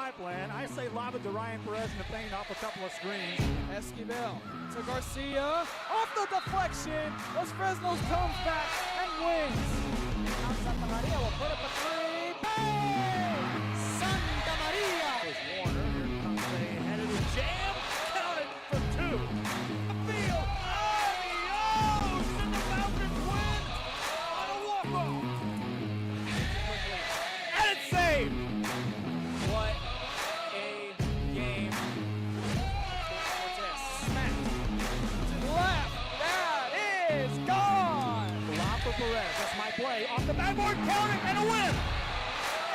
my plan. I say lob it to Ryan Perez in the paint off a couple of screens. Esquivel to Garcia. Off the deflection. Los Fresnos comes back and wins. Now Santa Maria will put up a three. Bang! Santa Maria. There's Warner. Here comes a headed jam. Counted for two. Field. Adios! And the Falcons win on a walk-off. And it's saved. What a game. Cortez smacked to the left. That is gone. Lob for Perez. That's my play. Off the backboard, counting, and a win.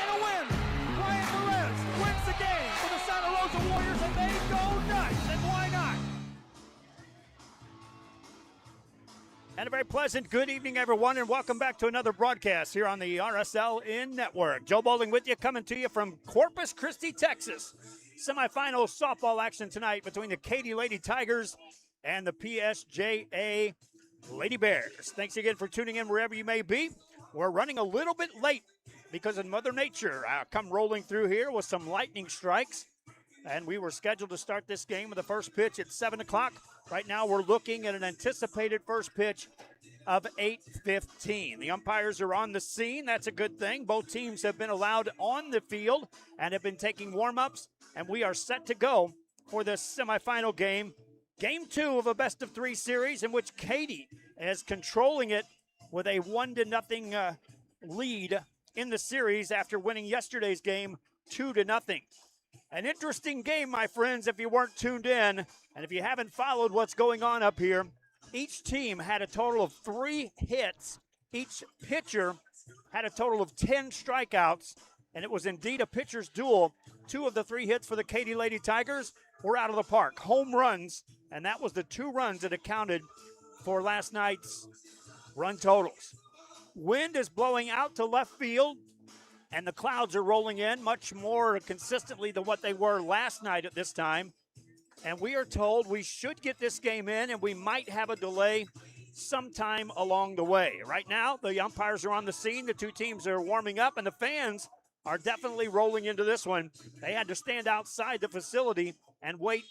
And a win. Ryan Perez wins the game for the Santa Rosa Warriors, and they go nuts. And why not? And a very pleasant good evening, everyone, and welcome back to another broadcast here on the RSL In Network. Joe Bowling with you, coming to you from Corpus Christi, Texas. Semifinal softball action tonight between the Katy Lady Tigers and the PSJA Lady Bears. Thanks again for tuning in wherever you may be. We're running a little bit late because of Mother Nature. Come rolling through here with some lightning strikes. And we were scheduled to start this game with the first pitch at 7 o'clock. Right now we're looking at an anticipated first pitch of 8:15. The umpires are on the scene. That's a good thing. Both teams have been allowed on the field and have been taking warm-ups. And we are set to go for this semifinal game. Game 2 of a best-of-3 series in which Katy is controlling it with a 1-0 lead in the series after winning yesterday's game 2-0. An interesting game, my friends, if you weren't tuned in, and if you haven't followed what's going on up here. Each team had a total of 3 hits. Each pitcher had a total of 10 strikeouts, and it was indeed a pitcher's duel. 2 of the 3 hits for the Katy Lady Tigers were out of the park. Home runs, and that was the 2 runs that accounted for last night's run totals. Wind is blowing out to left field, and the clouds are rolling in much more consistently than what they were last night at this time. And we are told we should get this game in, and we might have a delay sometime along the way. Right now, the umpires are on the scene. The 2 teams are warming up, and the fans are definitely rolling into this one. They had to stand outside the facility and wait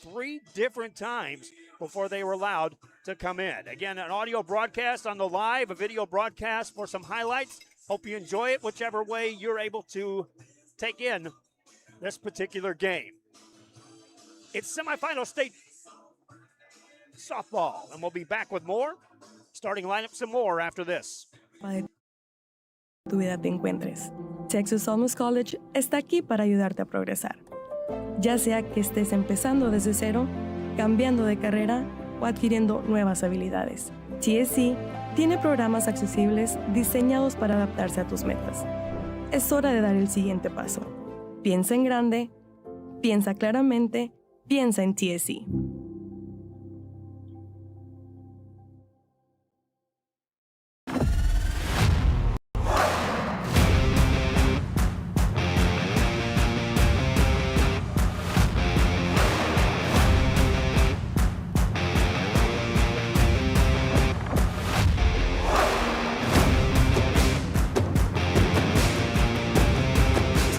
3 different times before they were allowed to come in. Again, an audio broadcast on the live, a video broadcast for some highlights. Hope you enjoy it, whichever way you're able to take in this particular game. It's semifinal state softball, and we'll be back with more, starting lineup some more after this. Tu vida te encuentres. Texas Almus College está aquí para ayudarte a progresar. Ya sea que estés empezando desde cero, cambiando de carrera o adquiriendo nuevas habilidades. TSC tiene programas accesibles diseñados para adaptarse a tus metas. Es hora de dar el siguiente paso. Piensa en grande, piensa claramente, piensa en TSC.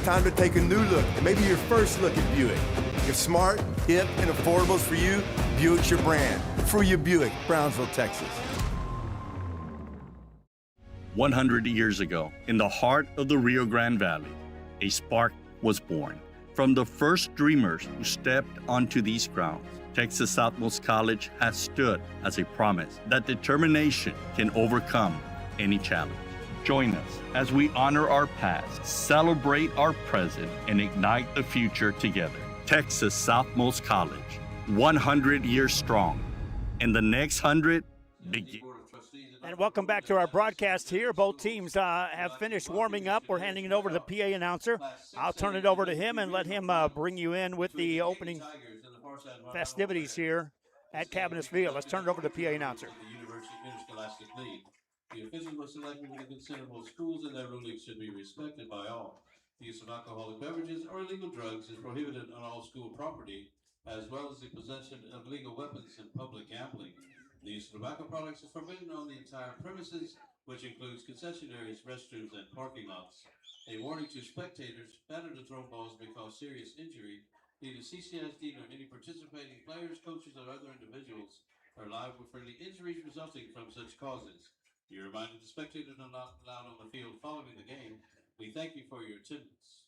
Time to take a new look, and maybe your first look at Buick. If smart, hip, and affordable is for you, Buick's your brand. For your Buick, Brownsville, Texas. 100 years ago, in the heart of the Rio Grande Valley, a spark was born. From the first dreamers who stepped onto these grounds, Texas Southmost College has stood as a promise that determination can overcome any challenge. Join us as we honor our past, celebrate our present, and ignite the future together. Texas Southmost College, 100 years strong, and the next 100 begin. And welcome back to our broadcast here. Both teams have finished warming up. We're handing it over to the PA announcer. I'll turn it over to him and let him bring you in with the opening festivities here at Cabinets Field. Let's turn it over to the PA announcer. The officials were selected with a considerable schools, and their rulings should be respected by all. The use of alcoholic beverages or illegal drugs is prohibited on all school property, as well as the possession of illegal weapons and public gambling. The use of tobacco products is forbidden on the entire premises, which includes concessionaires, restrooms, and parking lots. A warning to spectators, batter to throw balls may cause serious injury. Neither CCSD nor any participating players, coaches, or other individuals are liable for any injuries resulting from such causes. You're reminded the spectators are not allowed on the field following the game. We thank you for your attendance.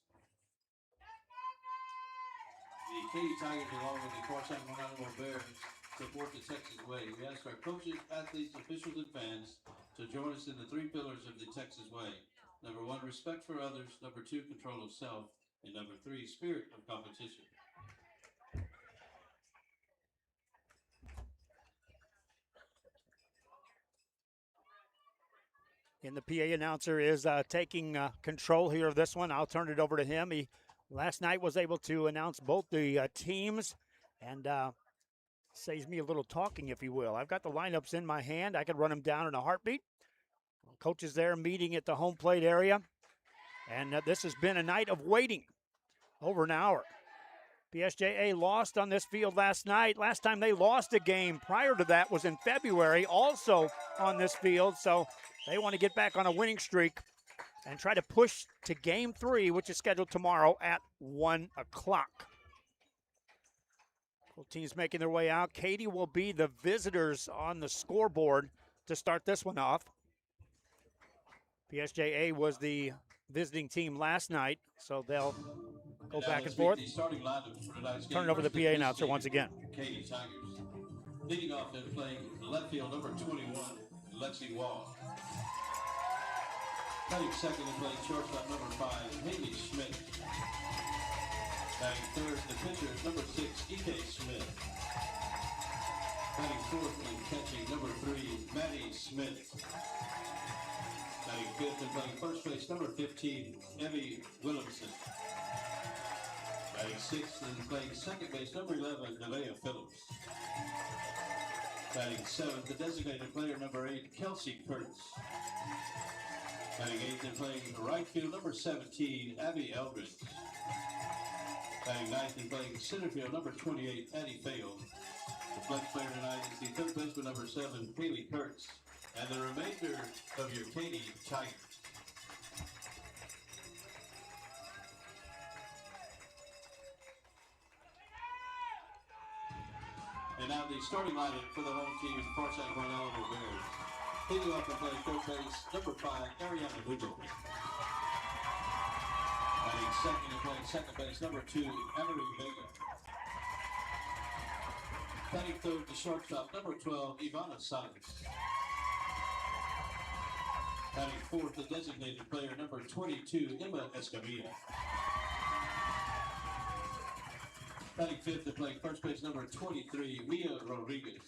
The Katy Tigers, along with the Farsight Mononimo Bears, support the Texas way. We ask our coaches, athletes, officials, and fans to join us in the 3 pillars of the Texas way. Number 1, respect for others. Number 2, control of self. And number 3, spirit of competition. And the PA announcer is taking control here of this one. I'll turn it over to him. He last night was able to announce both the teams and saves me a little talking, if you will. I've got the lineups in my hand. I could run them down in a heartbeat. Coaches there meeting at the home plate area. And this has been a night of waiting, over an hour. PSJA lost on this field last night. Last time they lost a game prior to that was in February, also on this field. So they want to get back on a winning streak and try to push to Game 3, which is scheduled tomorrow at 1 o'clock. Both teams making their way out. Katy will be the visitors on the scoreboard to start this one off. PSJA was the visiting team last night, so they'll go back and forth. Turn it over to the PA announcer once again. Katy Tigers. Leading off and playing left field, number 21, Lexi Wall. Batting second and playing shortstop, number 5, Haley Schmidt. Batting third, the pitcher, number 6, E.K. Smith. Batting fourth and catching, number 3, Maddie Smith. Batting fifth and playing first base, number 15, Evie Williamson. Batting sixth and playing second base, number 11, Nevaeh Phillips. Batting seventh, the designated player, number 8, Kelsey Curtis. Batting eighth and playing right field, number 17, Abby Eldridge. Batting ninth and playing center field, number 28, Addie Fale. The flex player tonight is the third baseman, number 7, Haley Kurtz. And the remainder of your Katy Tigers. And now the starting lineup for the home team is Farsight Mononimo Bears. Leading off and playing third base, number 5, Ariana Lugo. Batting second and playing second base, number 2, Emery Vega. Batting third to shortstop, number 12, Ivana Salas. Batting fourth, the designated player, number 22, Emma Escamilla. Batting fifth and playing first base, number 23, Mia Rodriguez.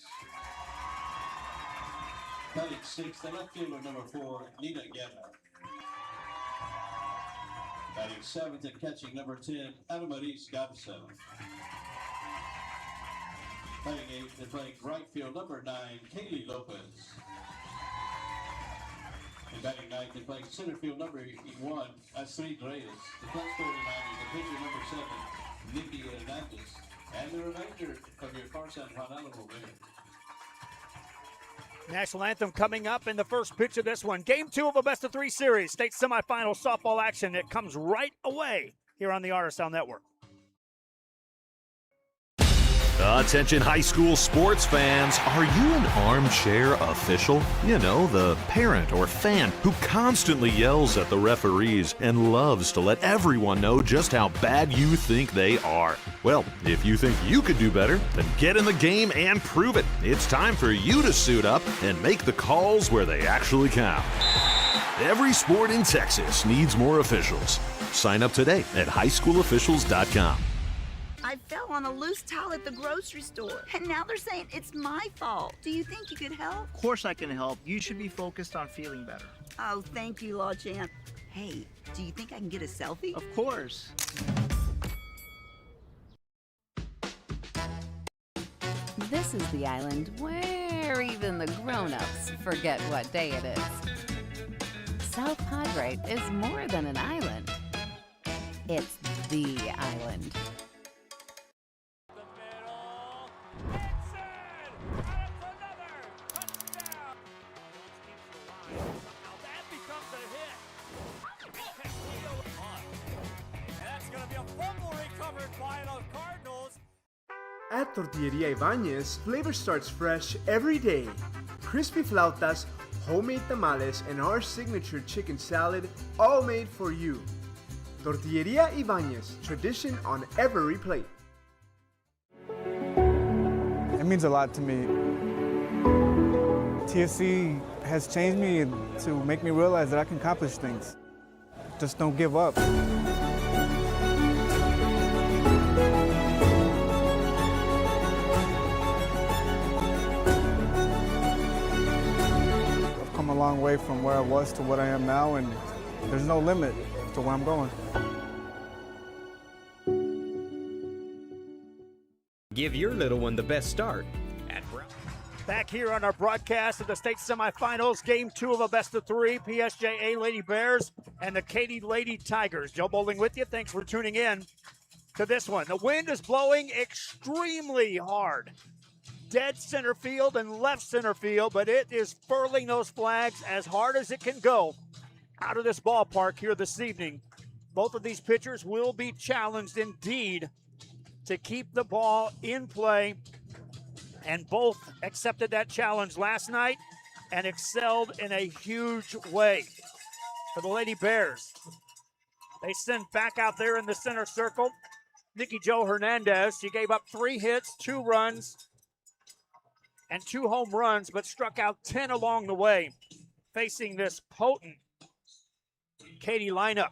Batting sixth, the left fielder, number 4, Nina Guerra. Batting seventh and catching, number 10, Anamaris Gabsa. Batting eighth and playing right field, number 9, Kaylee Lopez. And batting ninth and playing center field, number 1, Astrid Reyes. The flex player tonight is the pitcher, number 7, Nikki Hernandez. And the remainder of your Farsight Mononimo Bears. National anthem coming up in the first pitch of this one. Game 2 of a best-of-3 series. State semifinal softball action. It comes right away here on the RSL Network. Attention high school sports fans, are you an armchair official? You know, the parent or fan who constantly yells at the referees and loves to let everyone know just how bad you think they are. Well, if you think you could do better, then get in the game and prove it. It's time for you to suit up and make the calls where they actually count. Every sport in Texas needs more officials. Sign up today at highschoolofficials.com. I fell on a loose towel at the grocery store, and now they're saying it's my fault. Do you think you could help? Of course I can help. You should be focused on feeling better. Oh, thank you, Law Champ. Hey, do you think I can get a selfie? Of course. This is the island where even the grown-ups forget what day it is. South Padre is more than an island. It's the island. At Tortilleria Ibañez, flavor starts fresh every day. Crispy flautas, homemade tamales, and our signature chicken salad, all made for you. Tortilleria Ibañez, tradition on every plate. It means a lot to me. TSC has changed me to make me realize that I can accomplish things. Just don't give up. I've come a long way from where I was to what I am now, and there's no limit to where I'm going. Give your little one the best start at Brown. Back here on our broadcast of the state semifinals, game 2 of a best-of-3, PSJA Lady Bears and the Katy Lady Tigers. Joe Bowling with you. Thanks for tuning in to this one. The wind is blowing extremely hard. Dead center field and left center field, but it is furling those flags as hard as it can go out of this ballpark here this evening. Both of these pitchers will be challenged indeed to keep the ball in play, and both accepted that challenge last night and excelled in a huge way. For the Lady Bears, they send back out there in the center circle Nikki Jo Hernandez. She gave up 3 hits, 2 runs, and 2 home runs, but struck out 10 along the way, facing this potent Katy lineup.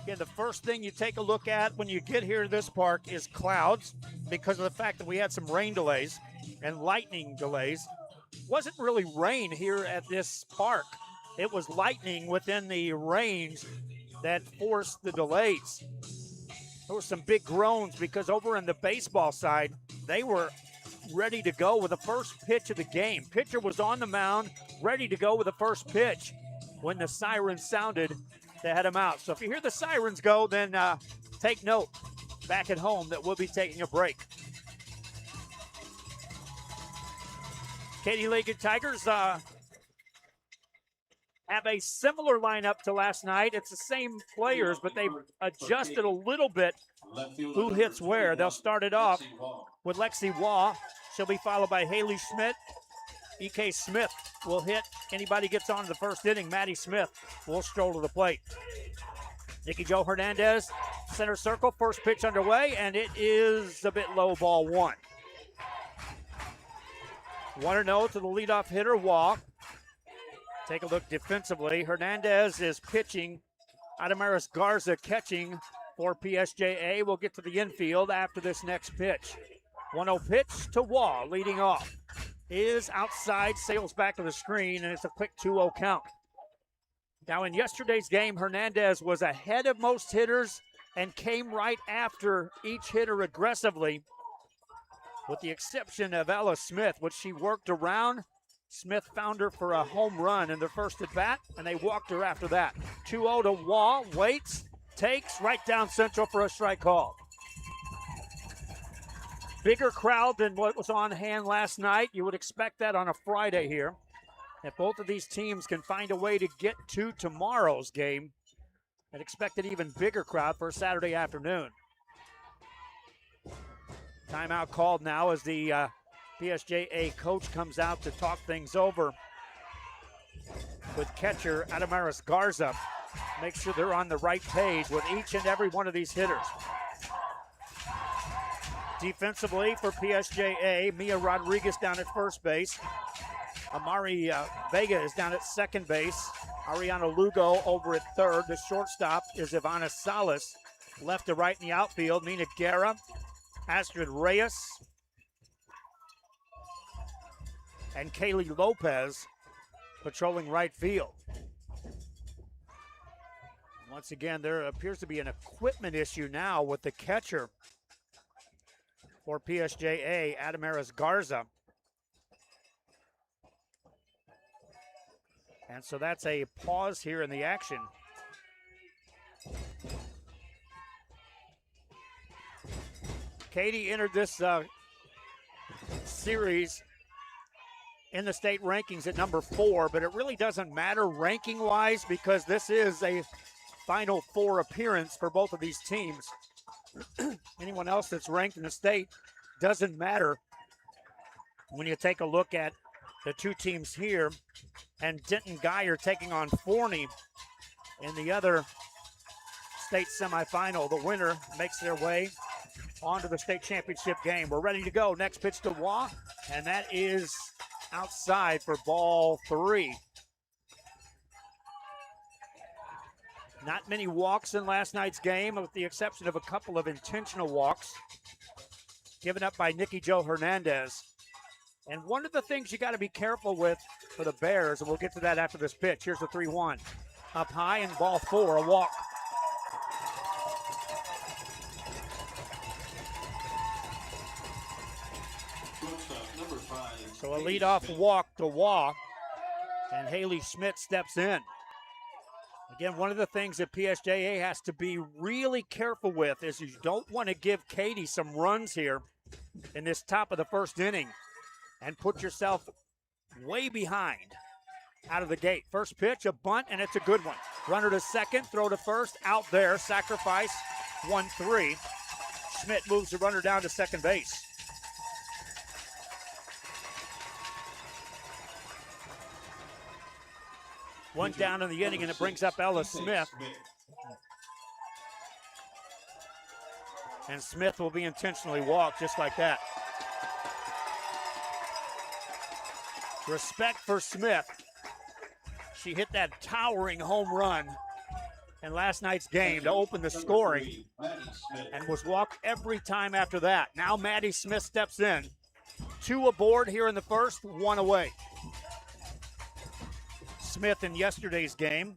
Again, the first thing you take a look at when you get here to this park is clouds, because of the fact that we had some rain delays and lightning delays. Wasn't really rain here at this park. It was lightning within the range that forced the delays. There were some big groans because over in the baseball side, they were ready to go with the first pitch of the game. Pitcher was on the mound, ready to go with the first pitch when the siren sounded to head him out. So if you hear the sirens go, then take note back at home that we'll be taking a break. Katy Lady Tigers have a similar lineup to last night. It's the same players, but they've adjusted a little bit who hits where. They'll start it off with Lexi Waugh. She'll be followed by Haley Schmidt. E.K. Smith will hit anybody gets on to the first inning. Maddie Smith will stroll to the plate. Nikki Jo Hernandez, center circle, first pitch underway, and it is a bit low, ball 1. 1-0 to the leadoff hitter, Waugh. Take a look defensively. Hernandez is pitching. Adamaris Garza catching for PSJA. We'll get to the infield after this next pitch. 1-0 pitch to Waugh, leading off. Is outside, sails back to the screen, and it's a quick 2-0 count. Now, in yesterday's game, Hernandez was ahead of most hitters and came right after each hitter aggressively, with the exception of Ella Smith, which she worked around. Smith found her for a home run in their first at-bat, and they walked her after that. 2-0 to Waugh, waits, takes, right down central for a strike call. Bigger crowd than what was on hand last night. You would expect that on a Friday here. If both of these teams can find a way to get to tomorrow's game, I'd expect an even bigger crowd for a Saturday afternoon. Timeout called now as the PSJA coach comes out to talk things over with catcher Adamaris Garza. Make sure they're on the right page with each and every one of these hitters. Defensively for PSJA, Mia Rodriguez down at first base. Amari Vega is down at second base. Ariana Lugo over at third. The shortstop is Ivana Salas. Left to right in the outfield, Mina Guerra, Astrid Reyes, and Kaylee Lopez patrolling right field. Once again, there appears to be an equipment issue now with the catcher for PSJA, Adamaris Garza. And so that's a pause here in the action. Katy entered this series in the state rankings at number 4, but it really doesn't matter ranking-wise because this is a Final Four appearance for both of these teams. Anyone else that's ranked in the state doesn't matter when you take a look at the two teams here. And Denton Guyer taking on Forney in the other state semifinal. The winner makes their way onto the state championship game. We're ready to go. Next pitch to Waugh, and that is outside for ball 3. Not many walks in last night's game, with the exception of a couple of intentional walks given up by Nikki Jo Hernandez. And one of the things you got to be careful with for the Bears, and we'll get to that after this pitch. Here's the 3-1. Up high and ball 4, a walk. So a leadoff walk to Waugh, and Haley Schmidt steps in. Again, one of the things that PSJA has to be really careful with is you don't want to give Katy some runs here in this top of the first inning and put yourself way behind out of the gate. First pitch, a bunt, and it's a good one. Runner to second, throw to first, out there, sacrifice, 1-3. Schmidt moves the runner down to second base. One down in the inning, and it brings up Ella Smith. And Smith will be intentionally walked just like that. Respect for Smith. She hit that towering home run in last night's game to open the scoring and was walked every time after that. Now Maddie Smith steps in. 2 aboard here in the first, 1 away. Smith in yesterday's game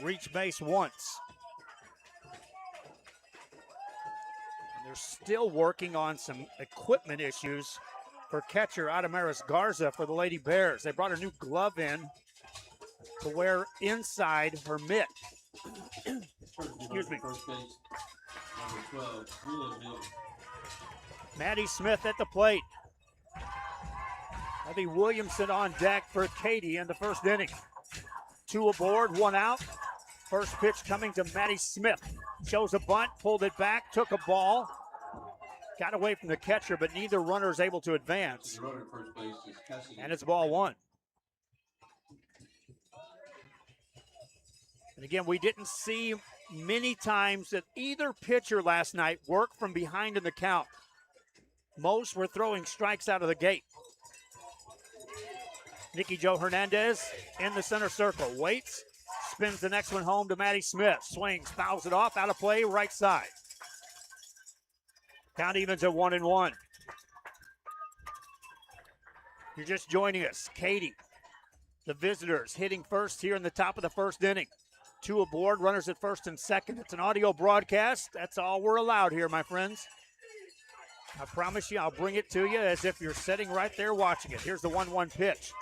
reached base once. And they're still working on some equipment issues for catcher Adamaris Garza for the Lady Bears. They brought a new glove in to wear inside her mitt. Excuse me. Maddie Smith at the plate. Abby Williamson on deck for Katy in the first inning. 2 aboard, 1 out. First pitch coming to Maddie Smith. Shows a bunt, pulled it back, took a ball. Got away from the catcher, but neither runner is able to advance. And it's ball 1. And again, we didn't see many times that either pitcher last night worked from behind in the count. Most were throwing strikes out of the gate. Nikki Jo Hernandez in the center circle. Waits, spins the next one home to Maddie Smith. Swings, fouls it off, out of play, right side. Count evens at 1-1. You're just joining us. Katy, the visitors, hitting first here in the top of the first inning. 2 aboard, runners at first and second. It's an audio broadcast. That's all we're allowed here, my friends. I promise you, I'll bring it to you as if you're sitting right there watching it. Here's the 1-1 pitch.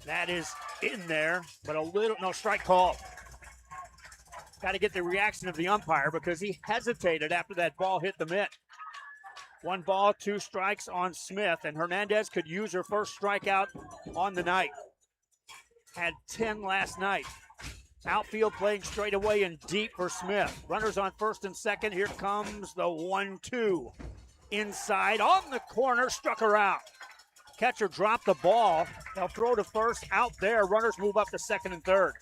That is in there, but no strike call. Got to get the reaction of the umpire because he hesitated after that ball hit the mitt. 1 ball, 2 strikes on Smith, and Hernandez could use her first strikeout on the night. Had 10 last night. Outfield playing straight away and deep for Smith. Runners on first and second. Here comes the 1-2. Inside, on the corner, struck her out. Catcher dropped the ball. They'll throw to first, out there. Runners move up to second and third.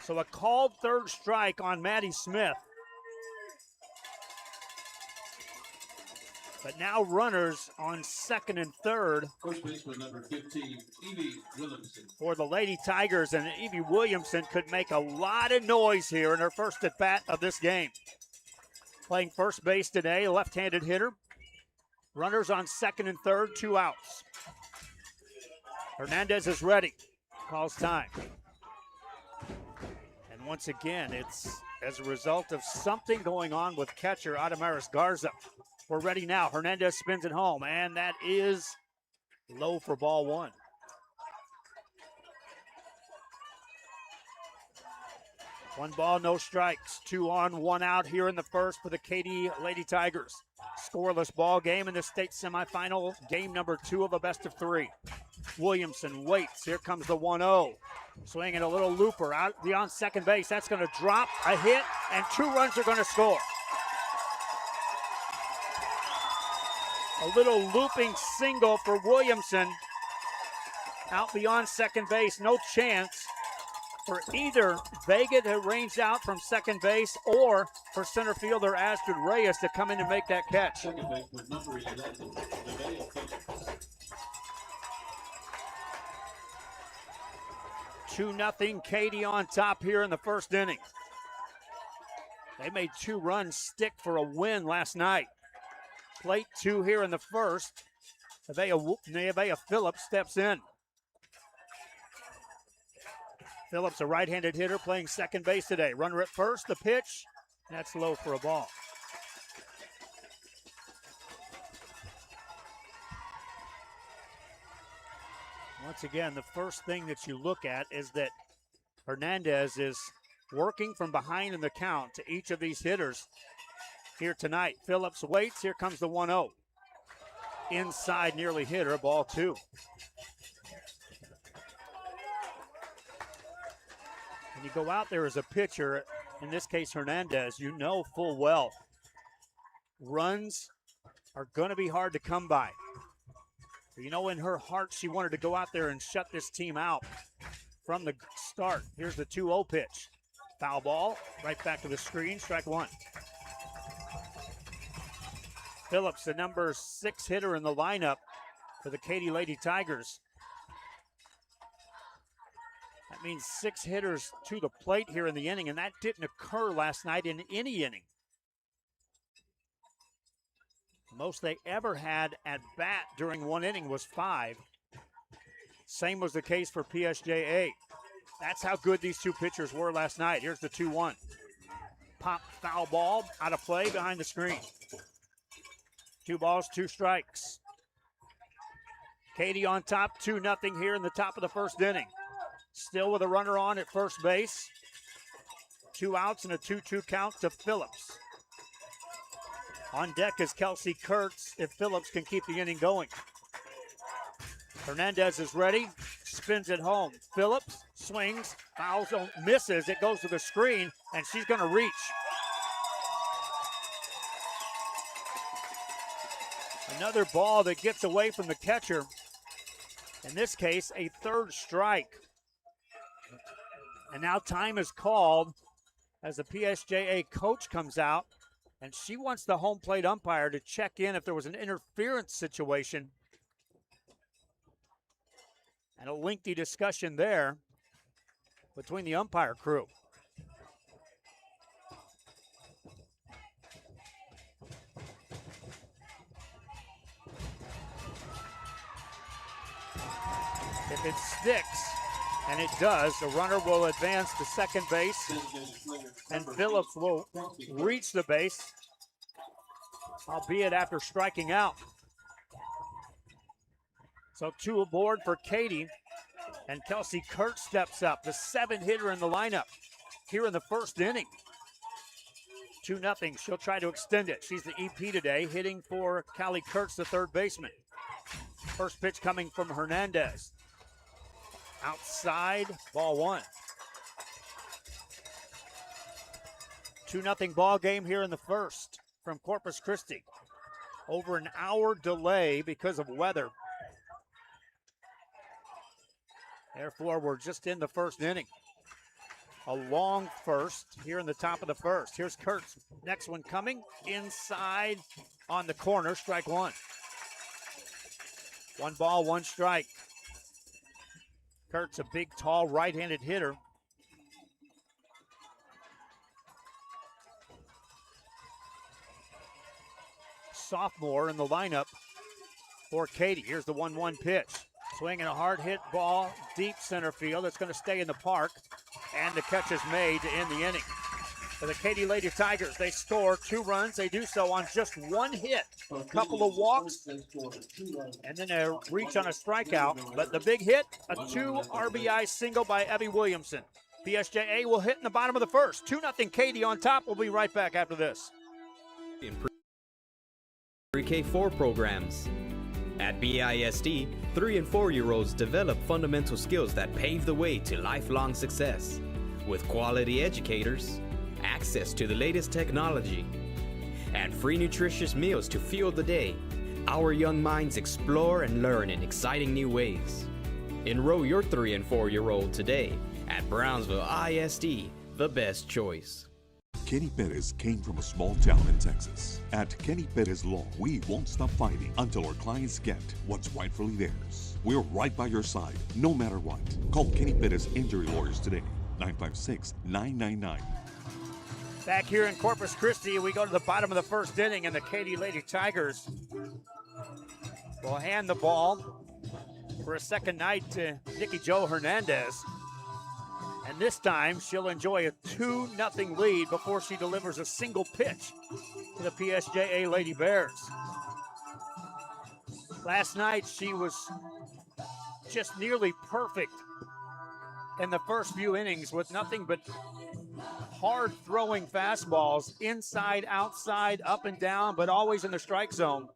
So a called third strike on Maddie Smith. But now runners on second and third. First baseman number 15, Evie Williamson. For the Lady Tigers, and Evie Williamson could make a lot of noise here in her first at bat of this game. Playing first base today, left-handed hitter. Runners on second and third, 2 outs. Hernandez is ready. Calls time. And once again, it's as a result of something going on with catcher Adamaris Garza. We're ready now. Hernandez spins it home, and that is low for ball 1. 1 ball, no strikes. 2 on, 1 out here in the first for the Katy Lady Tigers. Scoreless ball game in the state semifinal, game number 2 of a best of 3. Williamson waits. Here comes the 1-0. Swinging a little looper out beyond second base. That's going to drop a hit, and 2 runs are going to score. A little looping single for Williamson out beyond second base. No chance for either Vega to range out from second base or for center fielder Astrid Reyes to come in and make that catch. Second base with number 11, Nevaeh Phillips. 2-0 Katy on top here in the first inning. They made 2 runs stick for a win last night. Plate 2 here in the first. Nevaeh Phillips steps in. Phillips, a right-handed hitter, playing second base today. Runner at first, the pitch. That's low for a ball. Once again, the first thing that you look at is that Hernandez is working from behind in the count to each of these hitters here tonight. Phillips waits. Here comes the 1-0. Inside, nearly hit her, ball 2. When you go out there as a pitcher, in this case Hernandez, you know full well runs are going to be hard to come by. You know, in her heart, she wanted to go out there and shut this team out from the start. Here's the 2-0 pitch. Foul ball, right back to the screen, strike 1. Phillips, the number 6 hitter in the lineup for the Katy Lady Tigers. That means 6 hitters to the plate here in the inning, and that didn't occur last night in any inning. Most they ever had at bat during one inning was 5. Same was the case for PSJA. That's how good these 2 pitchers were last night. Here's the 2-1. Pop foul ball out of play behind the screen. 2 balls, 2 strikes. Katy on top, 2-0 here in the top of the first inning. Still with a runner on at first base. 2 outs and a 2-2 count to Phillips. On deck is Kelsey Kurtz if Phillips can keep the inning going. Hernandez is ready, spins it home. Phillips swings, fouls, misses. It goes to the screen, and she's going to reach. Another ball that gets away from the catcher. In this case, a 3rd strike. And now time is called as the PSJA coach comes out, and she wants the home plate umpire to check in if there was an interference situation. And a lengthy discussion there between the umpire crew. If it sticks, and it does, the runner will advance to second base, and Phillips will reach the base, albeit after striking out. So 2 aboard for Katy, and Kelsey Kurtz steps up, the 7 hitter in the lineup here in the first inning. 2-0, she'll try to extend it. She's the EP today, hitting for Callie Kurtz, the 3rd baseman. First pitch coming from Hernandez. Outside, ball 1. 2-0 ball game here in the first from Corpus Christi. Over an hour delay because of weather. Therefore, we're just in the first inning. A long first here in the top of the first. Here's Kurtz. Next one coming inside on the corner, strike 1. 1 ball, 1 strike. Kurtz, a big, tall, right-handed hitter. Sophomore in the lineup for Katy. Here's the 1-1 pitch. Swinging a hard hit ball, deep center field. It's going to stay in the park, and the catch is made to end the inning. For the Katy Lady Tigers, they score 2 runs. They do so on just 1 hit. A couple of walks, and then a reach on a strikeout. But the big hit, a 2 RBI single by Evie Williamson. PSJA will hit in the bottom of the first. 2-0 Katy on top. We'll be right back after this. In pre-K4 programs. At BISD, 3 and 4-year-olds develop fundamental skills that pave the way to lifelong success. With quality educators, access to the latest technology, and free nutritious meals to fuel the day, our young minds explore and learn in exciting new ways. Enroll your 3 and 4-year-old today at Brownsville ISD, the best choice. Kenny Perez came from a small town in Texas. At Kenny Perez Law, we won't stop fighting until our clients get what's rightfully theirs. We're right by your side, no matter what. Call Kenny Perez Injury Lawyers today, 956-999. Back here in Corpus Christi, we go to the bottom of the first inning, and the Katy Lady Tigers will hand the ball for a second night to Nikki Jo Hernandez. And this time, she'll enjoy a 2-0 lead before she delivers a single pitch to the PSJA Lady Bears. Last night, she was just nearly perfect in the first few innings with nothing but hard-throwing fastballs, inside, outside, up and down, but always in the strike zone.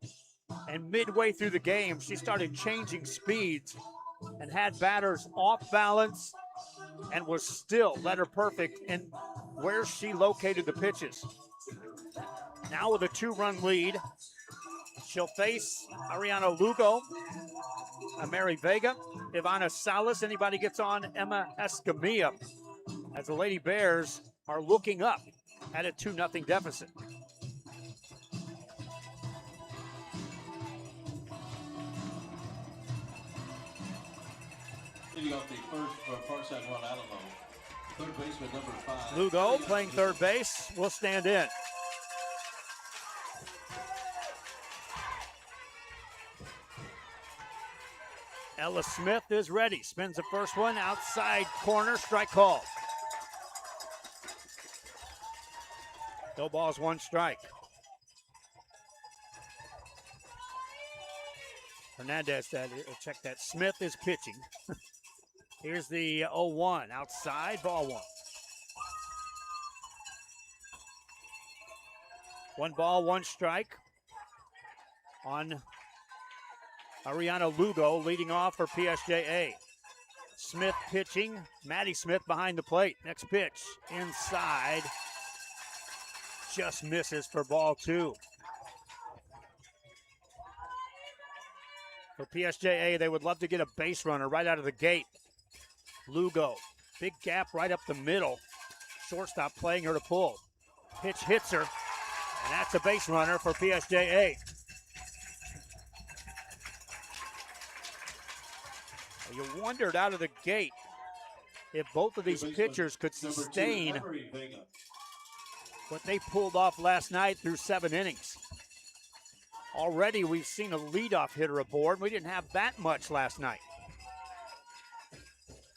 And midway through the game, she started changing speeds and had batters off balance, and was still letter perfect in where she located the pitches. Now with a 2-run lead, she'll face Ariana Lugo, Mary Vega, Ivana Salas. Anybody gets on Emma Escamilla, as the Lady Bears are looking up at a 2-0 deficit. Leading off the first for Farside Juan Alamo, third baseman number 5. Lugo playing third base will stand in. Ella Smith is ready. Spins the first one outside corner. Strike called. No balls, 1 strike. Hernandez, check that. Smith is pitching. Here's the 0-1 outside, ball 1. 1 ball, 1 strike on Ariana Lugo, leading off for PSJA. Smith pitching, Maddie Smith behind the plate. Next pitch, inside, just misses for ball 2. For PSJA, they would love to get a base runner right out of the gate. Lugo, big gap right up the middle. Shortstop playing her to pull. Pitch hits her, and that's a base runner for PSJA. You wondered out of the gate if both of these pitchers could sustain what they pulled off last night through 7 innings. Already we've seen a leadoff hitter aboard. We didn't have that much last night.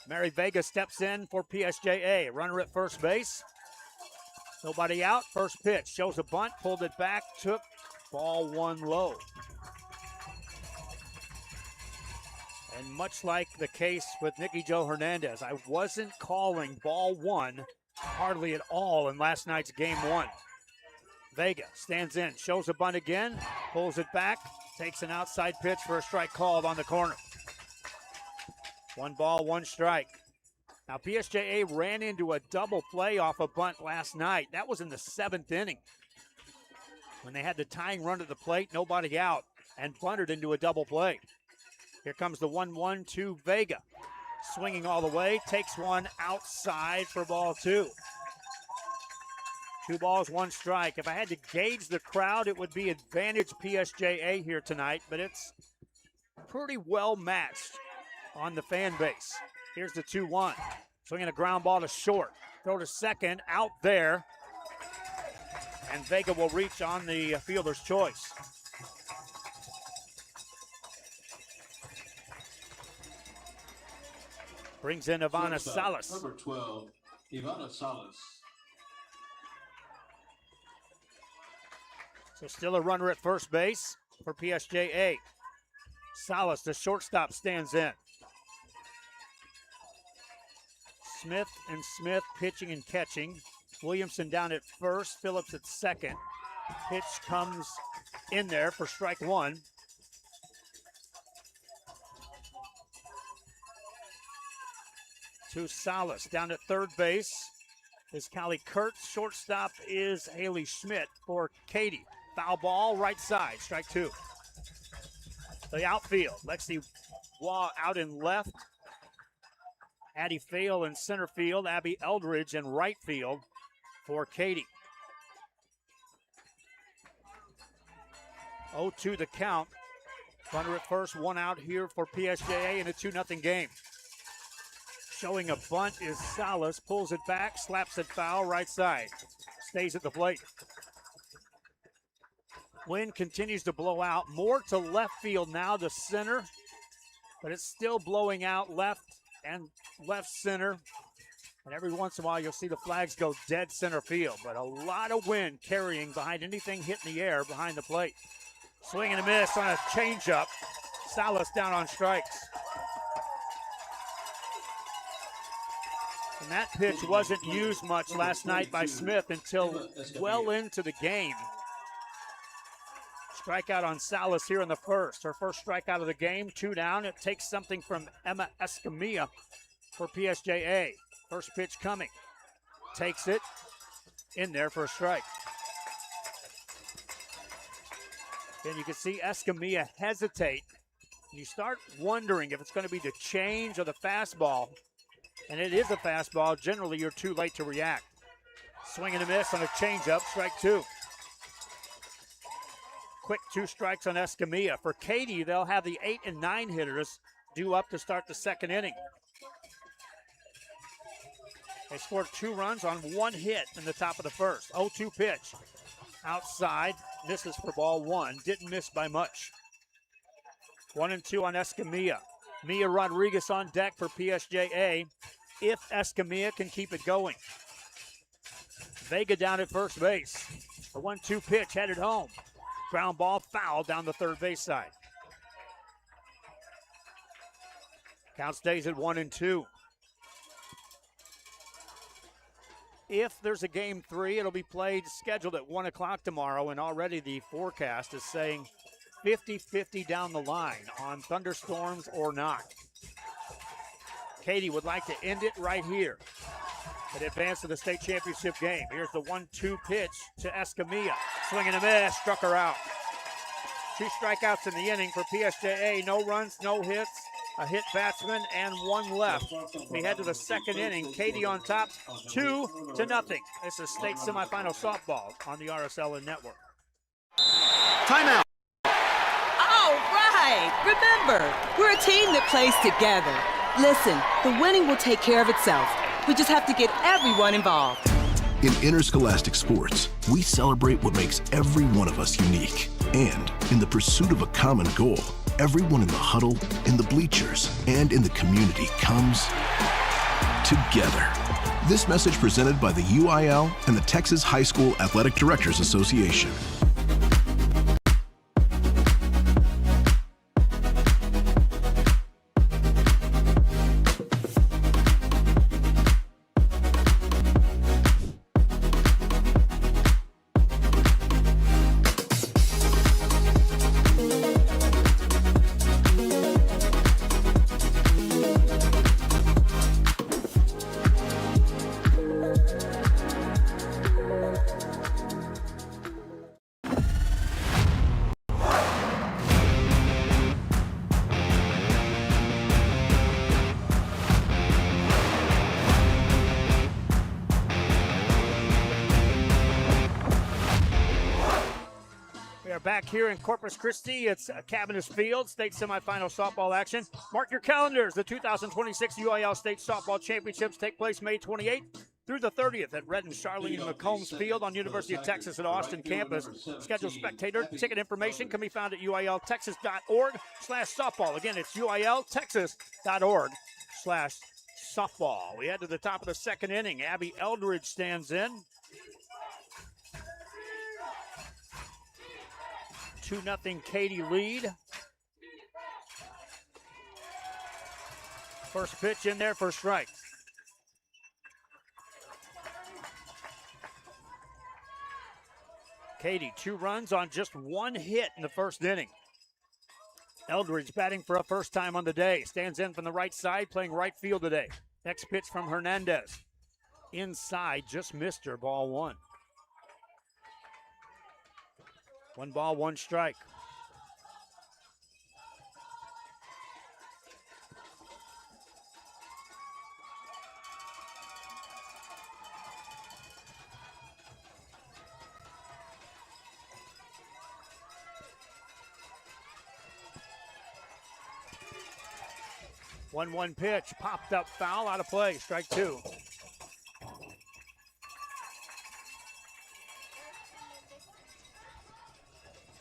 Mary Vega steps in for PSJA. Runner at first base. Nobody out. First pitch. Shows a bunt. Pulled it back. Took ball 1 low. And much like the case with Nikki Jo Hernandez, I wasn't calling ball 1 hardly at all in last night's game 1. Vega stands in. Shows a bunt again. Pulls it back. Takes an outside pitch for a strike called on the corner. 1 ball, 1 strike. Now, PSJA ran into a double play off a bunt last night. That was in the 7th inning when they had the tying run to the plate, nobody out, and bunted into a double play. Here comes the 1-1 to Vega. Swinging all the way, takes one outside for ball 2. 2 balls, 1 strike. If I had to gauge the crowd, it would be advantage PSJA here tonight, but it's pretty well matched on the fan base. Here's the 2-1. Swinging a ground ball to short. Throw to second, out there. And Vega will reach on the fielder's choice. Brings in Ivana Salas. Number 12, Ivana Salas. So still a runner at first base for PSJA. Salas, the shortstop, stands in. Smith and Smith pitching and catching. Williamson down at first, Phillips at second. Pitch comes in there for strike one. To Salas. Down at third base is Callie Kurtz. Shortstop is Haley Schmidt for Katy. Foul ball, right side, strike two. The outfield, Lexi Waugh out in left. Addie Fail in center field. Abby Eldridge in right field for Katy. 0-2 the count. Runner at first, one out here for PSJA in a 2-0 game. Showing a bunt is Salas, pulls it back, slaps it foul, right side. Stays at the plate. Wind continues to blow out. More to left field now to center, but it's still blowing out left and left center. And every once in a while, you'll see the flags go dead center field, but a lot of wind carrying behind anything hit in the air behind the plate. Swing and a miss on a changeup. Salas down on strikes. And that pitch wasn't used much last night by Smith until well into the game. Strikeout on Salas here in the first. Her first strikeout of the game, 2 down. It takes something from Emma Escamilla for PSJA. First pitch coming. Takes it in there for a strike. And you can see Escamilla hesitate. You start wondering if it's going to be the change or the fastball. And it is a fastball. Generally, you're too late to react. Swing and a miss on a changeup, strike two. Quick 2 strikes on Escamilla. For Katy, they'll have the 8 and 9 hitters due up to start the second inning. They scored 2 runs on 1 hit in the top of the first. 0-2 pitch. Outside, misses for ball 1. Didn't miss by much. 1-2 on Escamilla. Mia Rodriguez on deck for PSJA if Escamilla can keep it going. Vega down at first base. The 1-2 pitch headed home. Ground ball foul down the third base side. Count stays at 1-2. If there's a game 3, it'll be played scheduled at 1 o'clock tomorrow, and already the forecast is saying 50-50 down the line on thunderstorms or not. Katy would like to end it right here and advance to the state championship game. Here's the 1-2 pitch to Escamilla. Swing and a miss, struck her out. 2 strikeouts in the inning for PSJA. No runs, no hits, a hit batsman, and 1 left. We head to the second inning. Katy on top, 2-0. This is state semifinal softball on the RSLN network. Timeout. All right. Remember, we're a team that plays together. Listen, the winning will take care of itself. We just have to get everyone involved. In interscholastic sports, we celebrate what makes every one of us unique. And in the pursuit of a common goal, everyone in the huddle, in the bleachers, and in the community comes together. This message presented by the UIL and the Texas High School Athletic Directors Association. Back here in Corpus Christi, it's Cabinets Field, state semifinal softball action. Mark your calendars. The 2026 UIL State Softball Championships take place May 28th through the 30th at Red and Charlene McCombs Field on University of Texas at Austin campus. Scheduled spectator ticket information can be found at uiltexas.org/softball. Again, it's uiltexas.org/softball. We head to the top of the second inning. Abby Eldridge stands in. 2-0 Katy lead. First pitch in there for strike. Katy, 2 runs on just 1 hit in the first inning. Eldridge batting for a first time on the day. Stands in from the right side, playing right field today. Next pitch from Hernandez. Inside, just missed her, ball 1. 1 ball, 1 strike. One pitch, popped up foul, out of play, strike 2.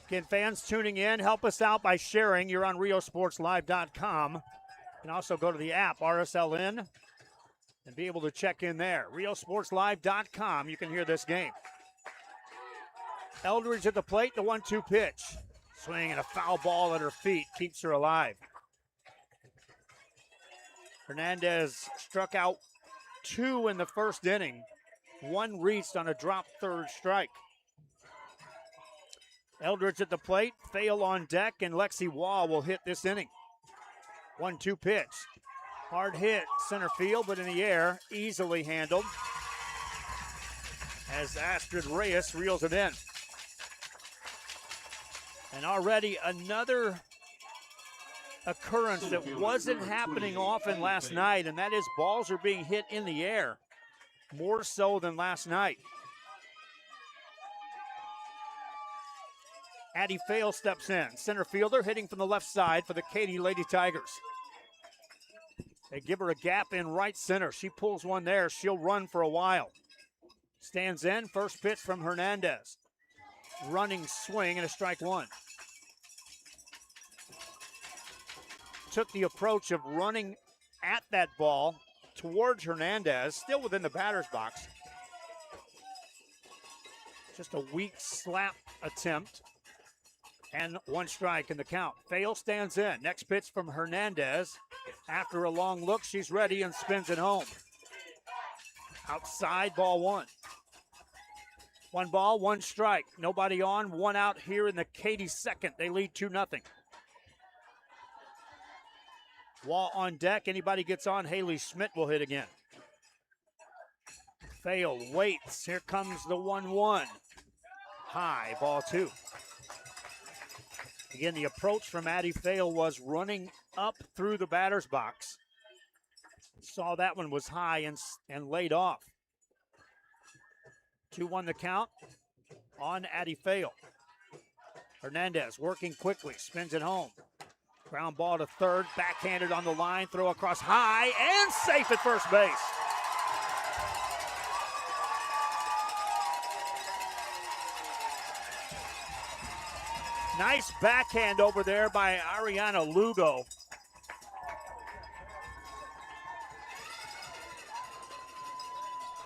Again, fans tuning in, help us out by sharing. You're on RioSportsLive.com. You can also go to the app, RSLN, and be able to check in there. RioSportsLive.com, you can hear this game. Eldridge at the plate, the 1-2 pitch. Swing and a foul ball at her feet, keeps her alive. Hernandez struck out 2 in the first inning. 1 reached on a drop third strike. Eldridge at the plate, Fail on deck, and Lexi Wall will hit this inning. 1-2 pitch. Hard hit, center field, but in the air, easily handled as Astrid Reyes reels it in. And already another occurrence that wasn't happening often last night, and that is balls are being hit in the air more so than last night. Addie Fail steps in. Center fielder hitting from the left side for the Katy Lady Tigers. They give her a gap in right center. She pulls one there. She'll run for a while. Stands in. First pitch from Hernandez. Running swing and a strike 1. Took the approach of running at that ball towards Hernandez, still within the batter's box. Just a weak slap attempt. And 1 strike in the count. Fail stands in. Next pitch from Hernandez. After a long look, she's ready and spins it home. Outside, ball 1. 1 ball, 1 strike. Nobody on, 1 out here in the Katy second. They lead 2-0. Wall on deck. Anybody gets on, Haley Schmidt will hit again. Fail, waits. Here comes the 1-1. High, ball 2. Again, the approach from Addie Fail was running up through the batter's box. Saw that one was high and laid off. 2-1 the count on Addie Fail. Hernandez working quickly, spins it home. Ground ball to third, backhanded on the line, throw across high, and safe at first base. Nice backhand over there by Ariana Lugo.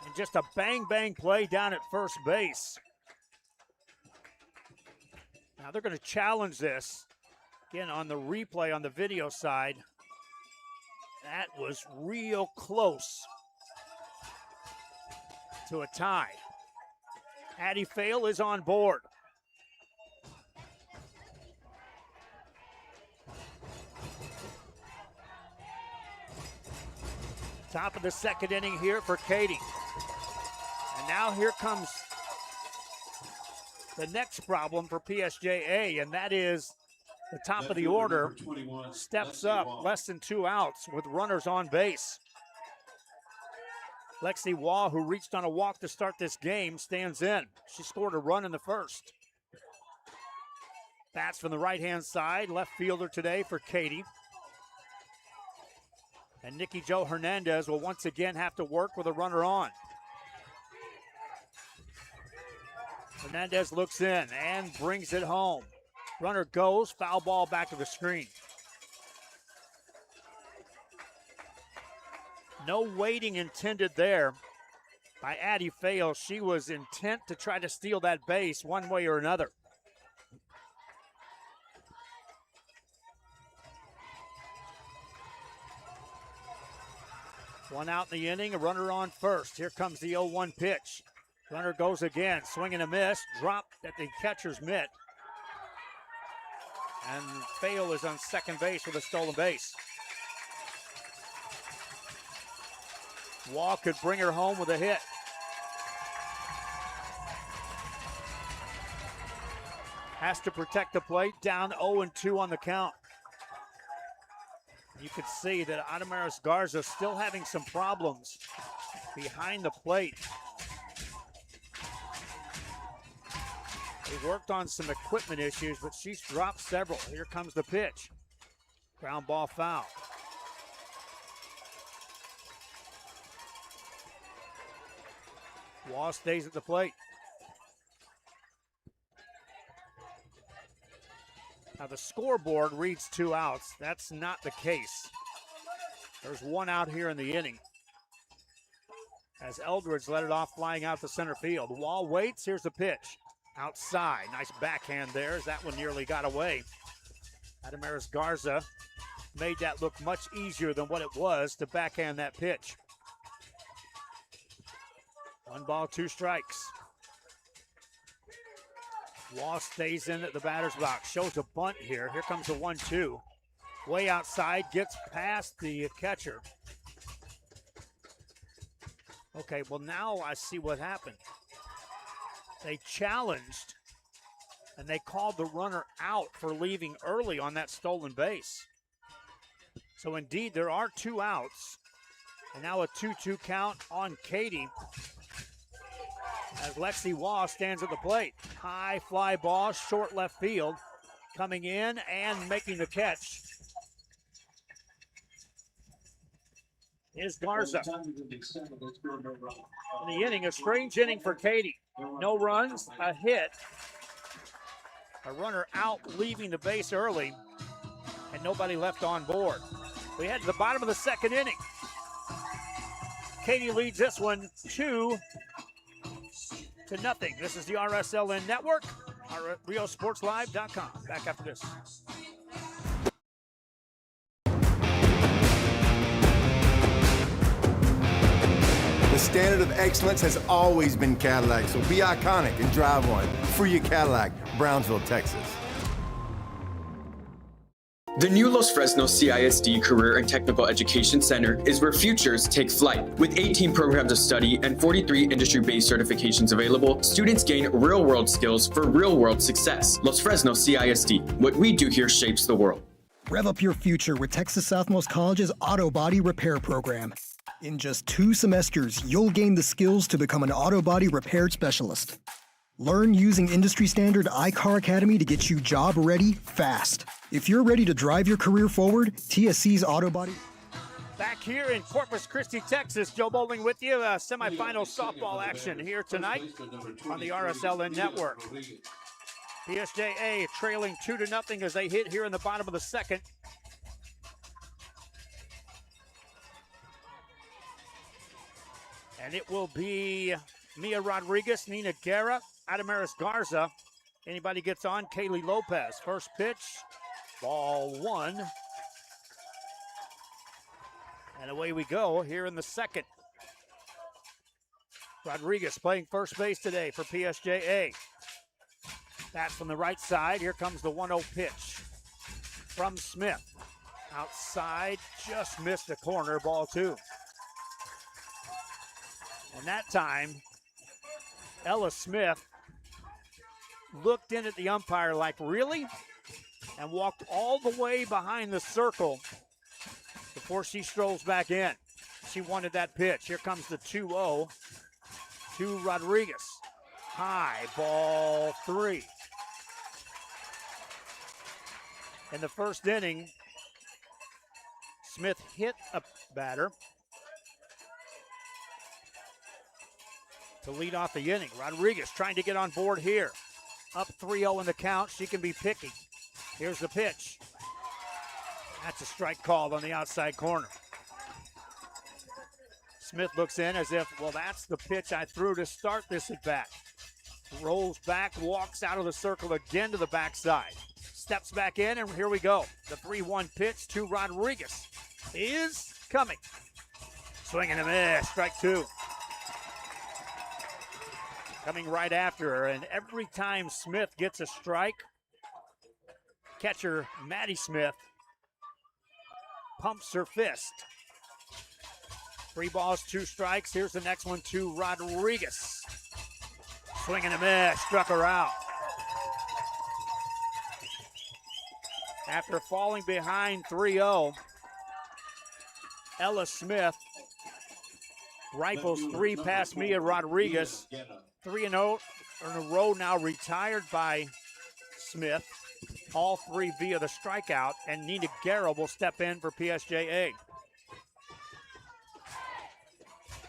And just a bang-bang play down at first base. Now they're going to challenge this. Again, on the replay on the video side, that was real close to a tie. Addie Fail is on board. Top of the second inning here for Katy. And now here comes the next problem for PSJA, and that is the top of the order steps up, less than 2 outs with runners on base. Lexi Wall, who reached on a walk to start this game, stands in. She scored a run in the first. Bats from the right-hand side, left fielder today for Katy. And Nikki Jo Hernandez will once again have to work with a runner on. Hernandez looks in and brings it home. Runner goes, foul ball back to the screen. No waiting intended there by Addie Fail. She was intent to try to steal that base one way or another. One out in the inning, a runner on first. Here comes the 0-1 pitch. Runner goes again, swing and a miss, dropped at the catcher's mitt. And Fail is on second base with a stolen base. Wall could bring her home with a hit. Has to protect the plate, down 0-2 on the count. You can see that Adamaris Garza still having some problems behind the plate. They worked on some equipment issues, but she's dropped several. Here comes the pitch. Ground ball foul. Wall stays at the plate. Now the scoreboard reads 2 outs. That's not the case. There's 1 out here in the inning, as Eldridge let it off flying out to center field. Wall waits, here's the pitch. Outside, nice backhand there as that one nearly got away. Adamaris Garza made that look much easier than what it was to backhand that pitch. 1 ball, 2 strikes. Wall stays in at the batter's box, shows a bunt here. Here comes the 1-2. Way outside, gets past the catcher. Okay, well now I see what happened. They challenged, and they called the runner out for leaving early on that stolen base. So indeed, there are 2 outs, and now a 2-2 count on Katy, as Lexi Wall stands at the plate. High fly ball, short left field, coming in and making the catch is Garza. In the inning, a strange inning for Katy. No runs, a hit, a runner out leaving the base early, and nobody left on board. We head to the bottom of the second inning. Katy leads this one 2-0. This is the RSLN Network, RioSportsLive.com. Back after this. The standard of excellence has always been Cadillac, so be iconic and drive one. Free your Cadillac, Brownsville, Texas. The new Los Fresnos CISD Career and Technical Education Center is where futures take flight. With 18 programs of study and 43 industry-based certifications available, students gain real-world skills for real-world success. Los Fresnos CISD. What we do here shapes the world. Rev up your future with Texas Southmost College's Auto Body Repair Program. In just 2 semesters, you'll gain the skills to become an auto body repair specialist. Learn using industry standard iCar Academy to get you job ready fast. If you're ready to drive your career forward, TSC's Auto Body. Back here in Corpus Christi, Texas, Joe Bowling with you. Semifinal softball action here tonight on the RSLN Network. PSJA trailing 2-0 as they hit here in the bottom of the second. And it will be Mia Rodriguez, Nina Guerra, Adamaris Garza. Anybody gets on, Kaylee Lopez. First pitch, ball 1. And away we go here in the second. Rodriguez playing first base today for PSJA. Bat from the right side. Here comes the 1-0 pitch from Smith. Outside, just missed the corner, ball 2. And that time, Ella Smith looked in at the umpire like, really? And walked all the way behind the circle before she strolls back in. She wanted that pitch. Here comes the 2-0 to Rodriguez. High, ball 3. In the first inning, Smith hit a batter to lead off the inning. Rodriguez trying to get on board here. Up 3-0 in the count. She can be picky. Here's the pitch. That's a strike called on the outside corner. Smith looks in as if, well, that's the pitch I threw to start this at bat. Rolls back, walks out of the circle again to the backside. Steps back in, and here we go. The 3-1 pitch to Rodriguez is coming. Swing and a miss, strike 2. coming right after her. And every time Smith gets a strike, catcher Maddie Smith pumps her fist. 3 balls, 2 strikes. Here's the next one to Rodriguez. Swing and a miss, struck her out. After falling behind 3-0, Ella Smith rifles 3 past Mia Rodriguez. 3-0 in a row now retired by Smith. All 3 via the strikeout, and Nina Guerra will step in for PSJA.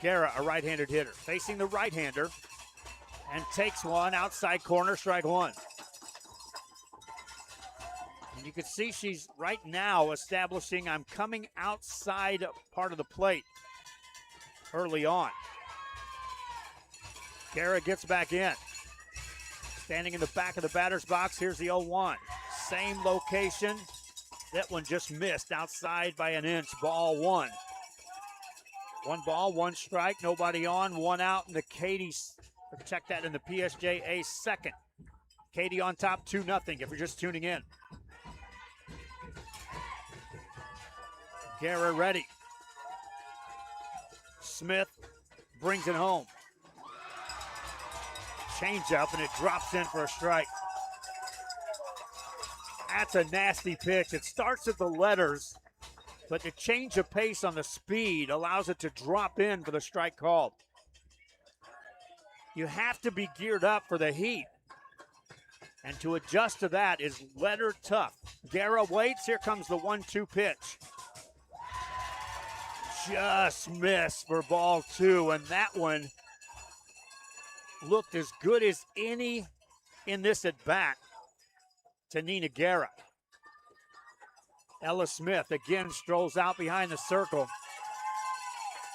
Guerra, a right-handed hitter, facing the right-hander, and takes one outside corner, strike 1. And you can see she's right now establishing I'm coming outside part of the plate early on. Guerra gets back in. Standing in the back of the batter's box, here's the 0-1. Same location. That one just missed outside by an inch, ball 1. 1 ball, 1 strike, nobody on, 1 out in the Katy. Check that in the PSJA second. Katy on top 2-0 if you're just tuning in. Guerra ready. Smith brings it home. Change up and it drops in for a strike. That's a nasty pitch. It starts at the letters, but the change of pace on the speed allows it to drop in for the strike called. You have to be geared up for the heat, and to adjust to that is letter tough. Guerra waits. Here comes the 1-2 pitch. Just missed for ball 2, and that one looked as good as any in this at bat to Nina Guerra. Ella Smith again strolls out behind the circle.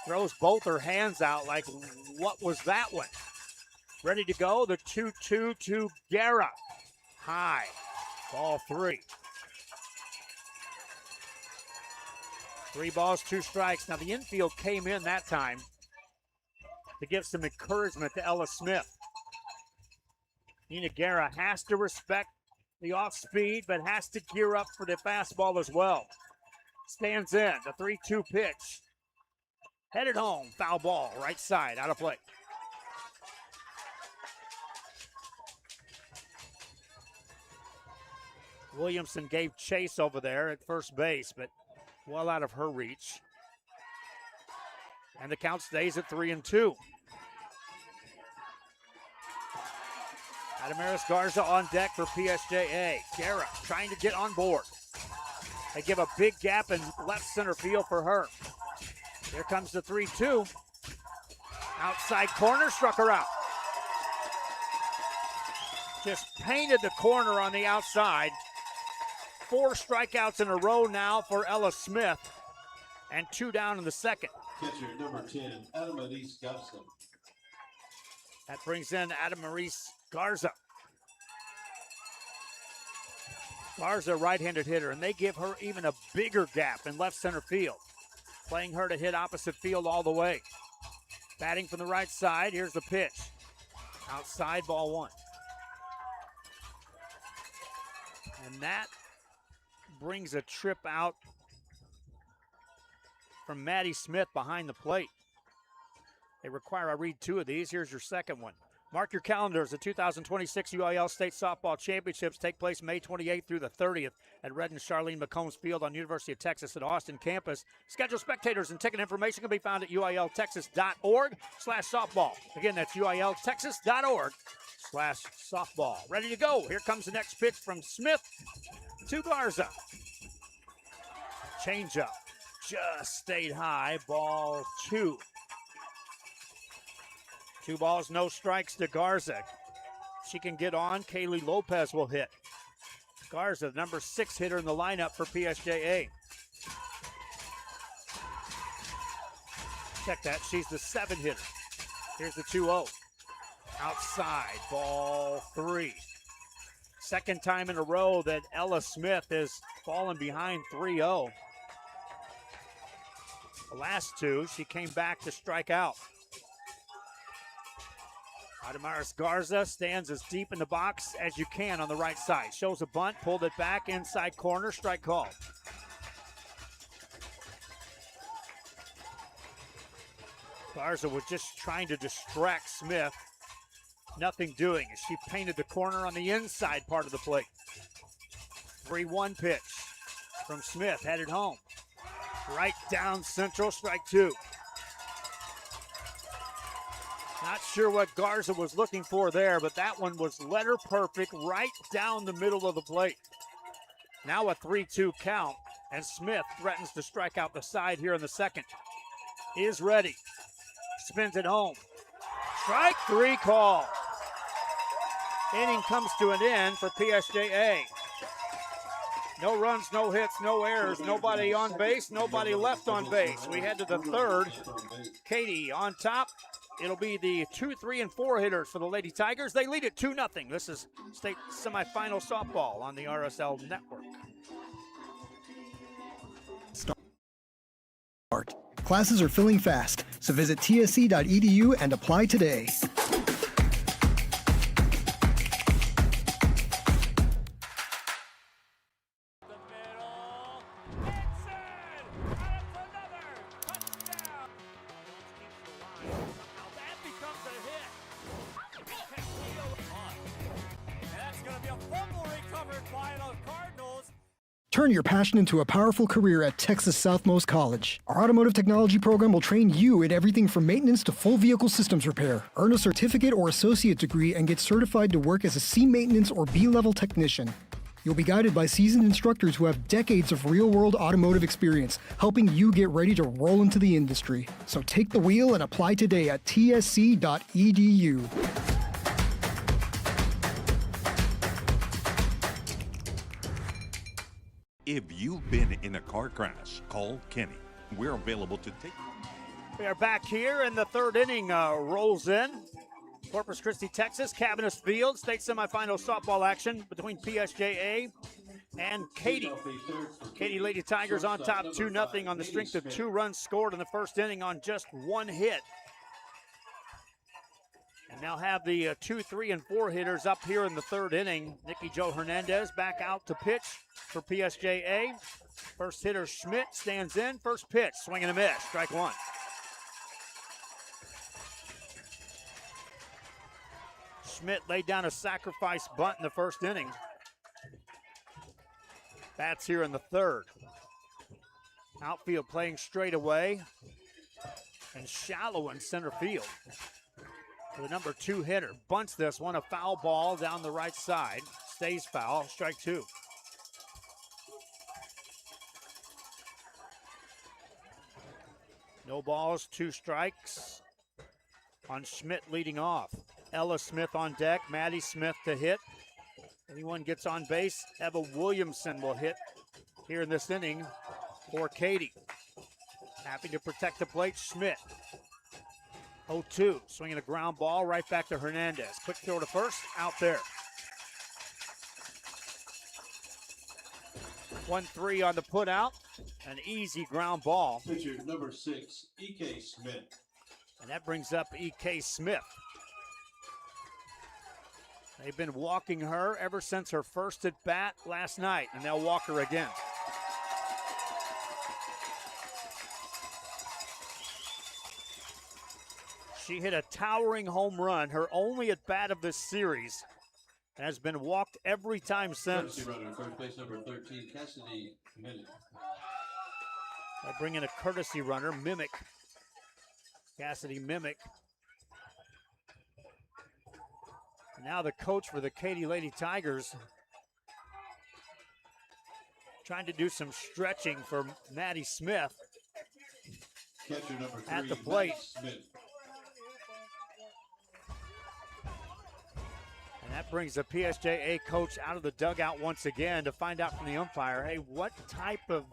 Throws both her hands out like, what was that one? Ready to go, the 2-2 to Guerra. High, ball 3. 3 balls, 2 strikes. Now the infield came in that time to give some encouragement to Ella Smith. Nina Guerra has to respect the off speed, but has to gear up for the fastball as well. Stands in, the 3-2 pitch. Headed home, foul ball, right side, out of play. Williamson gave chase over there at first base, but well out of her reach. And the count stays at 3-2. Adamaris Garza on deck for PSJA. Guerra trying to get on board. They give a big gap in left center field for her. Here comes the 3-2. Outside corner, struck her out. Just painted the corner on the outside. 4 strikeouts in a row now for Ella Smith, and 2 down in the second. Catcher number 10, Adamaris Garza. That brings in Adamaris Garza. Garza, right-handed hitter, and they give her even a bigger gap in left center field, playing her to hit opposite field all the way. Batting from the right side, here's the pitch. Outside, ball 1. And that brings a trip out from Maddie Smith behind the plate. They require I read 2 of these. Here's your second one. Mark your calendars. The 2026 UIL State Softball Championships take place May 28th through the 30th at Red and Charlene McCombs Field on University of Texas at Austin campus. Scheduled spectators and ticket information can be found at uiltexas.org/softball. Again, that's uiltexas.org/softball. Ready to go. Here comes the next pitch from Smith to Garza. Changeup. Just stayed high. Ball 2. 2 balls, no strikes to Garza. She can get on. Kaylee Lopez will hit. Garza, number 6 hitter in the lineup for PSJA. Check that. She's the 7 hitter. Here's the 2-0. Outside, ball 3. Second time in a row that Ella Smith has fallen behind 3-0. The last 2, she came back to strike out. Adamaris Garza stands as deep in the box as you can on the right side. Shows a bunt, pulled it back, inside corner, strike call. Garza was just trying to distract Smith. Nothing doing as she painted the corner on the inside part of the plate. 3-1 pitch from Smith, headed home. Right down central, strike two. Not sure what Garza was looking for there, but that one was letter perfect right down the middle of the plate. Now a 3-2 count, and Smith threatens to strike out the side here in the second. Is ready. Spins it home. Strike three call. Inning comes to an end for PSJA. No runs, no hits, no errors, nobody on base, nobody left on base. We head to the third. Katy on top. It'll be the 2, 3, and 4 hitters for the Lady Tigers. They lead it 2-0. This is state semifinal softball on the RSL network. Start. Classes are filling fast, so visit tsc.edu and apply today. Turn your passion into a powerful career at Texas Southmost College. Our automotive technology program will train you in everything from maintenance to full vehicle systems repair. Earn a certificate or associate degree and get certified to work as a C maintenance or B-level technician. You'll be guided by seasoned instructors who have decades of real-world automotive experience, helping you get ready to roll into the industry. So take the wheel and apply today at tsc.edu. If you've been in a car crash, call Kenny. We're available to take. We are back here, and the third inning rolls in. Corpus Christi, Texas, Cabinets Field, state semifinal softball action between PSJA and Katy. Katy Lady Tigers on top 2-0 on the strength of 2 runs scored in the first inning on just 1 hit. And now have the 2, 3, and 4 hitters up here in the third inning. Nikki Jo Hernandez back out to pitch for PSJA. First hitter Schmidt stands in. First pitch, swing and a miss, strike one. Schmidt laid down a sacrifice bunt in the first inning. Bats here in the third. Outfield playing straight away and shallow in center field. The number 2 hitter bunts this one, a foul ball down the right side. Stays foul, strike 2. No balls, 2 strikes on Schmidt leading off. Ella Smith on deck, Maddie Smith to hit. Anyone gets on base, Eva Williamson will hit here in this inning for Katy. Happy to protect the plate, Schmidt. 0-2, swinging a ground ball right back to Hernandez. Quick throw to first, out there. 1-3 on the put out, an easy ground ball. Pitcher number 6, E.K. Smith. And that brings up E.K. Smith. They've been walking her ever since her first at bat last night, and they'll walk her again. She hit a towering home run, her only at bat of this series, and has been walked every time since. Courtesy runner, first base number 13, Cassidy Minnick. They bring in a courtesy runner, Mimic. Cassidy Mimic. And now the coach for the Katy Lady Tigers trying to do some stretching for Maddie Smith. Catcher number 3, at the plate. Smith. And that brings the PSJA coach out of the dugout once again to find out from the umpire, hey, what type of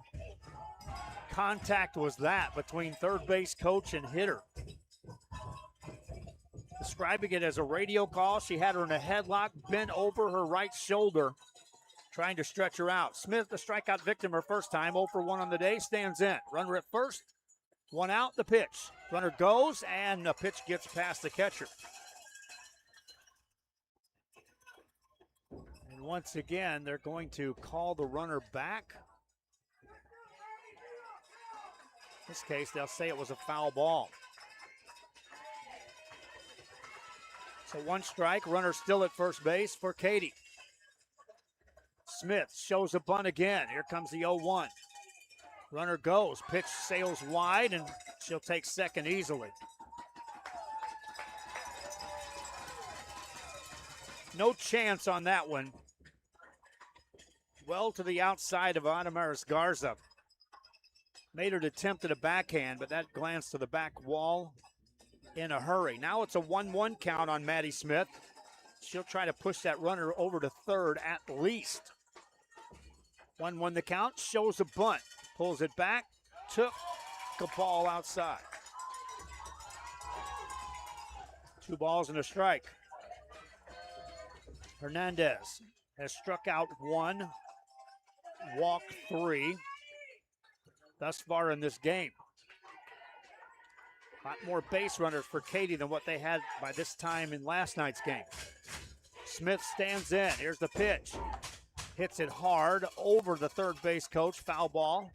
contact was that between third base coach and hitter? Describing it as a radio call. She had her in a headlock, bent over her right shoulder, trying to stretch her out. Smith, the strikeout victim her first time, 0 for 1 on the day, stands in. Runner at first, 1 out, the pitch. Runner goes, and the pitch gets past the catcher. once again, they're going to call the runner back. In this case, they'll say it was a foul ball. So 1 strike, runner still at first base for Katy. Smith shows a bunt again. Here comes the 0-1. Runner goes, pitch sails wide, and she'll take second easily. No chance on that one. Well to the outside of Adamaris Garza. Made an attempt at a backhand, but that glanced to the back wall in a hurry. Now it's a 1-1 count on Maddie Smith. She'll try to push that runner over to third at least. 1-1 the count, shows a bunt. Pulls it back, took a ball outside. 2 balls and a strike. Hernandez has struck out 1, walked 3 thus far in this game. A lot more base runners for Katy than what they had by this time in last night's game. Smith stands in. Here's the pitch. Hits it hard over the third base coach. Foul ball.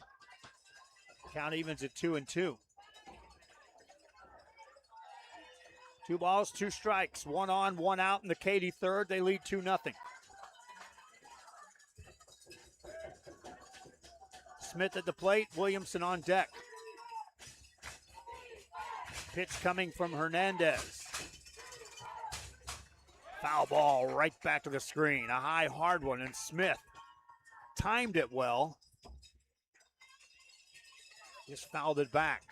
Count evens at 2-2. 2 balls, 2 strikes. 1 on, 1 out in the Katy third. They lead 2-0. Smith at the plate. Williamson on deck. Pitch coming from Hernandez. Foul ball right back to the screen. A high, hard one, and Smith timed it well. Just fouled it back.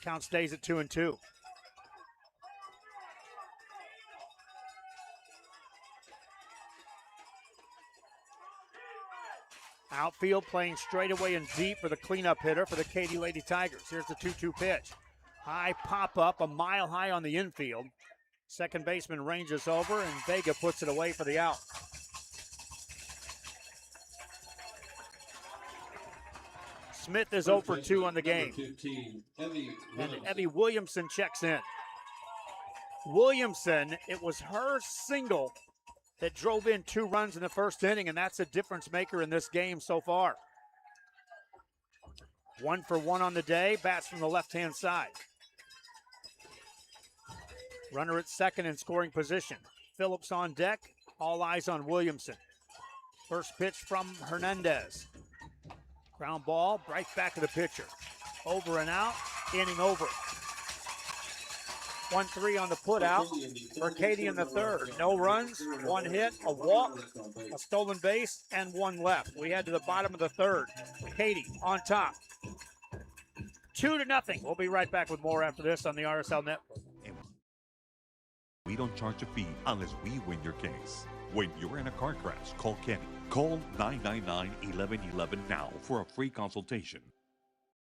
Count stays at 2-2. Outfield playing straightaway and deep for the cleanup hitter for the Katy Lady Tigers. Here's the 2-2 pitch. High pop-up, a mile high on the infield. Second baseman ranges over, and Vega puts it away for the out. Smith is 0 for 2 on the game. And Evie Williamson checks in. Williamson, it was her single that drove in 2 runs in the first inning, and that's a difference maker in this game so far. 1 for 1 on the day, bats from the left-hand side. Runner at second in scoring position. Phillips on deck, all eyes on Williamson. First pitch from Hernandez. Ground ball, right back to the pitcher. Over and out, inning over. 1-3 on the putout for Katy in the third. No runs, 1 hit, a walk, a stolen base, and 1 left. We head to the bottom of the third. Katy on top. 2-0. We'll be right back with more after this on the RSL Network. We don't charge a fee unless we win your case. When you're in a car crash, call Kenny. Call 999-1111 now for a free consultation.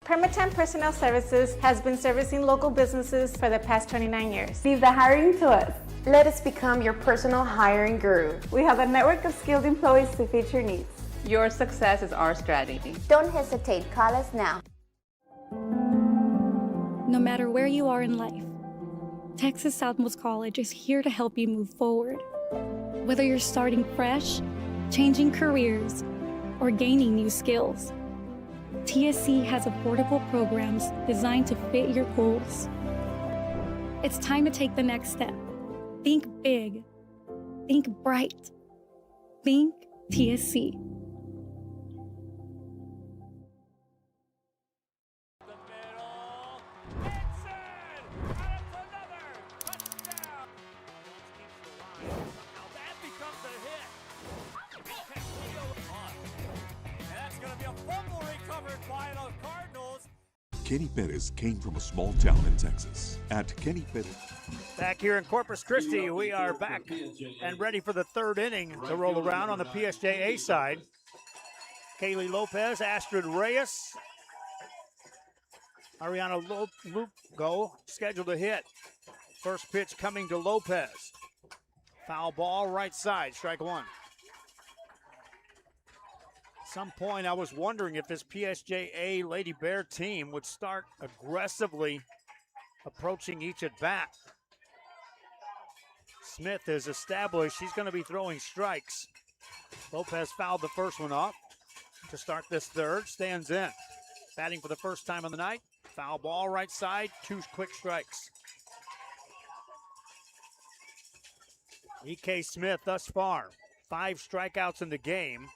Permatemp Personnel Services has been servicing local businesses for the past 29 years. Leave the hiring to us. Let us become your personal hiring guru. We have a network of skilled employees to fit your needs. Your success is our strategy. Don't hesitate, call us now. No matter where you are in life, Texas Southmost College is here to help you move forward. Whether you're starting fresh, changing careers, or gaining new skills, TSC has affordable programs designed to fit your goals. It's time to take the next step. Think big. Think bright. Think TSC. Kenny Perez came from a small town in Texas. At Kenny Perez. Back here in Corpus Christi, we are back and ready for the third inning to roll around on the PSJA side. Kaylee Lopez, Astrid Reyes, Ariana Lugo scheduled to hit. First pitch coming to Lopez. Foul ball, right side, strike 1. Some point I was wondering if this PSJA Lady Bear team would start aggressively approaching each at bat. Smith is established. She's going to be throwing strikes. Lopez fouled the first one off to start this third. Stands in. Batting for the first time of the night. Foul ball right side. 2 quick strikes. E.K. Smith thus far, 5 strikeouts in the game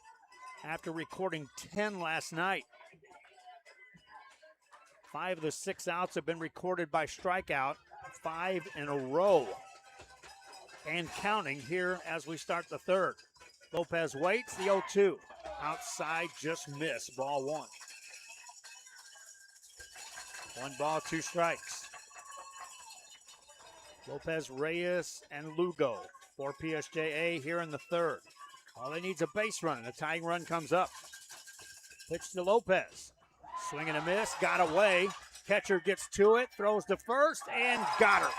after recording 10 last night. 5 of the 6 outs have been recorded by strikeout, 5 in a row. And counting here as we start the third. Lopez waits, the 0-2. Outside, just missed, ball 1. 1 ball, 2 strikes. Lopez, Reyes, and Lugo for PSJA here in the third. All they need is a base run, and a tying run comes up. Pitch to Lopez. Swing and a miss, got away. Catcher gets to it, throws to first, and got her.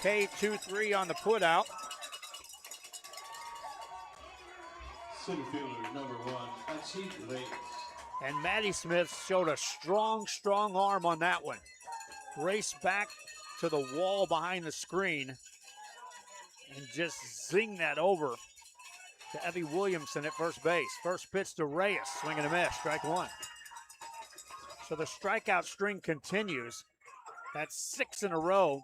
K-2-3 on the putout. Center fielder number 1, that's Heath Reyes. And Matty Smith showed a strong arm on that one. Raced back to the wall behind the screen and just zing that over to Evie Williamson at first base. First pitch to Reyes, swing and a miss, strike 1. So the strikeout string continues. That's 6 in a row.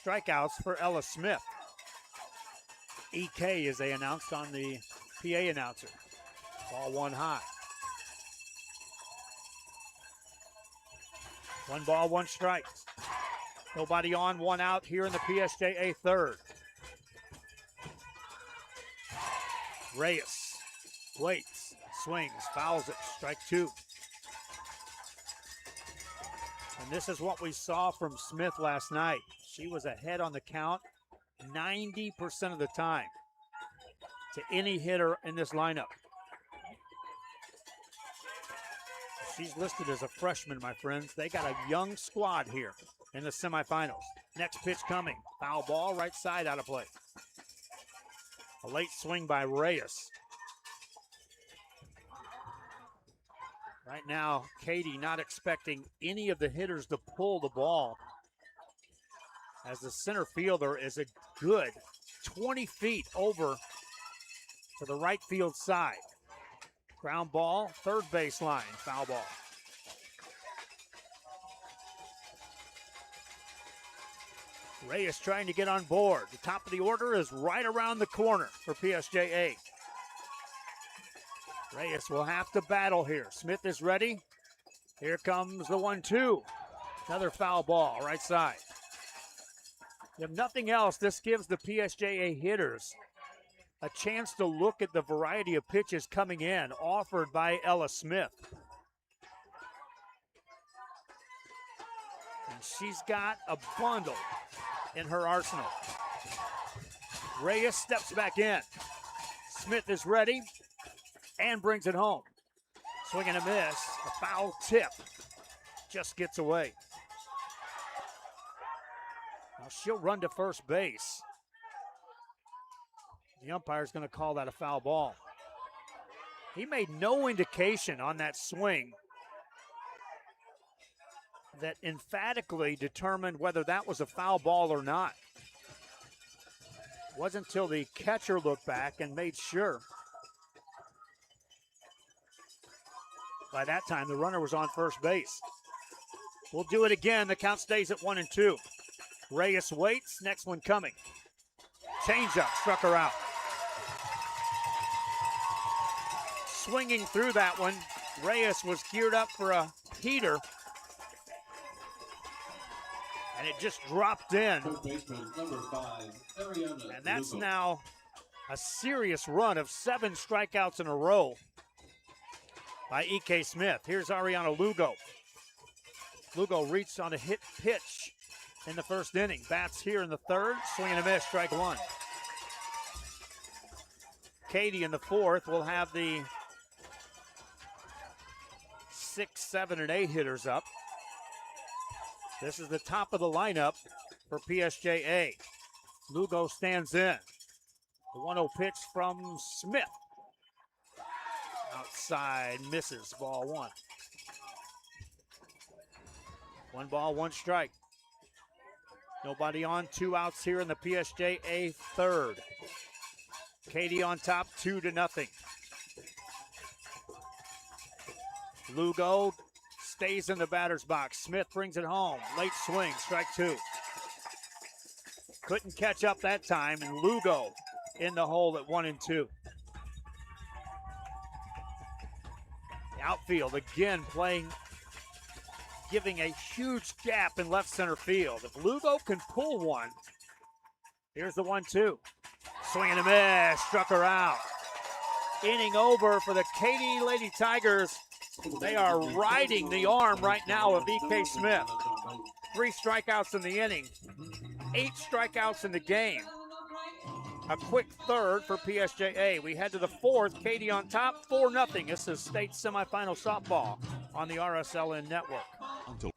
Strikeouts for Ella Smith. EK, as they announced on the PA announcer. Ball 1 high. 1 ball, 1 strike. Nobody on, 1 out here in the PSJA third. Reyes waits, swings, fouls it, strike 2. And this is what we saw from Smith last night. She was ahead on the count 90% of the time to any hitter in this lineup. She's listed as a freshman, my friends. They got a young squad here in the semifinals. Next pitch coming. Foul ball, right side, out of play. A late swing by Reyes. Right now, Katy not expecting any of the hitters to pull the ball, as the center fielder is a good 20 feet over to the right field side. Ground ball, third baseline, foul ball. Reyes trying to get on board. The top of the order is right around the corner for PSJA. Reyes will have to battle here. Smith is ready. Here comes the 1-2. Another foul ball, right side. If nothing else, this gives the PSJA hitters a chance to look at the variety of pitches coming in offered by Ella Smith. And she's got a bundle in her arsenal. Reyes steps back in. Smith is ready and brings it home. Swing and a miss, a foul tip. Just gets away. Now she'll run to first base. The umpire's going to call that a foul ball. He made no indication on that swing that emphatically determined whether that was a foul ball or not. It wasn't until the catcher looked back and made sure. By that time, the runner was on first base. We'll do it again. The count stays at 1-2. Reyes waits. Next one coming. Changeup, struck her out. Swinging through that one. Reyes was geared up for a heater. And it just dropped in. And that's now a serious run of 7 strikeouts in a row by E.K. Smith. Here's Ariana Lugo. Lugo reached on a hit pitch in the first inning. Bats here in the third. Swing and a miss, strike 1. Katy in the fourth will have the 6, 7, and 8 hitters up. This is the top of the lineup for PSJA. Lugo stands in. The 1-0 pitch from Smith. Outside, misses, ball 1. 1 ball, 1 strike. Nobody on, 2 outs here in the PSJA third. Katy on top, 2-0. Lugo stays in the batter's box. Smith brings it home. Late swing, strike 2. Couldn't catch up that time, and Lugo in the hole at 1-2. The outfield again playing, giving a huge gap in left center field. If Lugo can pull one, here's the 1-2. Swing and a miss, struck her out. Inning over for the Katy Lady Tigers. They are riding the arm right now of E.K. Smith. 3 strikeouts in the inning, 8 strikeouts in the game. A quick third for PSJA. We head to the fourth. Katy on top, 4-0. This is state semifinal softball on the RSLN network. Until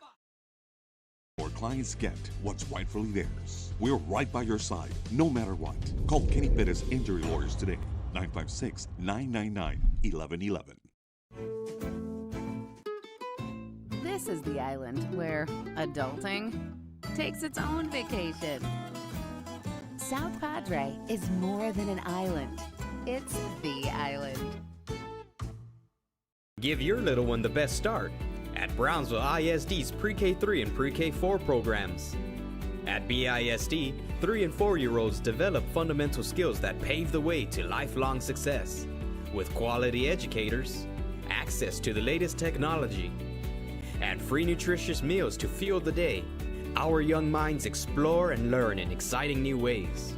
our clients get what's rightfully theirs. We're right by your side, no matter what. Call Kenny Perez Injury Lawyers today, 956-999-1111. This is the island where adulting takes its own vacation. South Padre is more than an island. It's the island. Give your little one the best start at Brownsville ISD's Pre-K 3 and Pre-K 4 programs. At BISD, 3 and 4-year-olds develop fundamental skills that pave the way to lifelong success. With quality educators, access to the latest technology, and free nutritious meals to fuel the day, our young minds explore and learn in exciting new ways.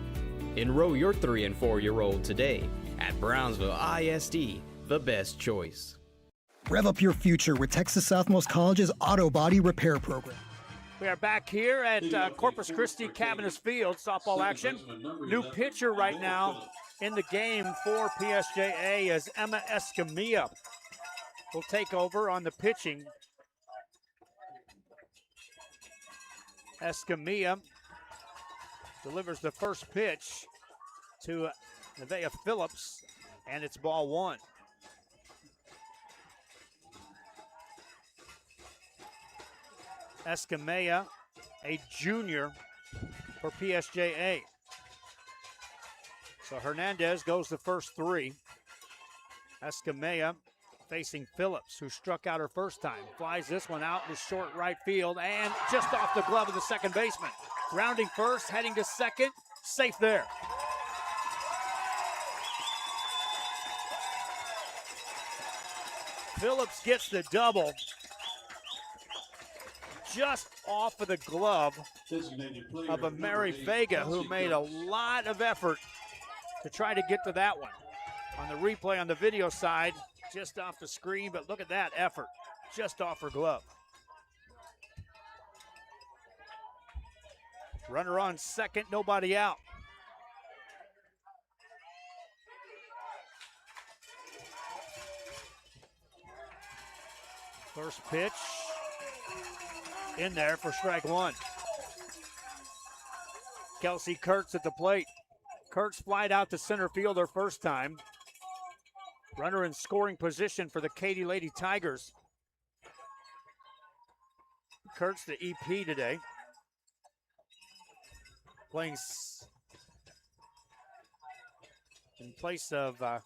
Enroll your 3 and 4-year-old today at Brownsville ISD, the best choice. Rev up your future with Texas Southmost College's Auto Body Repair Program. We are back here at Corpus Christi Cavanis Field, softball action. New pitcher right now in the game for PSJA is Emma Escamilla. Will take over on the pitching. Escamilla delivers the first pitch to Nevaeh Phillips, and it's ball 1. Escamilla, a junior for PSJA. So Hernandez goes the first 3. Escamilla facing Phillips, who struck out her first time. Flies this one out to short right field and just off the glove of the second baseman. Rounding first, heading to second, safe there. Phillips gets the double just off of the glove of a Mary Vega, who made a lot of effort to try to get to that one. On the replay on the video side, just off the screen, but look at that effort, just off her glove. Runner on second, nobody out. First pitch in there for strike 1. Kelsey Kurtz at the plate. Kurtz flied out to center field her first time. Runner in scoring position for the Katy Lady Tigers. Kurtz the EP today. Playing in place of, or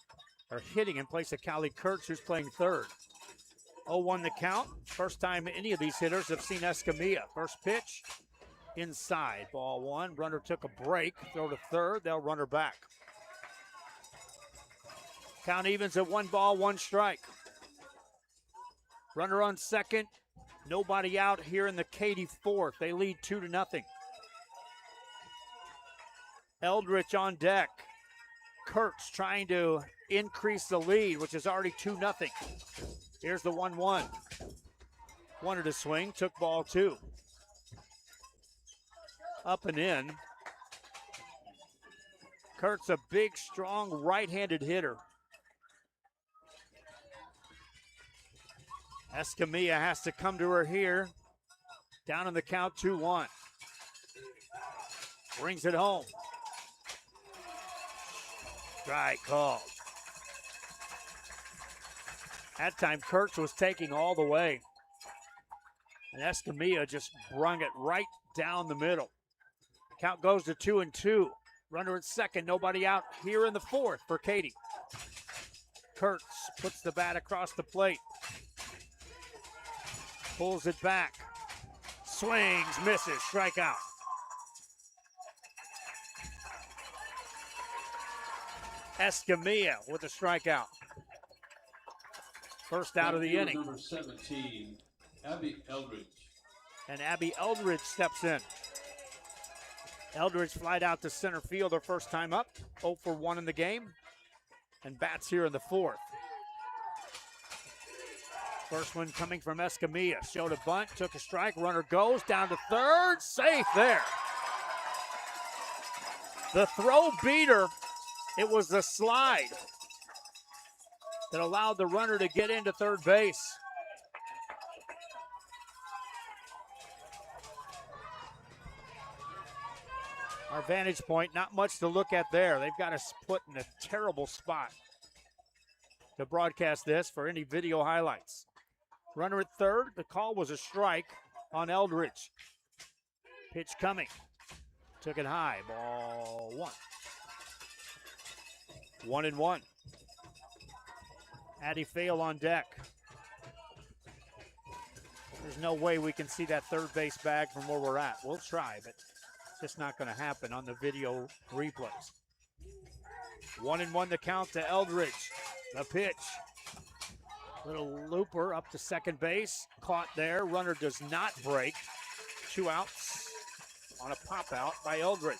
hitting in place of Callie Kurtz, who's playing third. 0-1 the count. First time any of these hitters have seen Escamilla. First pitch, inside, ball 1. Runner took a break, throw to third, they'll run her back. Count evens at 1 ball, 1 strike. Runner on second, nobody out here in the Katy fourth. They lead 2-0. Eldridge on deck. Kurtz trying to increase the lead, which is already 2-0. Here's the 1-1. Wanted to swing, took ball 2. Up and in. Kurtz a big, strong, right-handed hitter. Escamilla has to come to her here. Down in the count, 2-1. Brings it home. Strike called. That time, Kurtz was taking all the way. And Escamilla just brung it right down the middle. Count goes to 2-2. Runner at second, nobody out here in the fourth for Katy. Kurtz puts the bat across the plate. Pulls it back. Swings, misses, strikeout. Escamilla with a strikeout. First out of the inning. Number 17, Abby Eldridge. And Abby Eldridge steps in. Eldridge flied out to center field her first time up. 0 for 1 in the game. And bats here in the fourth. First one coming from Escamilla. Showed a bunt, took a strike. Runner goes down to third. Safe there. The throw beater. It was the slide that allowed the runner to get into third base. Our vantage point, not much to look at there. They've got us put in a terrible spot to broadcast this for any video highlights. Runner at third, the call was a strike on Eldridge. Pitch coming, took it high, ball one. 1-1. Addie Fail on deck. There's no way we can see that third base bag from where we're at. We'll try, but it's just not going to happen on the video replays. 1-1 the count to Eldridge. The pitch. Little looper up to second base. Caught there. Runner does not break. 2 outs on a pop out by Eldridge.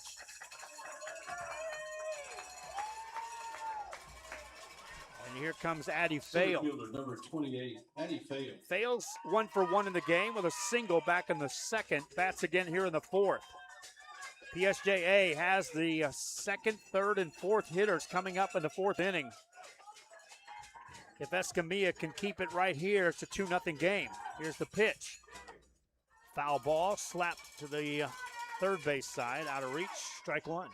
And here comes Addie Fail. Number 28, Addie Fail. Fails 1 for 1 in the game with a single back in the second. Bats again here in the fourth. PSJA has the second, third, and fourth hitters coming up in the fourth inning. If Escamilla can keep it right here, it's a 2-0 game. Here's the pitch. Foul ball slapped to the third base side, out of reach, strike one.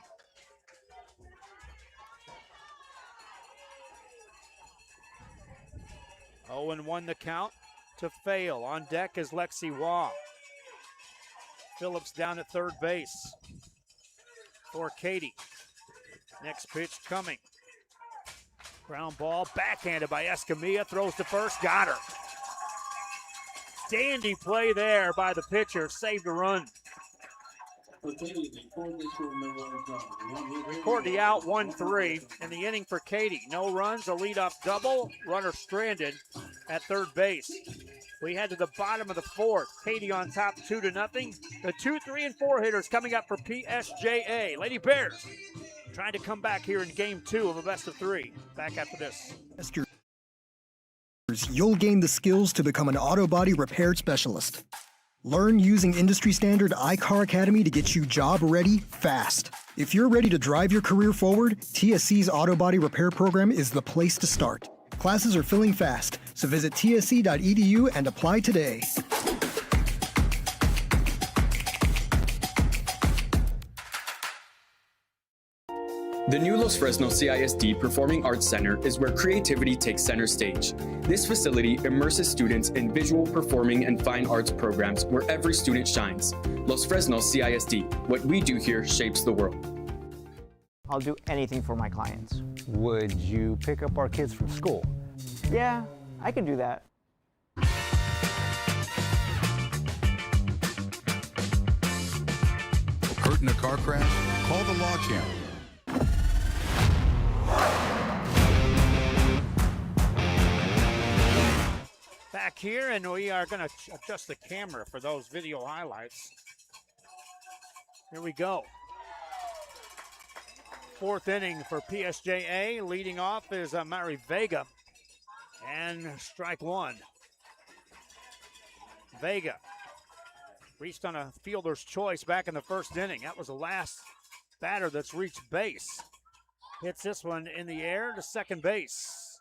Oh, and 1 the count to Fail. On deck is Lexi Waugh. Phillips down at third base for Katy. Next pitch coming. Ground ball, backhanded by Escamilla, throws to first, got her. Dandy play there by the pitcher, saved a run. Courtney out 1-3 in the inning for Katy. No runs, a leadoff double, runner stranded at third base. We head to the bottom of the fourth. Katy on top 2-0. The 2, 3, and 4 hitters coming up for PSJA. Lady Bears trying to come back here in game 2 of a best of 3. Back after this. You'll gain the skills to become an auto body repair specialist. Learn using industry standard iCar Academy to get you job ready fast. If you're ready to drive your career forward, TSC's auto body repair program is the place to start. Classes are filling fast, so visit tsc.edu and apply today. The new Los Fresnos CISD Performing Arts Center is where creativity takes center stage. This facility immerses students in visual, performing, and fine arts programs where every student shines. Los Fresnos CISD, what we do here shapes the world. I'll do anything for my clients. Would you pick up our kids from school? Yeah, I can do that. Hurt in a car crash? Call the Law Channel. Back here, and we are going to adjust the camera for those video highlights. Here we go. Fourth inning for PSJA. Leading off is Mari Vega. And strike one. Vega reached on a fielder's choice back in the first inning. That was the last batter that's reached base. Hits this one in the air to second base.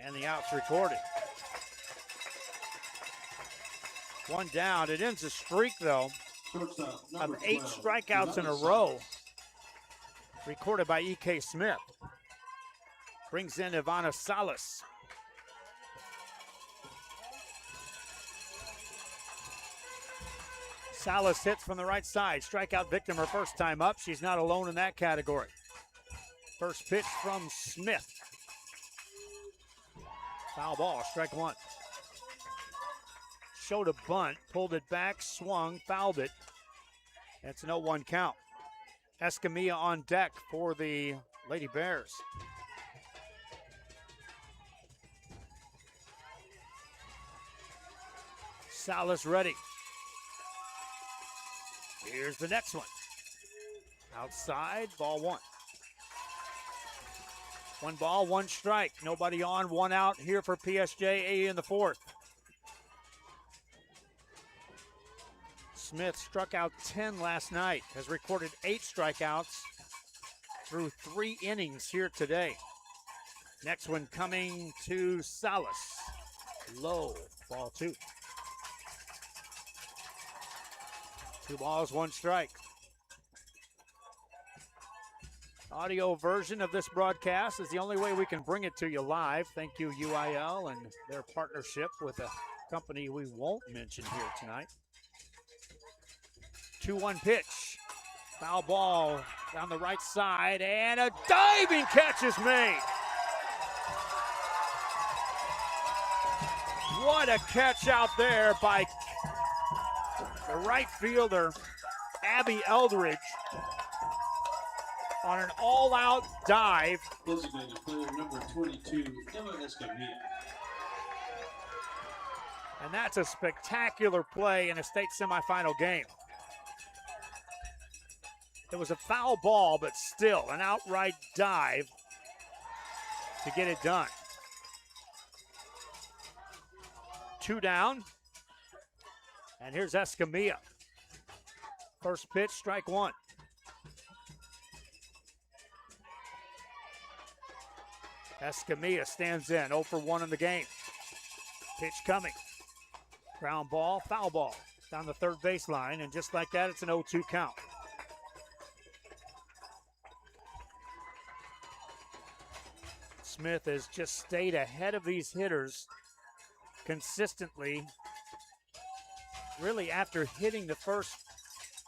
And the out's recorded. One down. It ends a streak, though, of 8 strikeouts in a row. Recorded by E.K. Smith. Brings in Ivana Salas. Salas hits from the right side. Strikeout victim her first time up. She's not alone in that category. First pitch from Smith. Foul ball, strike one. Showed a bunt, pulled it back, swung, fouled it. That's an 0-1 count. Escamilla on deck for the Lady Bears. Salas ready. Here's the next one. Outside, ball one. 1 ball, 1 strike. Nobody on, 1 out here for PSJA in the fourth. Smith struck out 10 last night, has recorded 8 strikeouts through 3 innings here today. Next one coming to Salas. Low, ball 2. 2 balls, 1 strike. Audio version of this broadcast is the only way we can bring it to you live. Thank you, UIL, and their partnership with a company we won't mention here tonight. 2-1 pitch. Foul ball down the right side, and a diving catch is made. What a catch out there by the right fielder, Abby Eldridge, on an all-out dive. Designated player number 22, Emma Escamilla. And that's a spectacular play in a state semifinal game. It was a foul ball, but still an outright dive to get it done. 2 down. And here's Escamilla. First pitch, strike 1. Escamilla stands in, 0 for 1 in the game. Pitch coming. Ground ball, foul ball down the third baseline, and just like that, it's an 0-2 count. Smith has just stayed ahead of these hitters consistently. Really, after hitting the first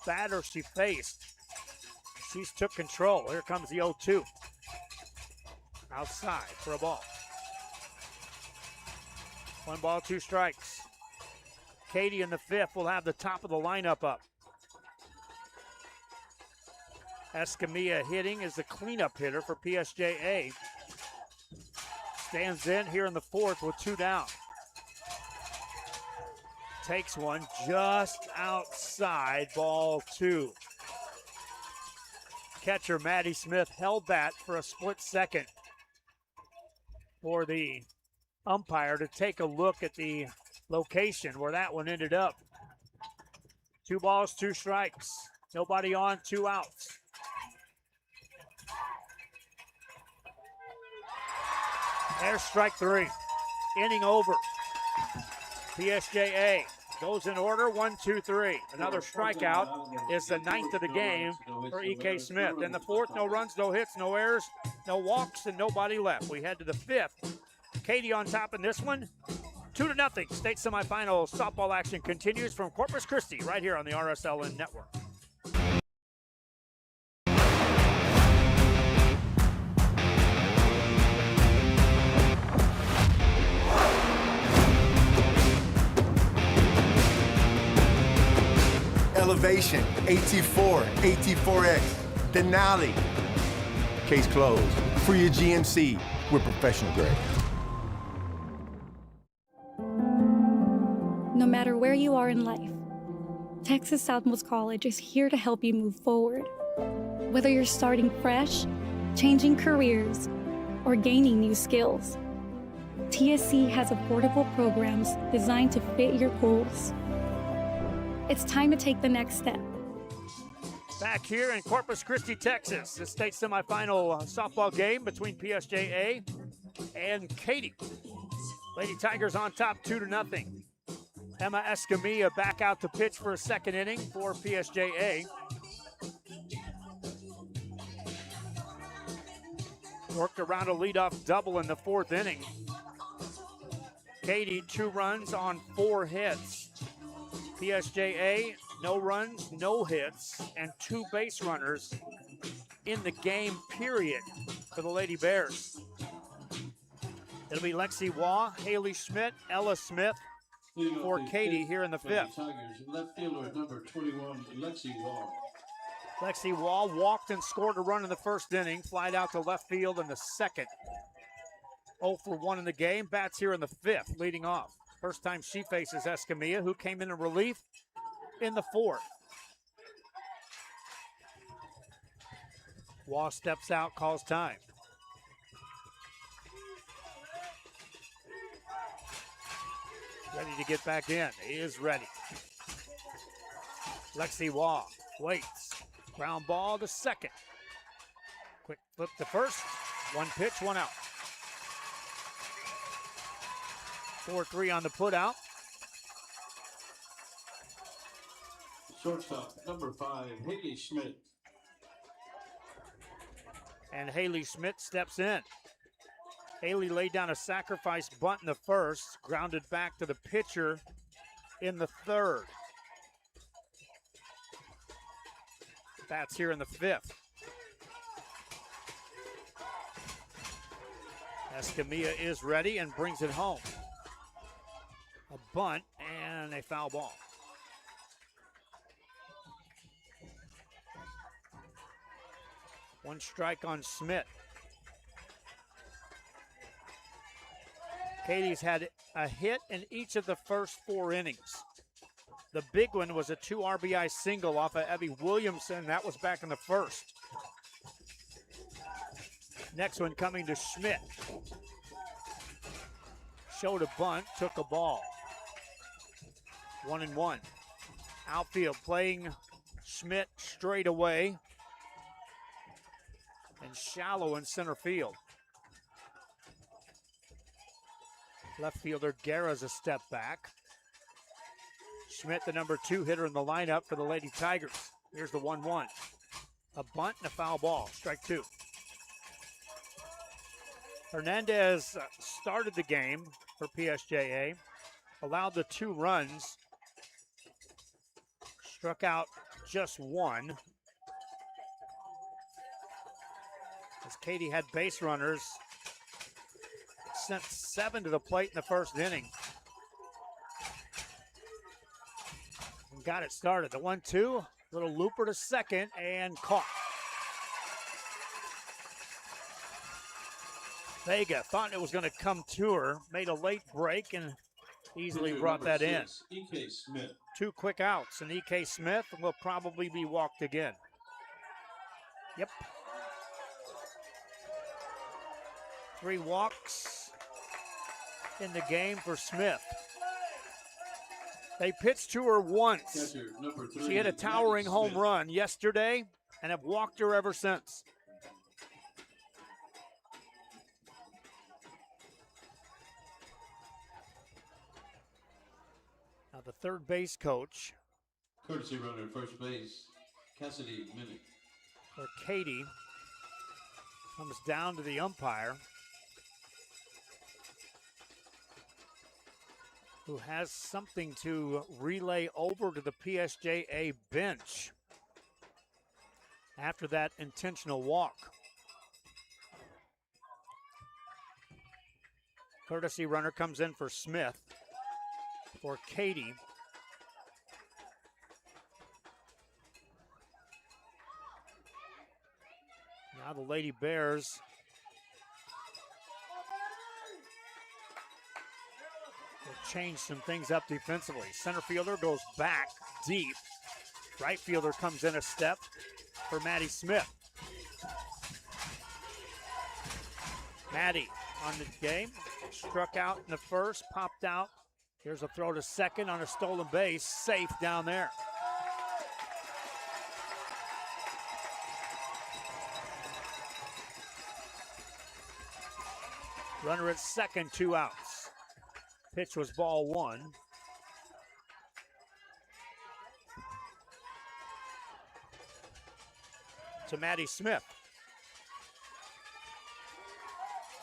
batter she faced, she's took control. Here comes the 0-2. Outside for a ball. 1 ball, 2 strikes. Katy in the fifth will have the top of the lineup up. Escamilla hitting is the cleanup hitter for PSJA. Stands in here in the fourth with 2 down. Takes one just outside, ball 2. Catcher Maddie Smith held that for a split second for the umpire to take a look at the location where that one ended up. 2 balls, 2 strikes. Nobody on, 2 outs. There's strike 3. Inning over. PSJA goes in order, 1, 2, 3. Another strikeout is the 9th of the game for E.K. Smith. In the fourth, no runs, no hits, no errors, no walks, and nobody left. We head to the fifth. Katy on top in this one, 2-0. State semifinal softball action continues from Corpus Christi right here on the RSLN Network. Elevation, AT4, AT4X, Denali. Case closed. For your GMC, we're professional grade. No matter where you are in life, Texas Southmost College is here to help you move forward. Whether you're starting fresh, changing careers, or gaining new skills, TSC has affordable programs designed to fit your goals. It's time to take the next step. Back here in Corpus Christi, Texas, the state semifinal softball game between PSJA and Katy. Lady Tigers on top 2-0. Emma Escamilla back out to pitch for a second inning for PSJA. Worked around a leadoff double in the fourth inning. Katy, 2 runs on 4 hits. PSJA no runs, no hits, and 2 base runners in the game, period, for the Lady Bears. It'll be Lexi Waugh, Haley Schmidt, Ella Smith for Katy here in the 5th. Tigers, left fielder number 21, Lexi Waugh. Lexi Waugh walked and scored a run in the 1st inning, flied out to left field in the 2nd. 0 for 1 in the game, bats here in the 5th, leading off. First time she faces Escamilla, who came in relief in the 4th. Waugh steps out, calls time. Ready to get back in. He is ready. Lexi Waugh waits. Ground ball to second. Quick flip to first. 1 pitch, 1 out. 4-3 on the put out. Shortstop number 5, Haley Schmidt. And Haley Schmidt steps in. Haley laid down a sacrifice bunt in the 1st, grounded back to the pitcher in the 3rd. Bats here in the 5th. Escamilla is ready and brings it home. A bunt and a foul ball. One strike on Schmidt. Katy's had a hit in each of the first 4 innings. The big one was a 2 RBI single off of Evie Williamson. That was back in the 1st. Next one coming to Schmidt. Showed a bunt, took a ball. 1-1. Outfield playing Schmidt straight away. And shallow in center field. Left fielder Guerra's a step back. Schmidt, the number 2 hitter in the lineup for the Lady Tigers. Here's the 1-1. A bunt and a foul ball, strike 2. Hernandez started the game for PSJA, allowed the 2 runs, struck out just 1. As Katy had base runners, sent 7 to the plate in the 1st inning. And got it started. The 1-2, little looper to second and caught. Vega thought it was going to come to her, made a late break and easily brought that in. E.K. Smith. 2 quick outs, and E.K. Smith will probably be walked again. Yep. 3 walks in the game for Smith. They pitched to her once. She hit a towering home run yesterday and have walked her ever since. Now the third base coach. Courtesy runner, first base, Cassidy Minnick. For Katy, comes down to the umpire, who has something to relay over to the PSJA bench after that intentional walk. Courtesy runner comes in for Smith. For Katy. Now the Lady Bears will change some things up defensively. Center fielder goes back deep. Right fielder comes in a step for Maddie Smith. Maddie on the game. Struck out in the 1st, popped out. Here's a throw to second on a stolen base. Safe down there. Runner at second, 2 outs. Pitch was ball 1. To Maddie Smith.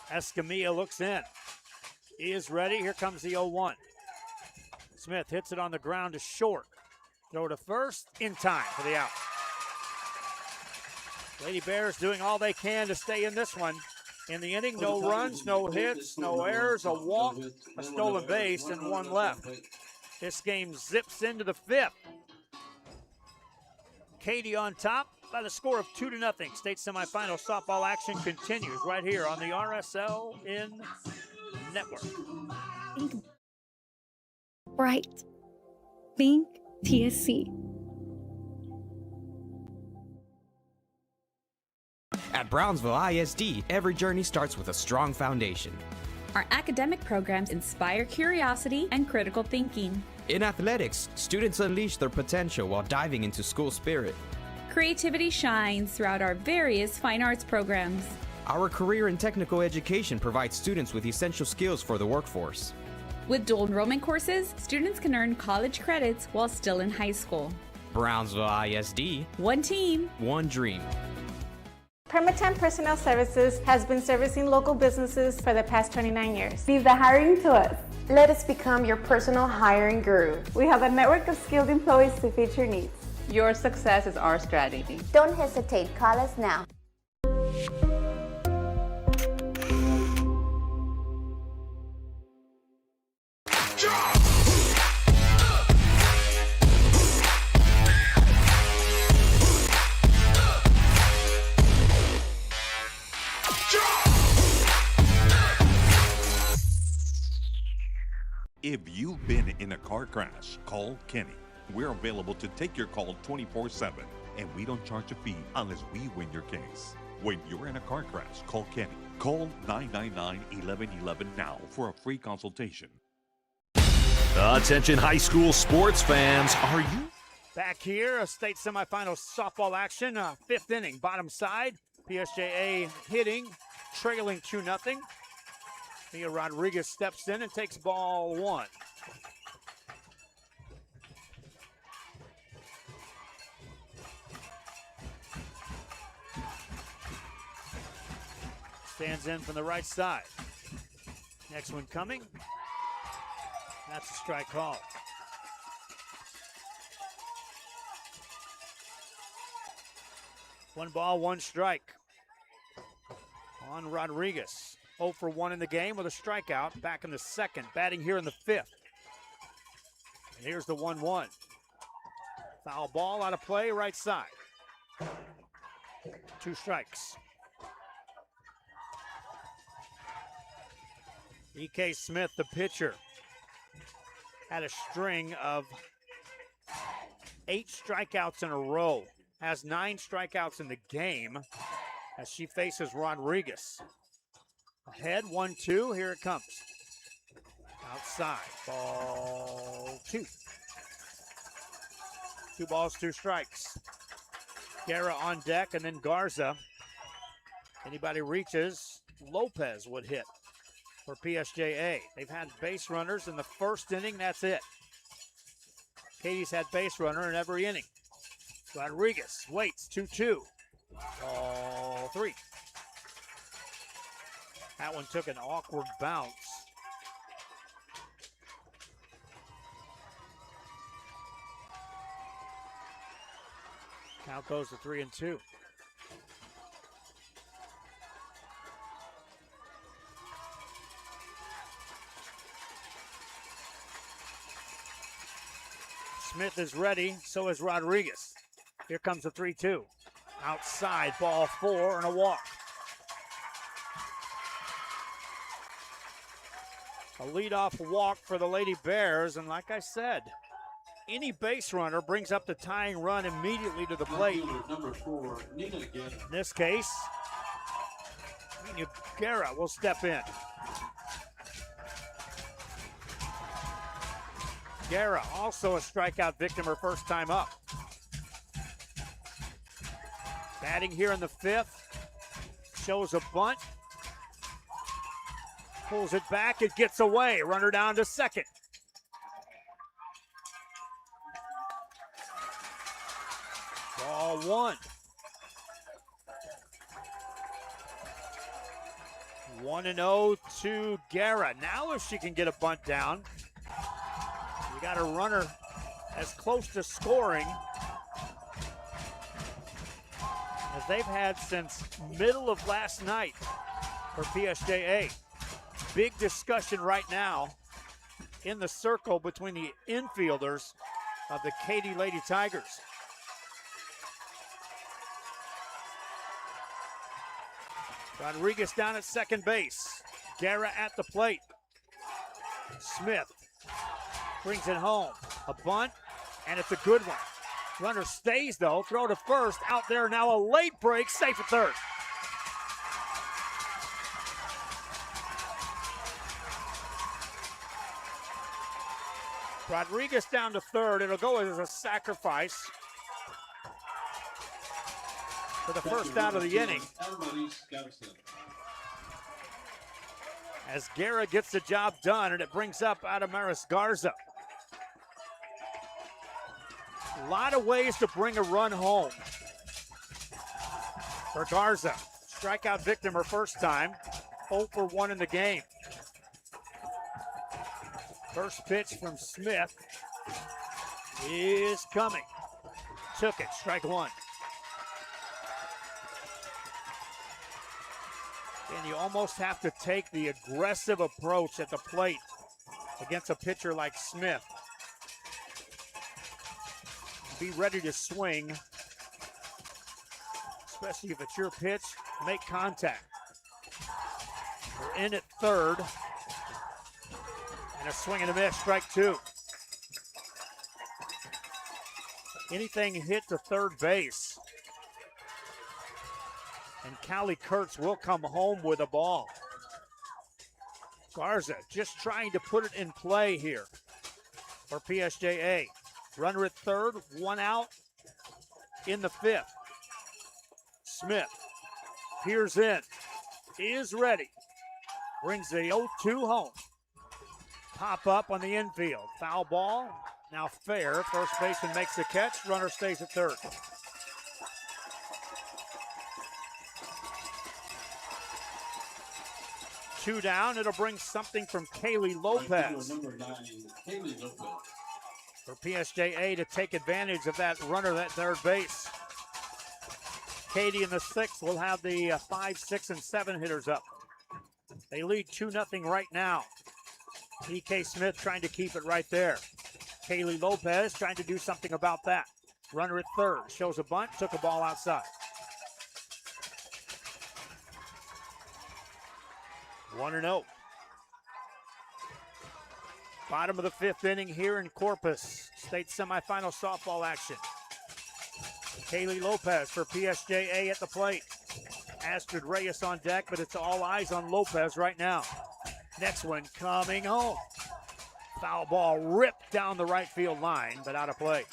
Escamilla looks in. He is ready. Here comes the 0-1. Smith hits it on the ground to short. Throw to first in time for the out. Lady Bears doing all they can to stay in this one. In the inning, no runs, no hits, no errors, a walk, a stolen base, and one left. This game zips into the fifth. Katy on top by the score of 2-0. State semifinal softball action continues right here on the RSL in Network. Think bright. Think TSC. At Brownsville ISD, every journey starts with a strong foundation. Our academic programs inspire curiosity and critical thinking. In athletics, students unleash their potential while diving into school spirit. Creativity shines throughout our various fine arts programs. Our career and technical education provides students with essential skills for the workforce. With dual enrollment courses, students can earn college credits while still in high school. Brownsville ISD. One team. One dream. Permatemp Personnel Services has been servicing local businesses for the past 29 years. Leave the hiring to us. Let us become your personal hiring guru. We have a network of skilled employees to fit your needs. Your success is our strategy. Don't hesitate, call us now. If you've been in a car crash, call Kenny. We're available to take your call 24/7, and we don't charge a fee unless we win your case. When you're in a car crash, call Kenny. Call 999-1111 now for a free consultation. Attention high school sports fans, are you? Back here, a state semifinal softball action, fifth inning, bottom side. PSJA hitting, trailing 2-0. Mia Rodriguez steps in and takes ball one. Stands in from the right side. Next one coming. That's a strike call. One ball, one strike on Rodriguez. 0 for 1 in the game with a strikeout back in the second, batting here in the fifth. And here's the 1-1. Foul ball out of play, right side. 2 strikes. E.K. Smith, the pitcher, had a string of 8 strikeouts in a row. Has 9 strikeouts in the game as she faces Rodriguez. Ahead, 1-2, here it comes. Outside, ball 2. 2 balls, 2 strikes. Guerra on deck, and then Garza. Anybody reaches, Lopez would hit for PSJA. They've had base runners in the first inning, that's it. Katy's had base runner in every inning. Rodriguez waits, 2-2. Ball 3. That one took an awkward bounce. Count goes to 3-2. Smith is ready, so is Rodriguez. Here comes the 3-2. Outside, ball 4 and a walk. A leadoff walk for the Lady Bears, and like I said, any base runner brings up the tying run immediately to the plate. Number 4, Nina In this case, Nina Guerra will step in. Guerra, also a strikeout victim her first time up. Batting here in the fifth, shows a bunt. Pulls it back, it gets away. Runner down to second. Ball 1. 1-0 to Guerra. Now if she can get a bunt down, you got a runner as close to scoring as they've had since middle of last night for PSJA. Big discussion right now in the circle between the infielders of the Katy Lady Tigers. Rodriguez down at second base. Guerra at the plate. Smith brings it home. A bunt, and it's a good one. Runner stays though, throw to first, out there now, a late break, safe at third. Rodriguez down to third, it'll go as a sacrifice for the first out of the inning. As Guerra gets the job done, and it brings up Adamaris Garza. A lot of ways to bring a run home for Garza. Strikeout victim her first time, 0 for 1 in the game. First pitch from Smith is coming. Took it, strike one. And you almost have to take the aggressive approach at the plate against a pitcher like Smith. Be ready to swing, especially if it's your pitch. Make contact. We're in at third. And a swing and a miss, strike two. Anything hit to third base, and Callie Kurtz will come home with a ball. Garza just trying to put it in play here for PSJA. Runner at third, one out in the fifth. Smith peers in, is ready, brings the 0-2 home. Pop up on the infield, foul ball, now fair. First baseman makes the catch, runner stays at third. Two down, it'll bring something from Kaylee Lopez. Number 9, Kaylee Lopez. For PSJA to take advantage of that runner at third base. Katy in the sixth will have the 5, 6, and 7 hitters up. They lead 2-0 right now. E.K. Smith trying to keep it right there. Kaylee Lopez trying to do something about that. Runner at third, shows a bunt, took a ball outside. 1-0. Bottom of the fifth inning here in Corpus. State semifinal softball action. Kaylee Lopez for PSJA at the plate. Astrid Reyes on deck, but it's all eyes on Lopez right now. Next one coming home. Foul ball ripped down the right field line, but out of play.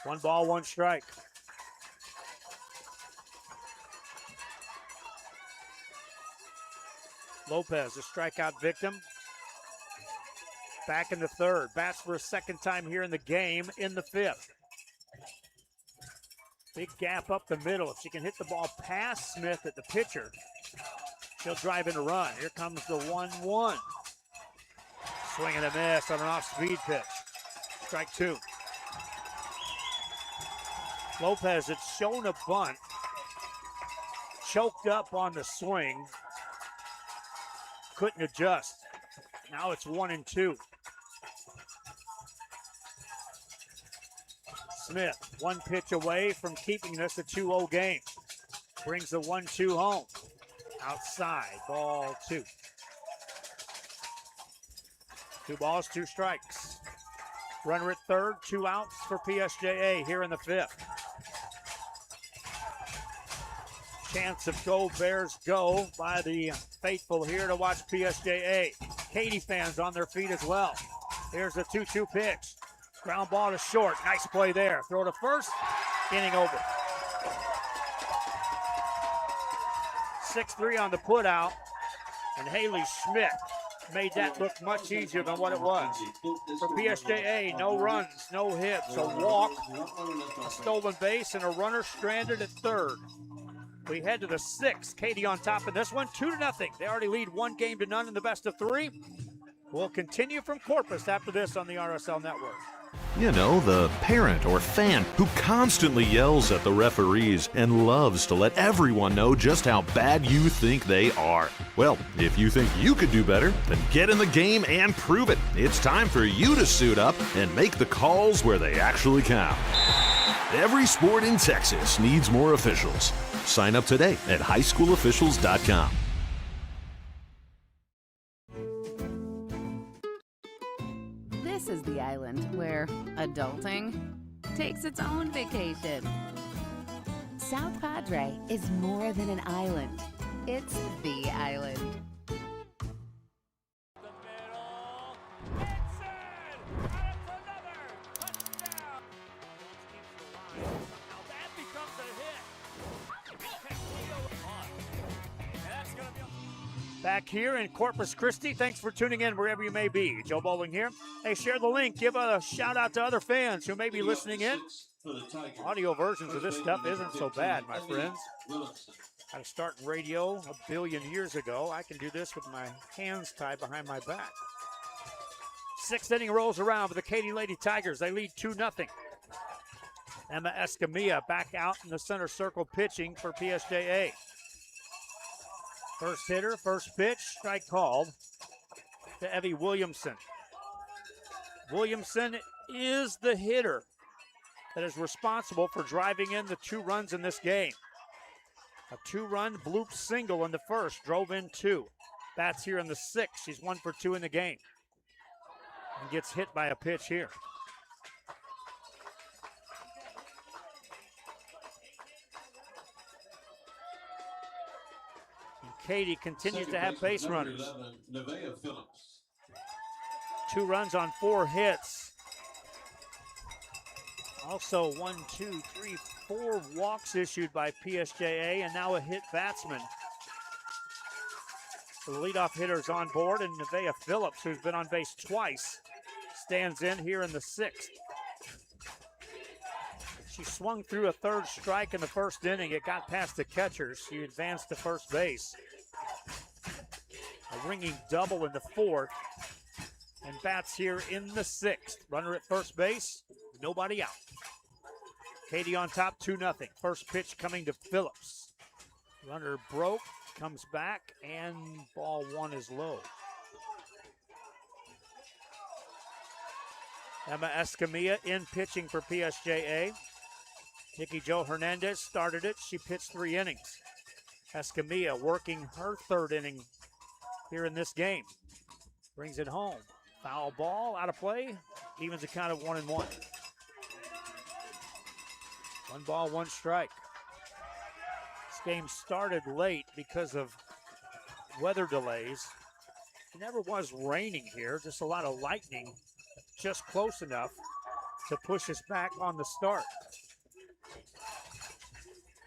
1 ball, 1 strike. Lopez, a strikeout victim. Back in the third. Bats for a second time here in the game in the fifth. Big gap up the middle. If she can hit the ball past Smith at the pitcher, she'll drive in a run. Here comes the 1-1. Swing and a miss on an off-speed pitch. Strike two. Lopez had shown a bunt. Choked up on the swing. Couldn't adjust. Now it's 1-2. Smith, one pitch away from keeping this a 2-0 game. Brings the 1-2 home. Outside, ball 2. 2 balls, 2 strikes. Runner at third, 2 outs for PSJA here in the fifth. Chance of Go Bears Go by the faithful here to watch PSJA. Katy fans on their feet as well. Here's the 2-2 pitch. Ground ball to short. Nice play there. Throw to first. Inning over. 6-3 on the put out. And Haley Schmidt made that look much easier than what it was. For PSJA, no runs, no hits, a walk, a stolen base, and a runner stranded at third. We head to the sixth. Katy on top in this one, 2-0. They already lead 1-0 in the best of 3. We'll continue from Corpus after this on the RSL Network. You know, the parent or fan who constantly yells at the referees and loves to let everyone know just how bad you think they are. Well, if you think you could do better, then get in the game and prove it. It's time for you to suit up and make the calls where they actually count. Every sport in Texas needs more officials. Sign up today at highschoolofficials.com. This is the island where adulting takes its own vacation. South Padre is more than an island. It's the island. Back here in Corpus Christi, thanks for tuning in wherever you may be. Joe Bowling here. Hey, share the link. Give a shout out to other fans who may be listening in. Audio versions of this stuff isn't so bad, my friends. I started radio a billion years ago. I can do this with my hands tied behind my back. Sixth inning rolls around for the Katy Lady Tigers. They lead 2-0. Emma Escamilla back out in the center circle pitching for PSJA. First hitter, first pitch, strike called to Evie Williamson. Williamson is the hitter that is responsible for driving in the 2 runs in this game. A 2-run bloop single in the first, drove in 2. Bats here in the 6th. She's 1 for 2 in the game. And gets hit by a pitch here. Katy continues to have base runners. 2 runs on 4 hits. Also 4 walks issued by PSJA, and now a hit batsman. So the leadoff hitter's on board, and Nevaeh Phillips, who's been on base twice, stands in here in the 6th. She swung through a 3rd strike in the first inning. It got past the catcher. She advanced to first base. A ringing double in the 4th. And bats here in the 6th. Runner at first base, nobody out. Katy on top, 2-0. First pitch coming to Phillips. Runner broke, comes back, and ball 1 is low. Emma Escamilla in pitching for PSJA. Nikki Jo Hernandez started it. She pitched 3 innings. Escamilla working her 3rd inning here in this game. Brings it home. Foul ball, out of play. Evens the count of 1-1. 1 ball, 1 strike. This game started late because of weather delays. It never was raining here, just a lot of lightning, just close enough to push us back on the start.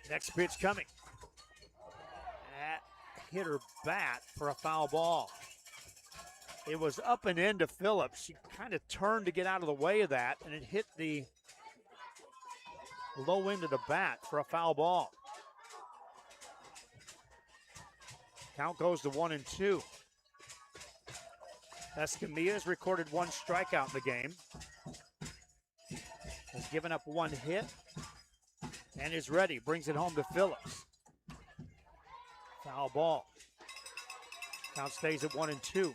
Next pitch coming. Hit her bat for a foul ball. It was up and in to Phillips. She kind of turned to get out of the way of that, and it hit the low end of the bat for a foul ball. Count goes to 1-2. Escamilla has recorded 1 strikeout in the game. Has given up 1 hit and is ready. Brings it home to Phillips. Foul ball. Count stays at 1-2.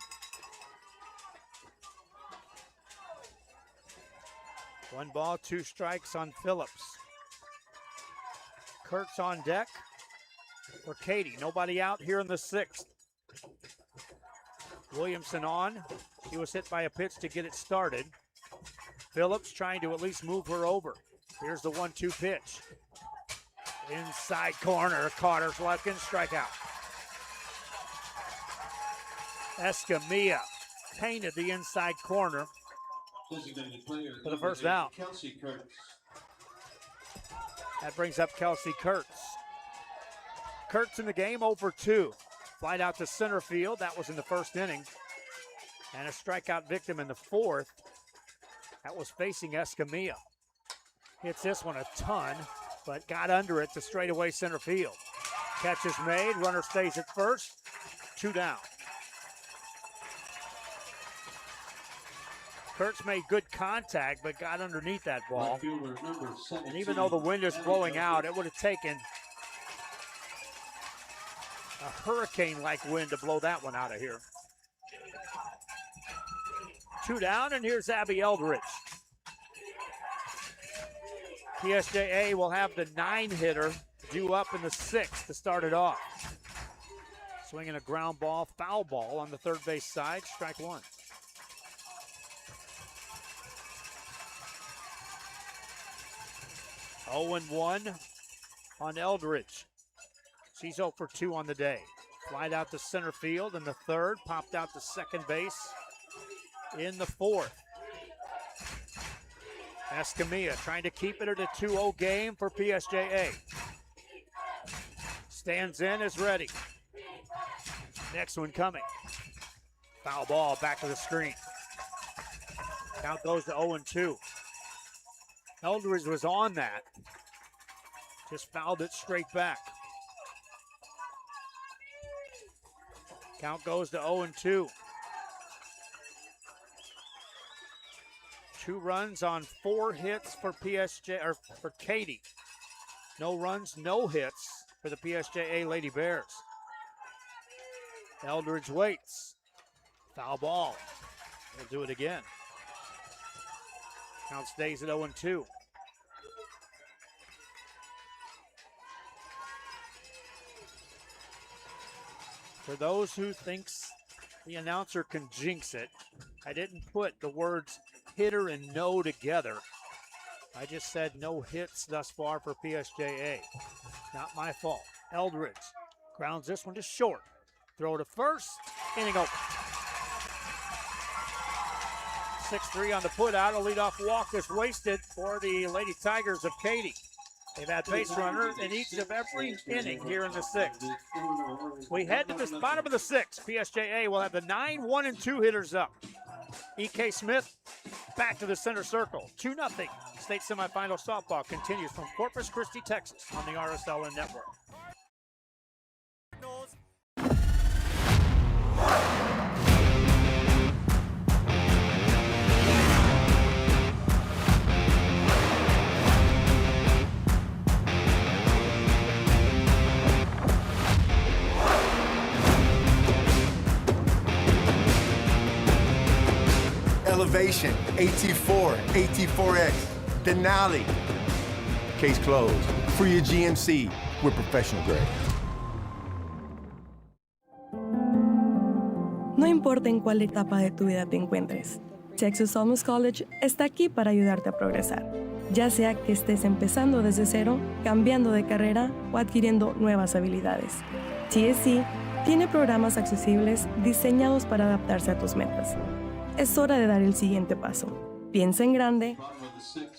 1 ball, 2 strikes on Phillips. Kurtz on deck for Katy. Nobody out here in the 6th. Williamson on. He was hit by a pitch to get it started. Phillips trying to at least move her over. Here's the 1-2 pitch. Inside corner, Carter's Lefkin, strikeout. Escamilla painted the inside corner for the first out. That brings up Kelsey Kurtz. Kurtz in the game, 0 for 2. Flight out to center field. That was in the first inning. And a strikeout victim in the 4th. That was facing Escamilla. Hits this one a ton, but got under it to straightaway center field. Catch is made. Runner stays at first. 2 down. Kurtz made good contact, but got underneath that ball. Right fielder number 17, And even though the wind is blowing out, it would have taken a hurricane-like wind to blow that one out of here. 2 down, and here's Abby Eldridge. PSJA will have the 9-hitter due up in the 6th to start it off. Swinging a ground ball, foul ball on the third base side, strike 1. Oh and 1 on Eldridge. She's 0 for 2 on the day. Flied out to center field in the 3rd, popped out to second base in the 4th. Escamilla trying to keep it at a 2-0 game for PSJA. Stands in, is ready. Next one coming. Foul ball back to the screen. Count goes to 0-2. Eldridge was on that. Just fouled it straight back. Count goes to 0-2. 2 runs on 4 hits for for Katy. No runs, no hits for the PSJA Lady Bears. Eldridge waits. Foul ball. We'll do it again. Count stays at 0-2. For those who thinks the announcer can jinx it, I didn't put the words hitter and no together. I just said no hits thus far for PSJA. Not my fault. Eldridge grounds this one to short. Throw to first, inning over. 6-3 on the putout. A leadoff walk is wasted for the Lady Tigers of Katy. They've had base runners in each of every inning here in the 6th. We head to the bottom of the 6th. PSJA will have the 9, 1, and 2 hitters up. E.K. Smith back to the center circle. 2-0. State semifinal softball continues from Corpus Christi, Texas on the RSLN Network. Elevation, AT4, AT4X, Denali. Case closed. For your GMC, we're professional grade. No importa en cuál etapa de tu vida te encuentres, Texas Almus College está aquí para ayudarte a progresar, ya sea que estés empezando desde cero, cambiando de carrera o adquiriendo nuevas habilidades. TSC tiene programas accesibles diseñados para adaptarse a tus metas. Es hora de dar el siguiente paso. Piensa en grande.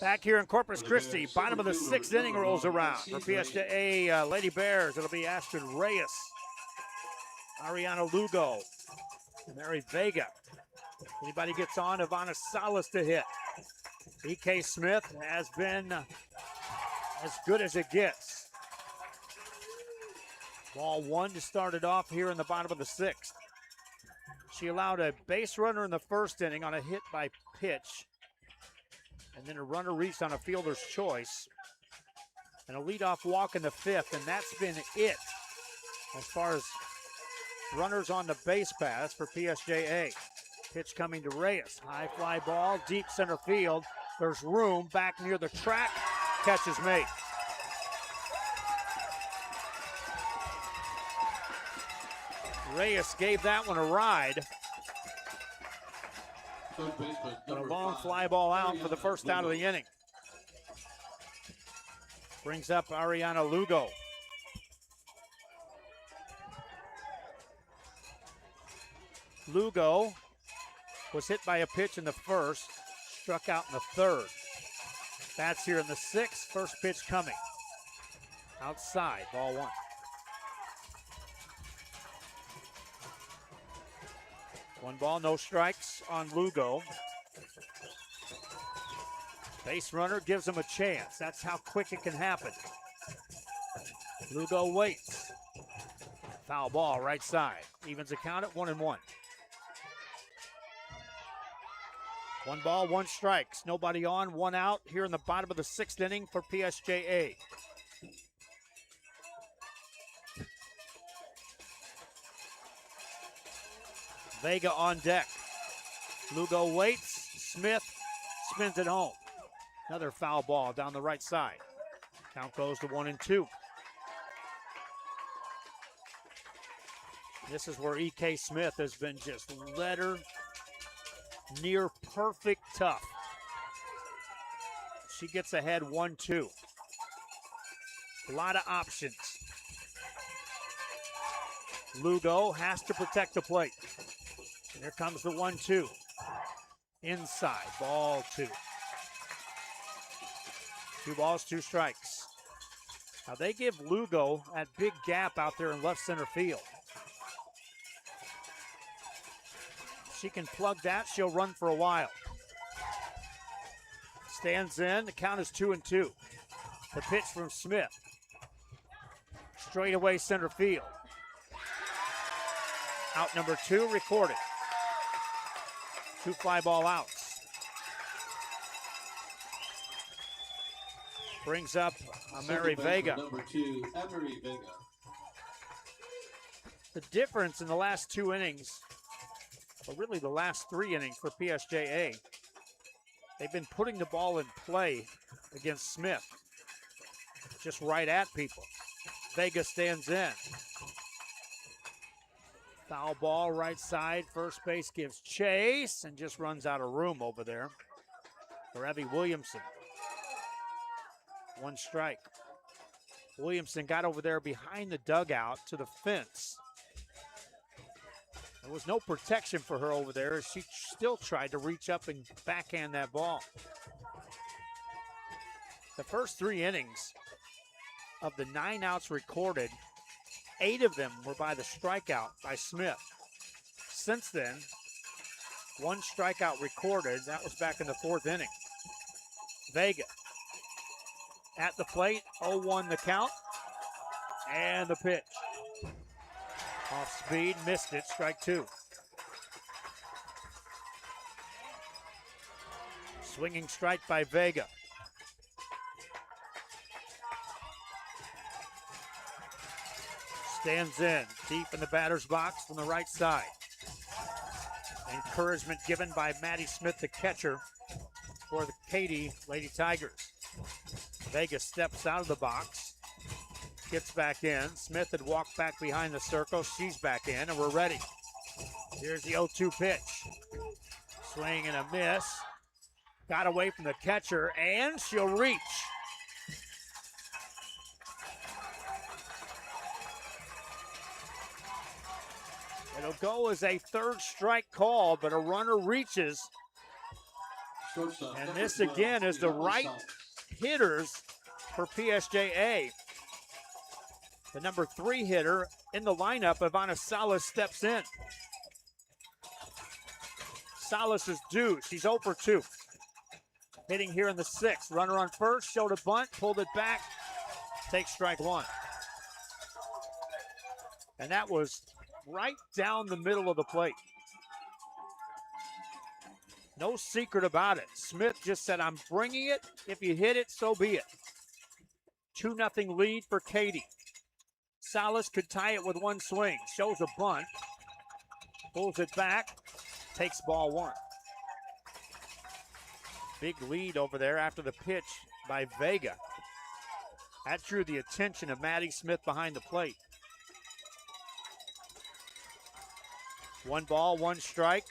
Back here in Corpus Christi, bottom of the 6th inning rolls around. For PSJA Lady Bears, it'll be Astrid Reyes, Ariana Lugo, Mary Vega. Anybody gets on, Ivana Salas to hit. E.K. Smith has been as good as it gets. Ball 1 to start it off here in the bottom of the 6th. She allowed a base runner in the 1st inning on a hit by pitch, and then a runner reached on a fielder's choice, and a leadoff walk in the 5th, and that's been it as far as runners on the base paths for PSJA. Pitch coming to Reyes. High fly ball, deep center field. There's room back near the track. Catch is made. Reyes gave that one a ride. But a long fly ball out for the first out of the inning. Brings up Ariana Lugo. Lugo was hit by a pitch in the 1st, struck out in the 3rd. Bats here in the 6th, first pitch coming. Outside, ball 1. One ball, no strikes on Lugo. Base runner gives him a chance. That's how quick it can happen. Lugo waits. Foul ball, right side. Evens the count at 1-1. 1 ball, 1 strikes. Nobody on, 1 out here in the bottom of the 6th inning for PSJA. Vega on deck. Lugo waits. Smith spins it home. Another foul ball down the right side. Count goes to 1-2. This is where E.K. Smith has been just letter near perfect tough. She gets ahead 1-2. A lot of options. Lugo has to protect the plate. Here comes the 1-2. Inside, ball 2. 2 balls, 2 strikes. Now they give Lugo that big gap out there in left center field. She can plug that, she'll run for a while. Stands in, the count is 2-2. The pitch from Smith. Straight away center field. Out number 2 recorded. 2 fly ball outs. Brings up Mary Vega. Number 2, Emery Vega. The difference in the last 2 innings, or really the last 3 innings for PSJA, they've been putting the ball in play against Smith. Just right at people. Vega stands in. Foul ball right side. First base gives chase and just runs out of room over there for Evie Williamson. 1 strike. Williamson got over there behind the dugout to the fence. There was no protection for her over there as she still tried to reach up and backhand that ball. The first 3 innings of the 9 outs recorded, 8 of them were by the strikeout by Smith. Since then, 1 strikeout recorded. That was back in the 4th inning. Vega at the plate, 0-1 the count, and the pitch. Off speed, missed it, strike 2. Swinging strike by Vega. Stands in, deep in the batter's box from the right side. Encouragement given by Maddie Smith, the catcher, for the Katy Lady Tigers. Vega steps out of the box, gets back in. Smith had walked back behind the circle. She's back in, and we're ready. Here's the 0-2 pitch. Swing and a miss. Got away from the catcher, and she'll reach. It'll go as a 3rd strike call, but a runner reaches. And this again is the right hitters for PSJA. The number 3 hitter in the lineup, Ivana Salas, steps in. Salas is due. She's 0 for 2. Hitting here in the 6th. Runner on first, showed a bunt, pulled it back, takes strike 1. And that was right down the middle of the plate. No secret about it. Smith just said, I'm bringing it. If you hit it, so be it. 2-0 lead for Katy. Salas could tie it with 1 swing. Shows a bunt. Pulls it back. Takes ball 1. Big lead over there after the pitch by Vega. That drew the attention of Maddie Smith behind the plate. 1 ball, 1 strike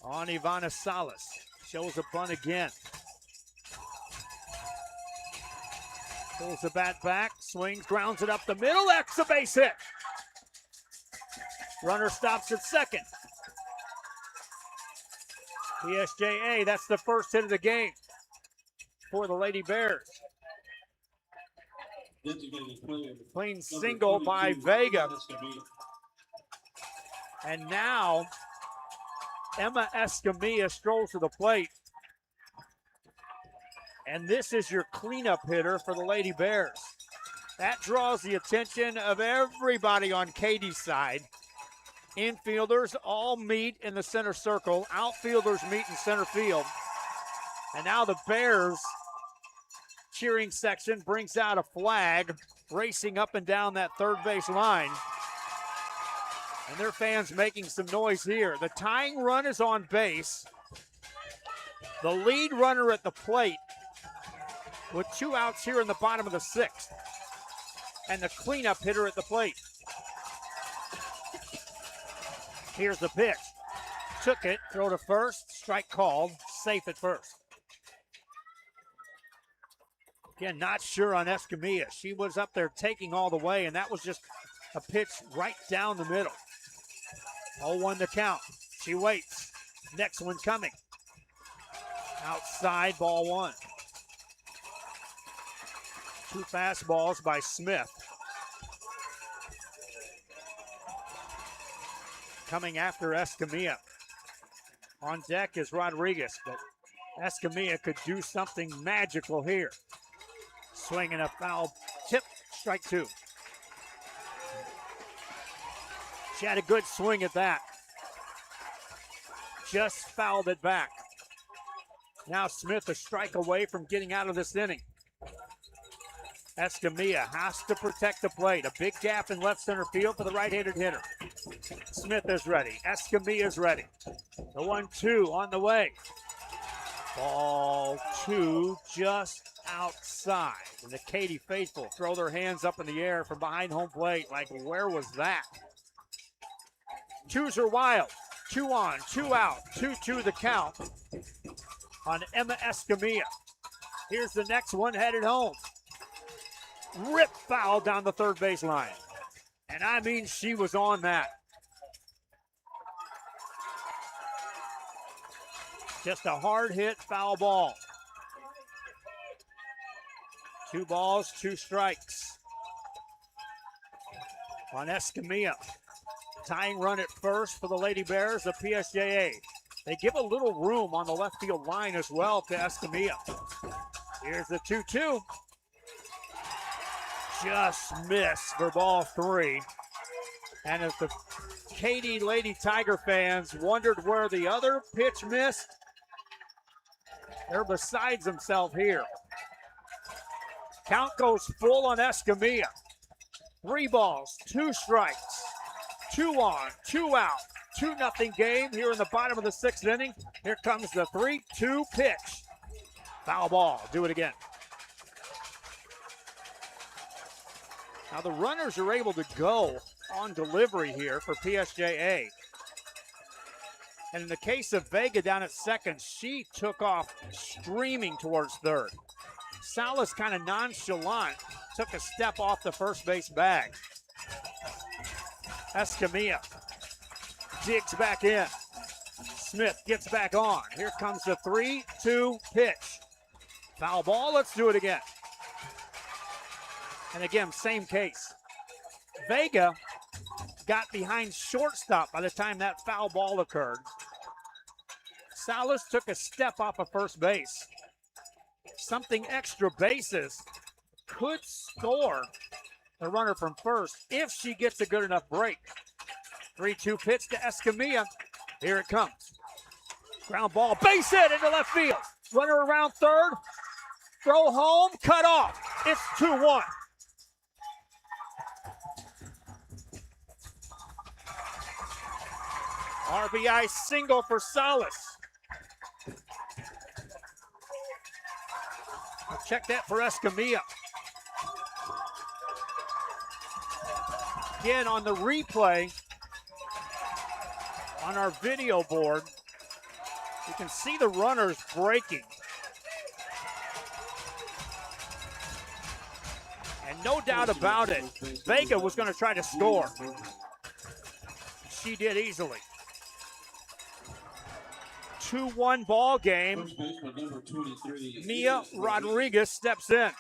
on Ivana Salas. Shows a bunt again. Pulls the bat back, swings, grounds it up the middle. That's a base hit. Runner stops at 2nd. PSJA, that's the first hit of the game for the Lady Bears. Clean single by Vega. And now Emma Escamilla strolls to the plate. And this is your cleanup hitter for the Lady Infielders all meet in the center circle. Outfielders meet in center field. And now the Bears cheering section brings out a flag, racing up and down that third base line. And their fans making some noise here. The tying run is on base. The lead runner at the plate with 2 outs here in the bottom of the 6th. And the cleanup hitter at the plate. Here's the pitch. Took it, throw to first, strike called, safe at first. Again, not sure on Escamilla. She was up there taking all the way, and that was just a pitch right down the middle. 0-1 the count. She waits. Next one coming. Outside, ball 1. 2 fastballs by Smith. Coming after Escamilla. On deck is Rodriguez, but Escamilla could do something magical here. Swinging a foul tip, strike 2. She had a good swing at that. Just fouled it back. Now Smith a strike away from getting out of this inning. Escamilla has to protect the plate. A big gap in left center field for the right-handed hitter. Smith is ready. Escamilla is ready. The 1-2 on the way. Ball 2 just outside. And the Katy faithful throw their hands up in the air from behind home plate like, where was that? 2s are wild. 2 on, 2 out. 2-2 the count on Emma Escamilla. Here's the next one headed home. Rip foul down the third base line. And I mean, she was on that. Just a hard hit foul ball. 2 balls, 2 strikes on Escamilla. Tying run at first for the Lady Bears, the PSJA. They give a little room on the left field line as well to Escamilla. Here's the 2-2. Just missed for ball 3. And if the Katy Lady Tiger fans wondered where the other pitch missed, they're besides themselves here. Count goes full on Escamilla. 3 balls, 2 strikes. 2 on, 2 out. 2-0 game here in the bottom of the 6th inning. Here comes the 3-2 pitch. Foul ball, do it again. Now the runners are able to go on delivery here for PSJA. And in the case of Vega down at second, she took off streaming towards third. Salas kind of nonchalant, took a step off the first base bag. Escamilla digs back in. Smith gets back on. Here comes the 3-2 pitch. Foul ball, let's do it again. And again, same case. Vega got behind shortstop by the time that foul ball occurred. Salas took a step off of first base. Something extra bases could score the runner from first if she gets a good enough break. 3-2 pitch to Escamilla. Here it comes. Ground ball, base hit into left field. Runner around third. Throw home, cut off. It's 2-1. RBI single for Salas. I'll check that for Escamilla. Again, on the replay, on our video board, you can see the runners breaking. And no doubt about it, Vega was going to try to score. She did easily. 2-1 ball game. Mia Rodriguez steps in.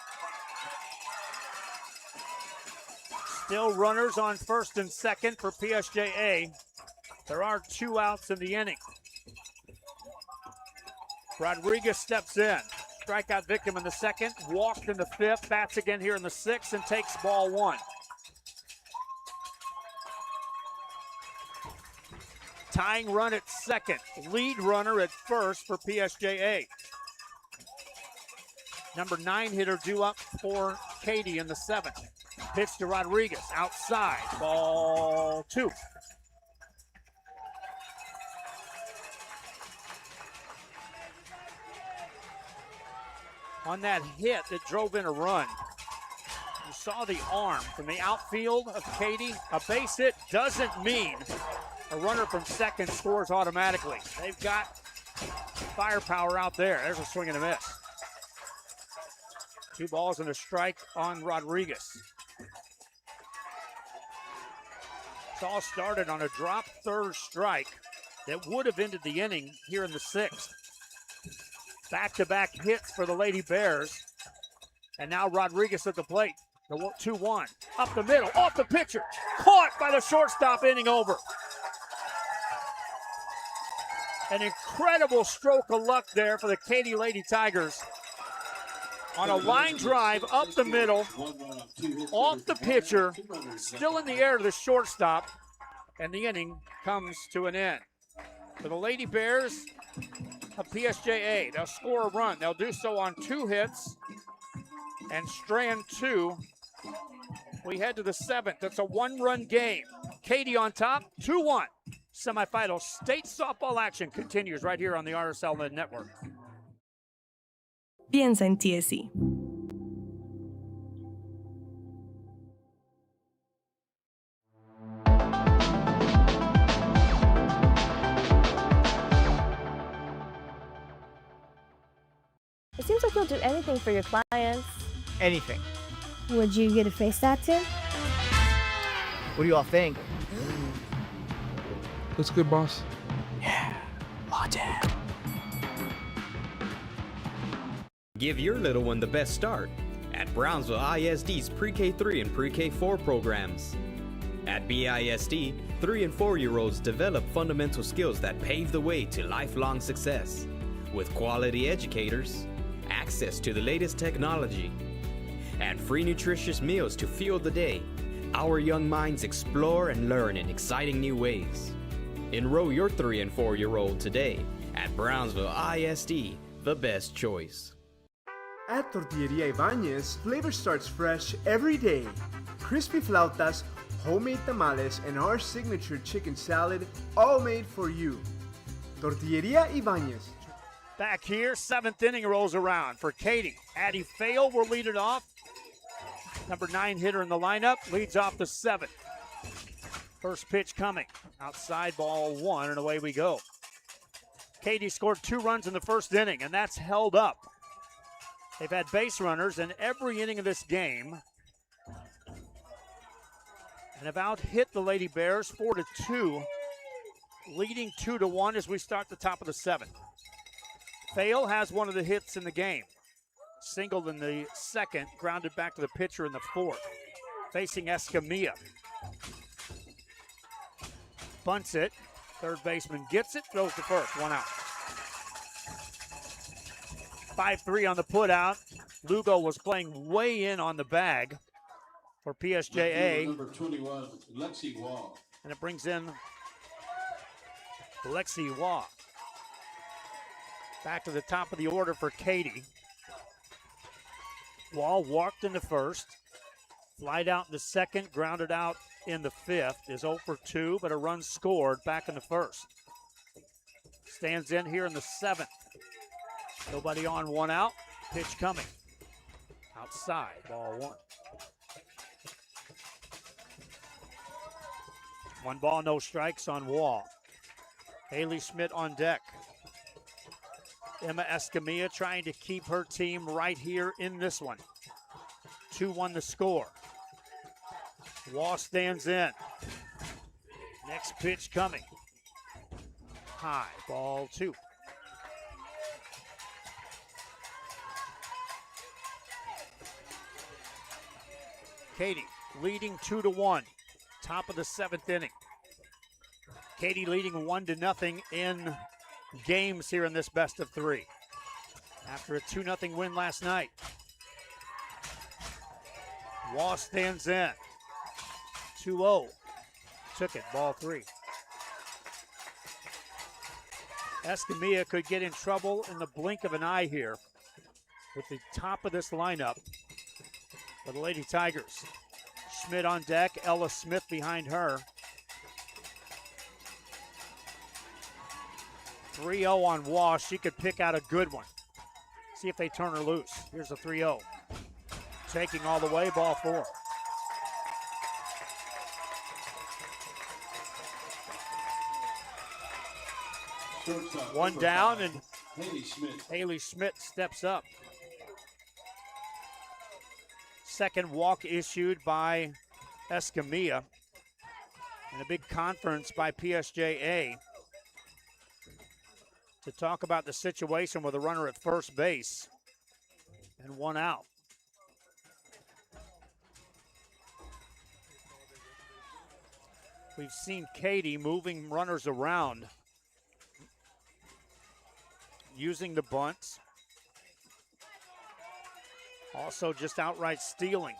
Still runners on first and second for PSJA. There are 2 outs in the inning. Rodriguez steps in. Strikeout victim in the second, walked in the 5th, bats again here in the 6th, and takes ball 1. Tying run at second. Lead runner at first for PSJA. Number 9 hitter due up for Katy in the 7th. Pitch to Rodriguez, outside, ball 2. On that hit that drove in a run, you saw the arm from the outfield of Katy. A base hit doesn't mean a runner from second scores automatically. They've got firepower out there. There's a swing and a miss. 2 balls and a strike on Rodriguez. It's all started on a drop third strike that would have ended the inning here in the 6th. Back-to-back hits for the Lady Bears. And now Rodriguez at the plate. The 2-1. Up the middle, off the pitcher. Caught by the shortstop, inning over. An incredible stroke of luck there for the Katy Lady Tigers. On a line drive up the middle, off the pitcher, still in the air to the shortstop, and the inning comes to an end. For the Lady Bears of PSJA, they'll score a run. They'll do so on 2 hits and strand 2. We head to the 7th. It's a 1-run game. Katy on top, 2-1. Semifinal state softball action continues right here on the RSL Network. Piensa en TSC. It seems like you'll do anything for your clients. Anything. Would you get a face tattoo? What do you all think? Looks good, boss. Yeah, Martin. Give your little one the best start at Brownsville ISD's Pre-K3 and Pre-K4 programs. At BISD, 3 and 4-year-olds develop fundamental skills that pave the way to lifelong success. With quality educators, access to the latest technology, and free nutritious meals to fuel the day, our young minds explore and learn in exciting new ways. Enroll your 3 and 4-year-old today at Brownsville ISD, the best choice. At Tortilleria Ibañez, flavor starts fresh every day. Crispy flautas, homemade tamales, and our signature chicken salad, all made for you. Tortilleria Ibañez. Back here, 7th inning rolls around for Katy. Addie Fail will lead it off. Number 9 hitter in the lineup leads off the 7th. First pitch coming. Outside, ball 1, and away we go. Katy scored 2 runs in the first inning, and that's held up. They've had base runners in every inning of this game and have out-hit the Lady Bears 4-2, leading 2-1 as we start the top of the 7th. Fail has one of the hits in the game. Singled in the 2nd, grounded back to the pitcher in the 4th. Facing Escamilla. Bunts it. Third baseman gets it, throws to first, 1 out. 5-3 on the putout. Lugo was playing way in on the bag for PSJA. Number 21, Lexi Wall. And it brings in Lexi Wall. Back to the top of the order for Katy. Wall walked in the 1st. Flied out in the 2nd, grounded out in the 5th. Is 0 for 2, but a run scored back in the 1st. Stands in here in the 7th. Nobody on, 1 out. Pitch coming. Outside, ball 1. 1 ball, no strikes on Wall. Haley Schmidt on deck. Emma Escamilla trying to keep her team right here in this one. 2-1 the score. Wall stands in. Next pitch coming. High, ball 2. Katy leading 2-1. Top of the 7th inning. Katy leading 1-0 in games here in this best of 3. After a 2-0 win last night. Wall stands in. 2-0. Took it, ball 3. Escamilla could get in trouble in the blink of an eye here with the top of this lineup for the Lady Tigers. Schmidt on deck, Ella Smith behind her. 3-0 on Walsh. She could pick out a good one. See if they turn her loose. Here's a 3-0. Taking all the way, ball 4. One down, and Haley Schmidt steps up. Second walk issued by Escamilla. And a big conference by PSJA to talk about the situation with a runner at first base and one out. We've seen Katy moving runners around, using the bunts, also just outright stealing.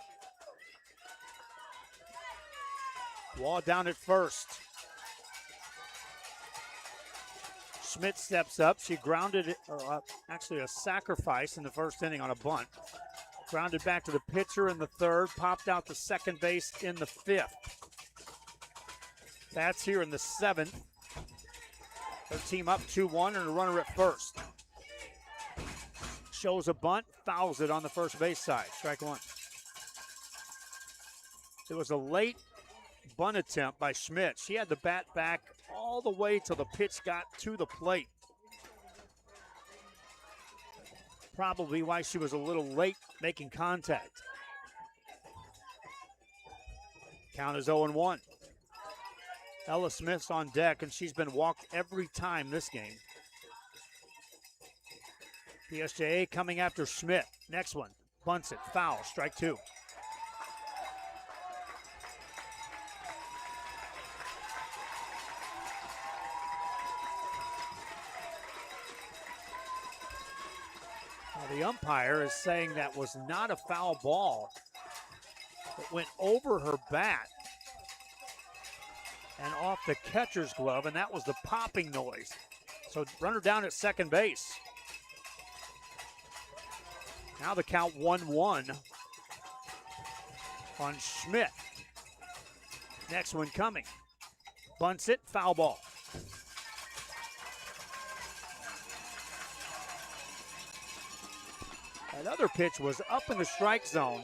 Wall down at first. Schmidt steps up. She grounded it, actually a sacrifice in the first inning on a bunt. Grounded back to the pitcher in the third, popped out to second base in the fifth. That's here in the seventh. Their team up 2-1 and a runner at first. Shows a bunt, fouls it on the first base side. Strike one. It was a late bunt attempt by Schmidt. She had the bat back all the way till the pitch got to the plate. Probably why she was a little late making contact. Count is 0-1. Ella Smith's on deck, and she's been walked every time this game. PSJA coming after Schmidt. Next one, bunts it, foul, strike two. Now the umpire is saying that was not a foul ball. It went over her bat and off the catcher's glove, and that was the popping noise. So runner down at second base. Now the count 1-1 on Schmidt. Next one coming. Bunts it, foul ball. That other pitch was up in the strike zone.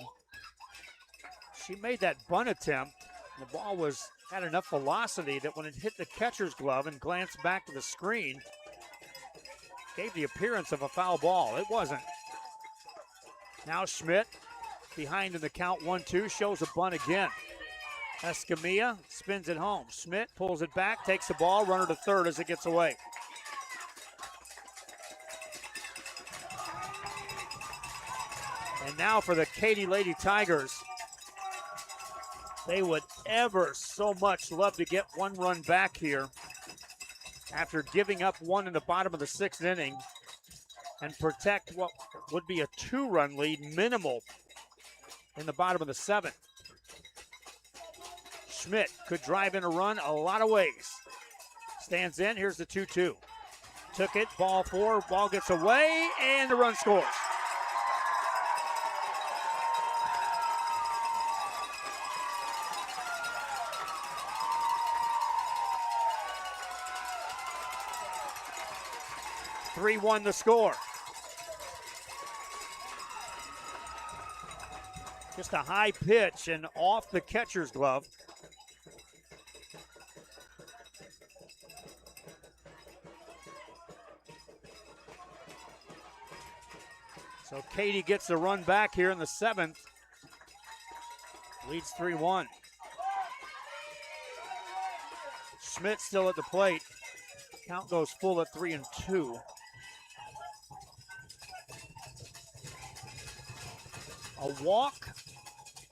She made that bunt attempt. The ball had enough velocity that when it hit the catcher's glove and glanced back to the screen, gave the appearance of a foul ball. It wasn't. Now Schmidt behind in the count 1-2, shows a bunt again. Escamilla spins it home. Schmidt pulls it back, takes the ball, runner to third as it gets away. And now for the Katy Lady Tigers. They would ever so much love to get one run back here after giving up one in the bottom of the sixth inning and protect what would be a 2-run lead minimal in the bottom of the seventh. Schmidt could drive in a run a lot of ways. Stands in, here's the 2-2. Took it, ball 4, ball gets away, and the run scores. (3-1) the score. Just a high pitch and off the catcher's glove. So Katy gets the run back here in the seventh. Leads 3-1. Schmidt still at the plate. Count goes full at 3-2. A walk,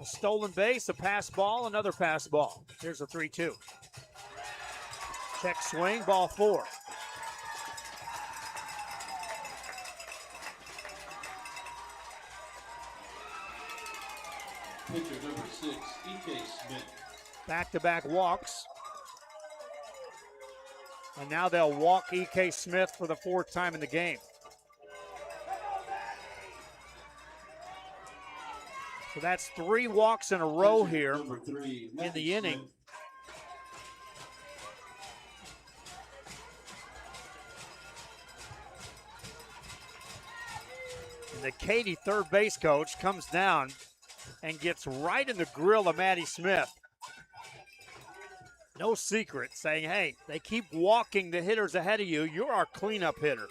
a stolen base, a pass ball, another pass ball. Here's a 3-2. Check swing, ball 4. Pitcher number 6, E.K. Smith. Back-to-back walks. And now they'll walk E.K. Smith for the 4th time in the game. So that's 3 walks in a row here in the inning. And the Katy third base coach comes down and gets right in the grill of Maddie Smith. No secret, saying, hey, they keep walking the hitters ahead of you. You're our cleanup hitter.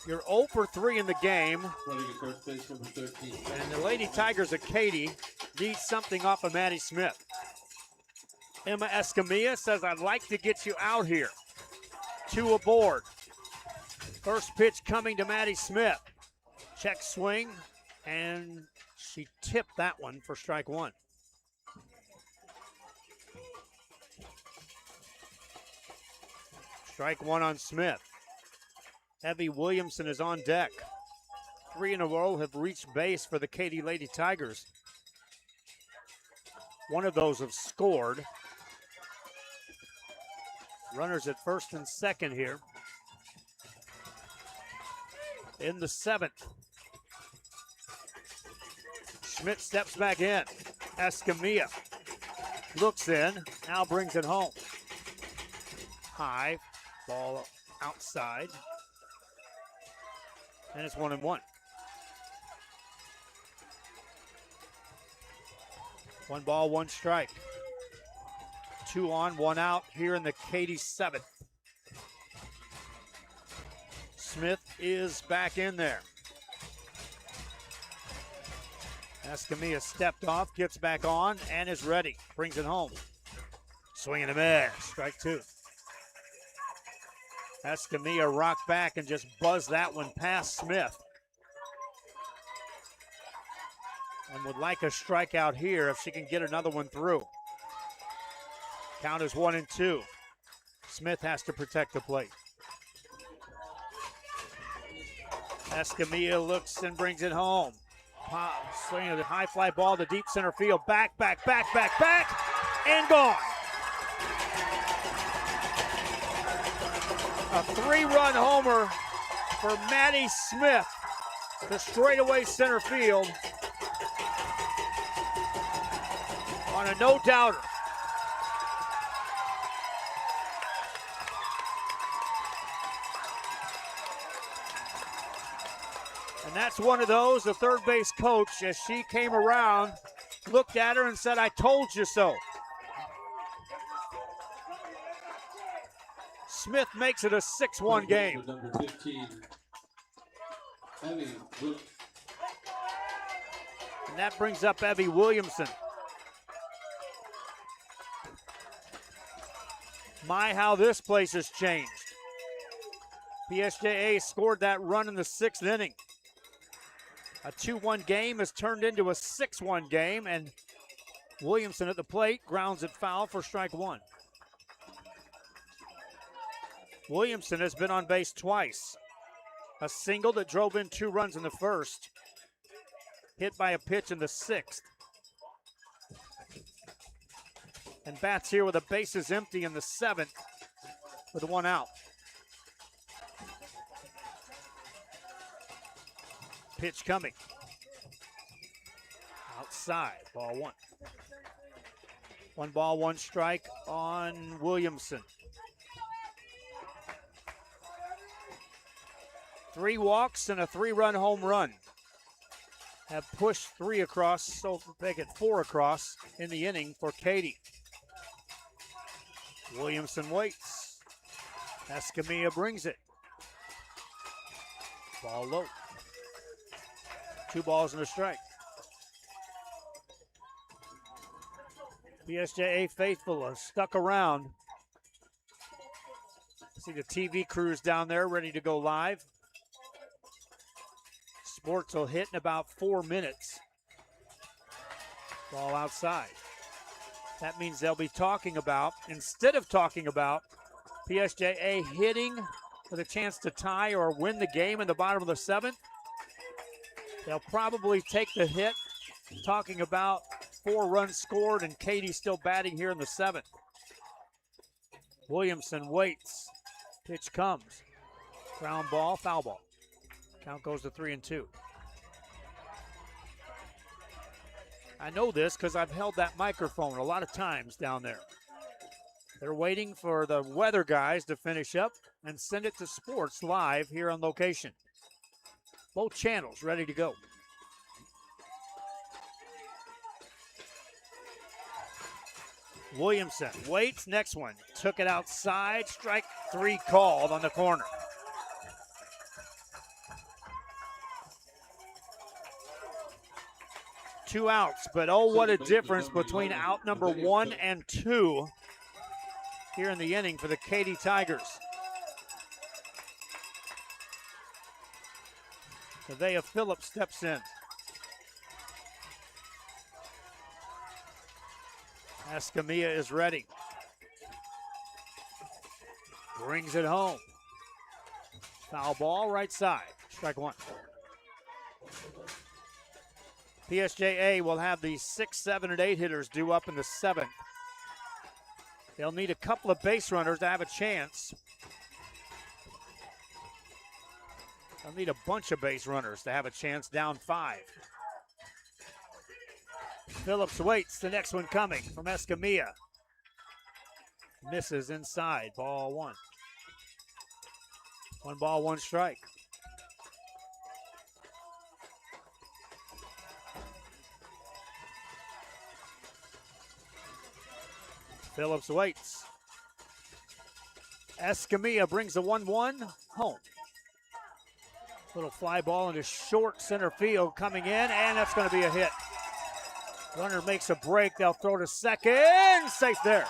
You're 0 for 3 in the game. And the Lady Tigers of Katy need something off of Maddie Smith. Emma Escamilla says, I'd like to get you out here. 2 aboard. First pitch coming to Maddie Smith. Check swing, and she tipped that one for strike 1. Strike 1 on Smith. Evie Williamson is on deck. 3 in a row have reached base for the Katy Lady Tigers. One of those have scored. Runners at first and second here. In the 7th. Schmidt steps back in. Escamilla looks in, now brings it home. High, ball outside. And it's 1-1. 1 ball, 1 strike. 2 on, 1 out here in the Katy 7th. Smith is back in there. Escamilla stepped off, gets back on, and is ready. Brings it home. Swing and a miss. Strike 2. Escamilla rocked back and just buzzed that one past Smith. And would like a strikeout here if she can get another one through. Count is 1-2. Smith has to protect the plate. Escamilla looks and brings it home. Swinging the high fly ball to deep center field. Back, and gone. A 3-run homer for Maddie Smith to straightaway center field on a no-doubter. And that's one of those, the third base coach, as she came around, looked at her and said, I told you so. Smith makes it a 6-1 game. Number 15, Evie. And that brings up Evie Williamson. My, how this place has changed. PSJA scored that run in the 6th inning. A 2-1 game has turned into a 6-1 game, and Williamson at the plate grounds it foul for strike 1. Williamson has been on base twice. A single that drove in 2 runs in the 1st, hit by a pitch in the 6th. And bats here with the bases empty in the 7th with 1 out. Pitch coming. Outside, ball 1. 1 ball, 1 strike on Williamson. 3 walks and a 3-run home run have pushed 3 across, so make it 4 across in the inning for Katy. Williamson waits. Escamilla brings it. Ball low. 2 balls and a strike. PSJA faithful are stuck around. See the TV crews down there ready to go live. Sports will hit in about 4 minutes. Ball outside. That means they'll be talking about, instead of talking about PSJA hitting with a chance to tie or win the game in the bottom of the 7th, they'll probably take the hit, talking about 4 runs scored, and Katy still batting here in the 7th. Williamson waits. Pitch comes. Ground ball, foul ball. Count goes to 3-2. I know this because I've held that microphone a lot of times down there. They're waiting for the weather guys to finish up and send it to sports live here on location. Both channels ready to go. Williamson waits, next one. Took it outside, strike 3 called on the corner. Two outs, but oh, what a difference between out number 1 and 2 here in the inning for the Katy Tigers. Nevaeh Phillips steps in. Escamilla is ready. Brings it home. Foul ball, right side. Strike 1. PSJA will have the 6, 7, and 8 hitters due up in the 7th. They'll need a couple of base runners to have a chance. They'll need a bunch of base runners to have a chance, down 5. Phillips waits, the next one coming from Escamilla. Misses inside, ball 1. 1 ball, 1 strike. Phillips waits. Escamilla brings the 1-1 home. Little fly ball into short center field coming in, and that's going to be a hit. Runner makes a break. They'll throw to second. Safe there.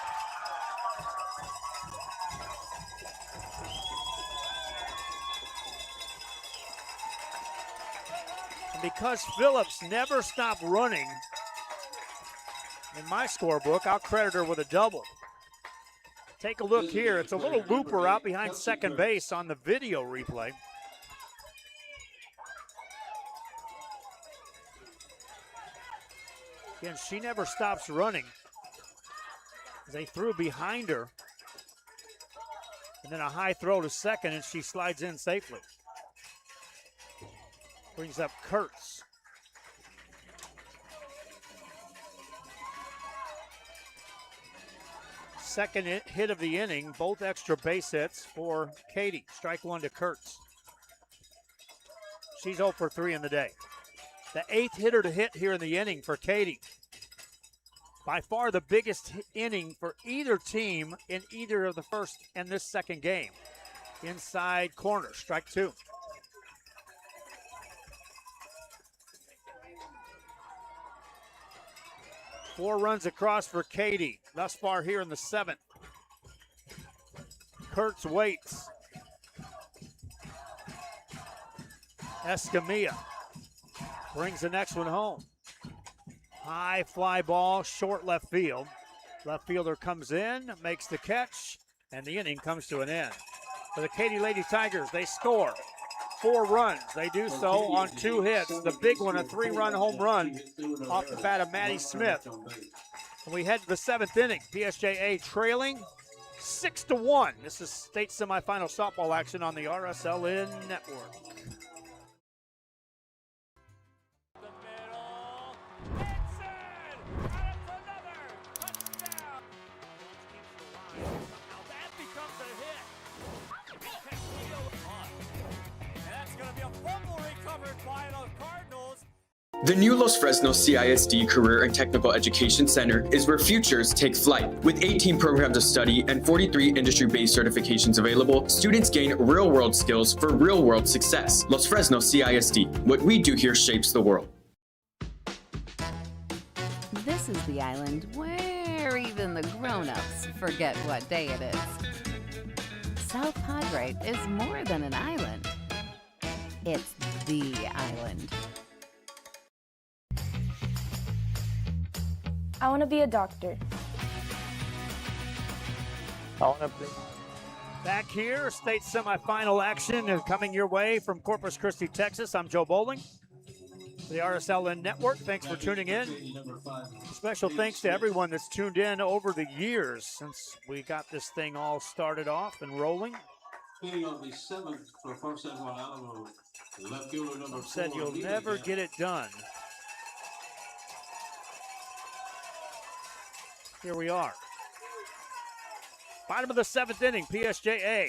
And because Phillips never stopped running, in my scorebook, I'll credit her with a double. Take a look here. It's a little looper out behind second base on the video replay. Again, she never stops running. They threw behind her. And then a high throw to second, and she slides in safely. Brings up Kurtz. Second hit of the inning, both extra base hits for Katy. Strike 1 to Kurtz. She's 0 for 3 in the day. The 8th hitter to hit here in the inning for Katy. By far the biggest inning for either team in either of the first and this second game. Inside corner, strike 2. Four runs across for Katy thus far here in the 7th. Kurtz waits. Escamilla brings the next one home. High fly ball, short left field. Left fielder comes in, makes the catch, and the inning comes to an end. For the Katy Lady Tigers, they score 4 runs. They do so on 2 hits. The big one, a 3-run home run off the bat of Maddie Smith. And we head to the 7th inning. PSJA trailing 6-1. This is state semifinal softball action on the RSLN network. The new Los Fresnos CISD Career and Technical Education Center is where futures take flight. With 18 programs of study and 43 industry-based certifications available, students gain real-world skills for real-world success. Los Fresnos CISD. What we do here shapes the world. This is the island where even the grown-ups forget what day it is. South Padre is more than an island. It's the island. I want to be a doctor. I want to play. Back here, state semifinal action is coming your way from Corpus Christi, Texas. I'm Joe Bowling. the RSLN Network. Thanks for tuning in. Special thanks to everyone that's tuned in over the years since we got this thing all started off and rolling. Hitting on the 7th for First and One Alamo. Left fielder number 4. Said you'll never get it done. Here we are. Bottom of the 7th inning, PSJA.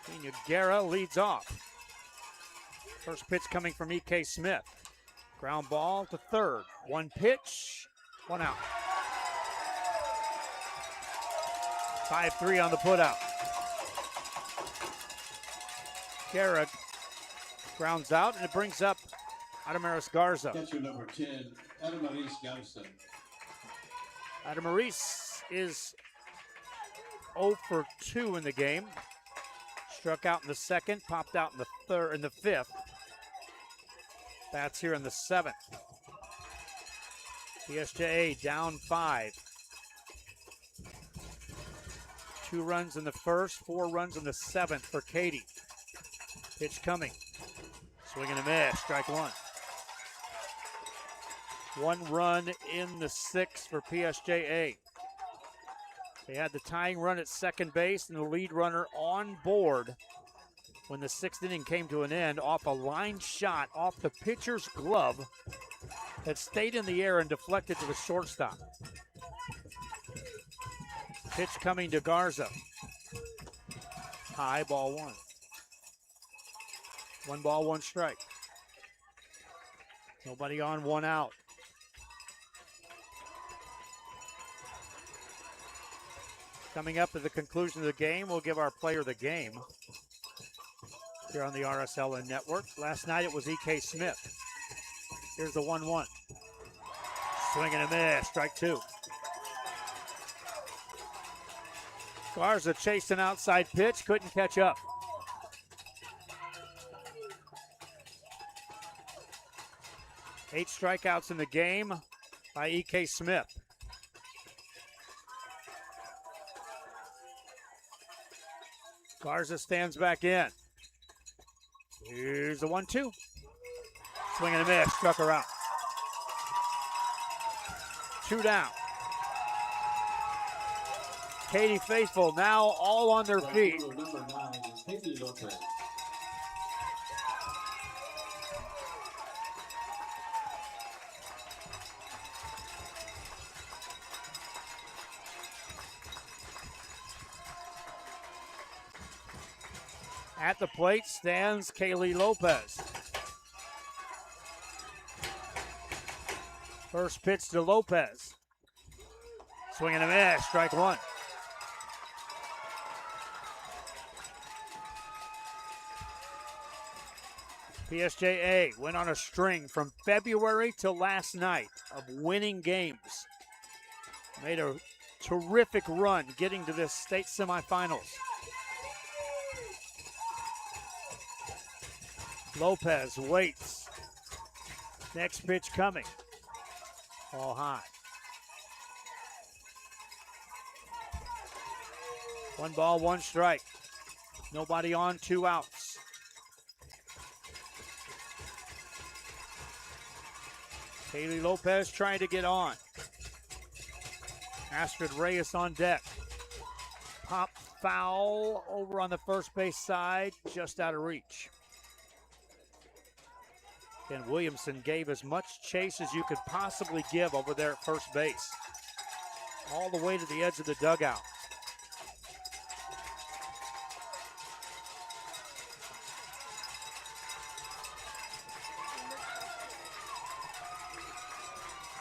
Pena Guerra leads off. First pitch coming from E.K. Smith. Ground ball to third. One pitch, one out. 5-3 on the putout. Guerra grounds out, and it brings up Adamaris Garza. Catcher number 10, Adamaris Garza. Adamaris is 0 for 2 in the game. Struck out in the second, popped out in the third, in the fifth. Bats here in the 7th. PSJA down 5. 2 runs in the first, 4 runs in the 7th for Katy. Pitch coming. Swing and a miss, strike 1. 1 run in the 6th for PSJA. They had the tying run at second base and the lead runner on board when the 6th inning came to an end off a line shot off the pitcher's glove that stayed in the air and deflected to the shortstop. Pitch coming to Garza. High, ball 1. 1 ball, 1 strike. Nobody on, 1 out. Coming up at the conclusion of the game, we'll give our player the game here on the RSLN Network. Last night it was E.K. Smith. Here's the 1-1. Swing and a miss, strike 2. Garza chased an outside pitch, couldn't catch up. Eight strikeouts in the game by E.K. Smith. Garza stands back in. Here's the 1-2. Swing and a miss, struck her out. 2 down. Katy faithful now all on their feet. Number 9 is Katy Lopez. At the plate stands Katy Lopez. First pitch to Lopez. Swing and a miss, strike 1. PSJA went on a string from February to last night of winning games. Made a terrific run getting to this state semifinals. Lopez waits. Next pitch coming. Ball high. 1 ball, 1 strike. Nobody on, 2 outs. Katy Lopez trying to get on. Astrid Reyes on deck. Pop foul over on the first base side, just out of reach. Ken Williamson gave as much chase as you could possibly give over there at first base. All the way to the edge of the dugout.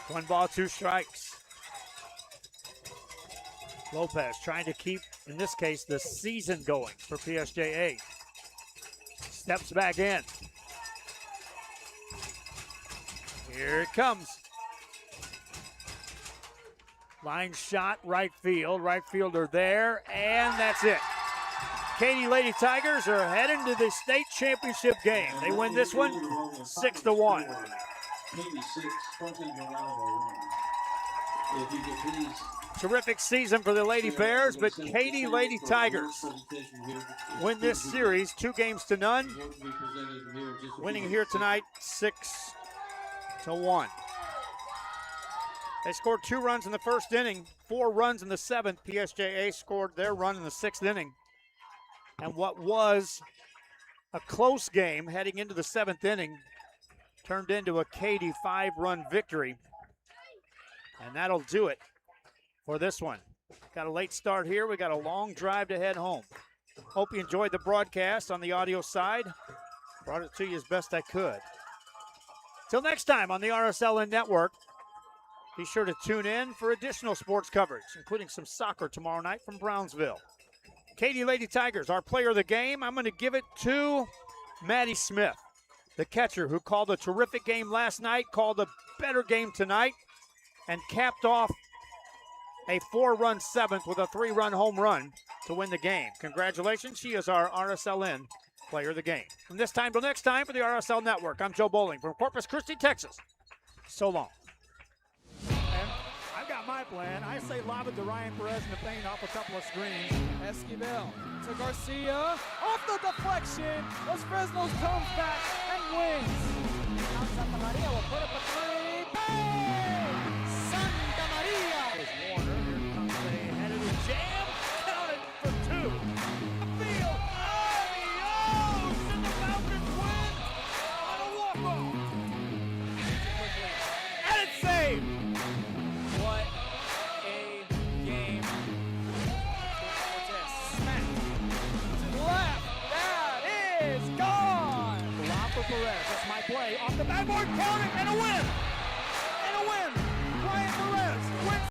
One ball, 2 strikes. Lopez trying to keep, in this case, the season going for PSJA. Steps back in. Here it comes. Line shot, right field. Right fielder there, and that's it. Katy Lady Tigers are heading to the state championship game. They win this one 6-1. Katy 6, First and One Alamo 1. If you could please Terrific season for the Lady Bears, but Katy Lady Tigers win this series 2-0, winning here tonight 6-1. They scored 2 runs in the first inning, 4 runs in the 7th. PSJA scored their run in the 6th inning. And what was a close game heading into the 7th inning turned into a Katy 5-run victory. And that'll do it for this one. Got a late start here. We got a long drive to head home. Hope you enjoyed the broadcast on the audio side. Brought it to you as best I could. Till next time on the RSLN Network, be sure to tune in for additional sports coverage, including some soccer tomorrow night from Brownsville. Katy Lady Tigers, our player of the game, I'm going to give it to Maddie Smith, the catcher who called a terrific game last night, called a better game tonight, and capped off a 4-run 7th with a 3-run home run to win the game. Congratulations, she is our RSLN player of the game. From this time till next time for the RSL Network, I'm Joe Bowling from Corpus Christi, Texas. So long. I've got my plan. I say lob it to Ryan Perez in the paint off a couple of screens. Esquivel to Garcia. Off the deflection. Los Fresnos comes back and wins. Now Santa Maria will put up a 3. Bang! Santa Maria! There's Warner. Here comes a headed jam. Counted for 2. Field. Adios! And the Falcons win on a walk-off. And it's saved. What a game. Smack to the left. That is gone. Lob for Perez. That's my play. Off the backboard. Count it. And a win. And a win. Ryan Perez.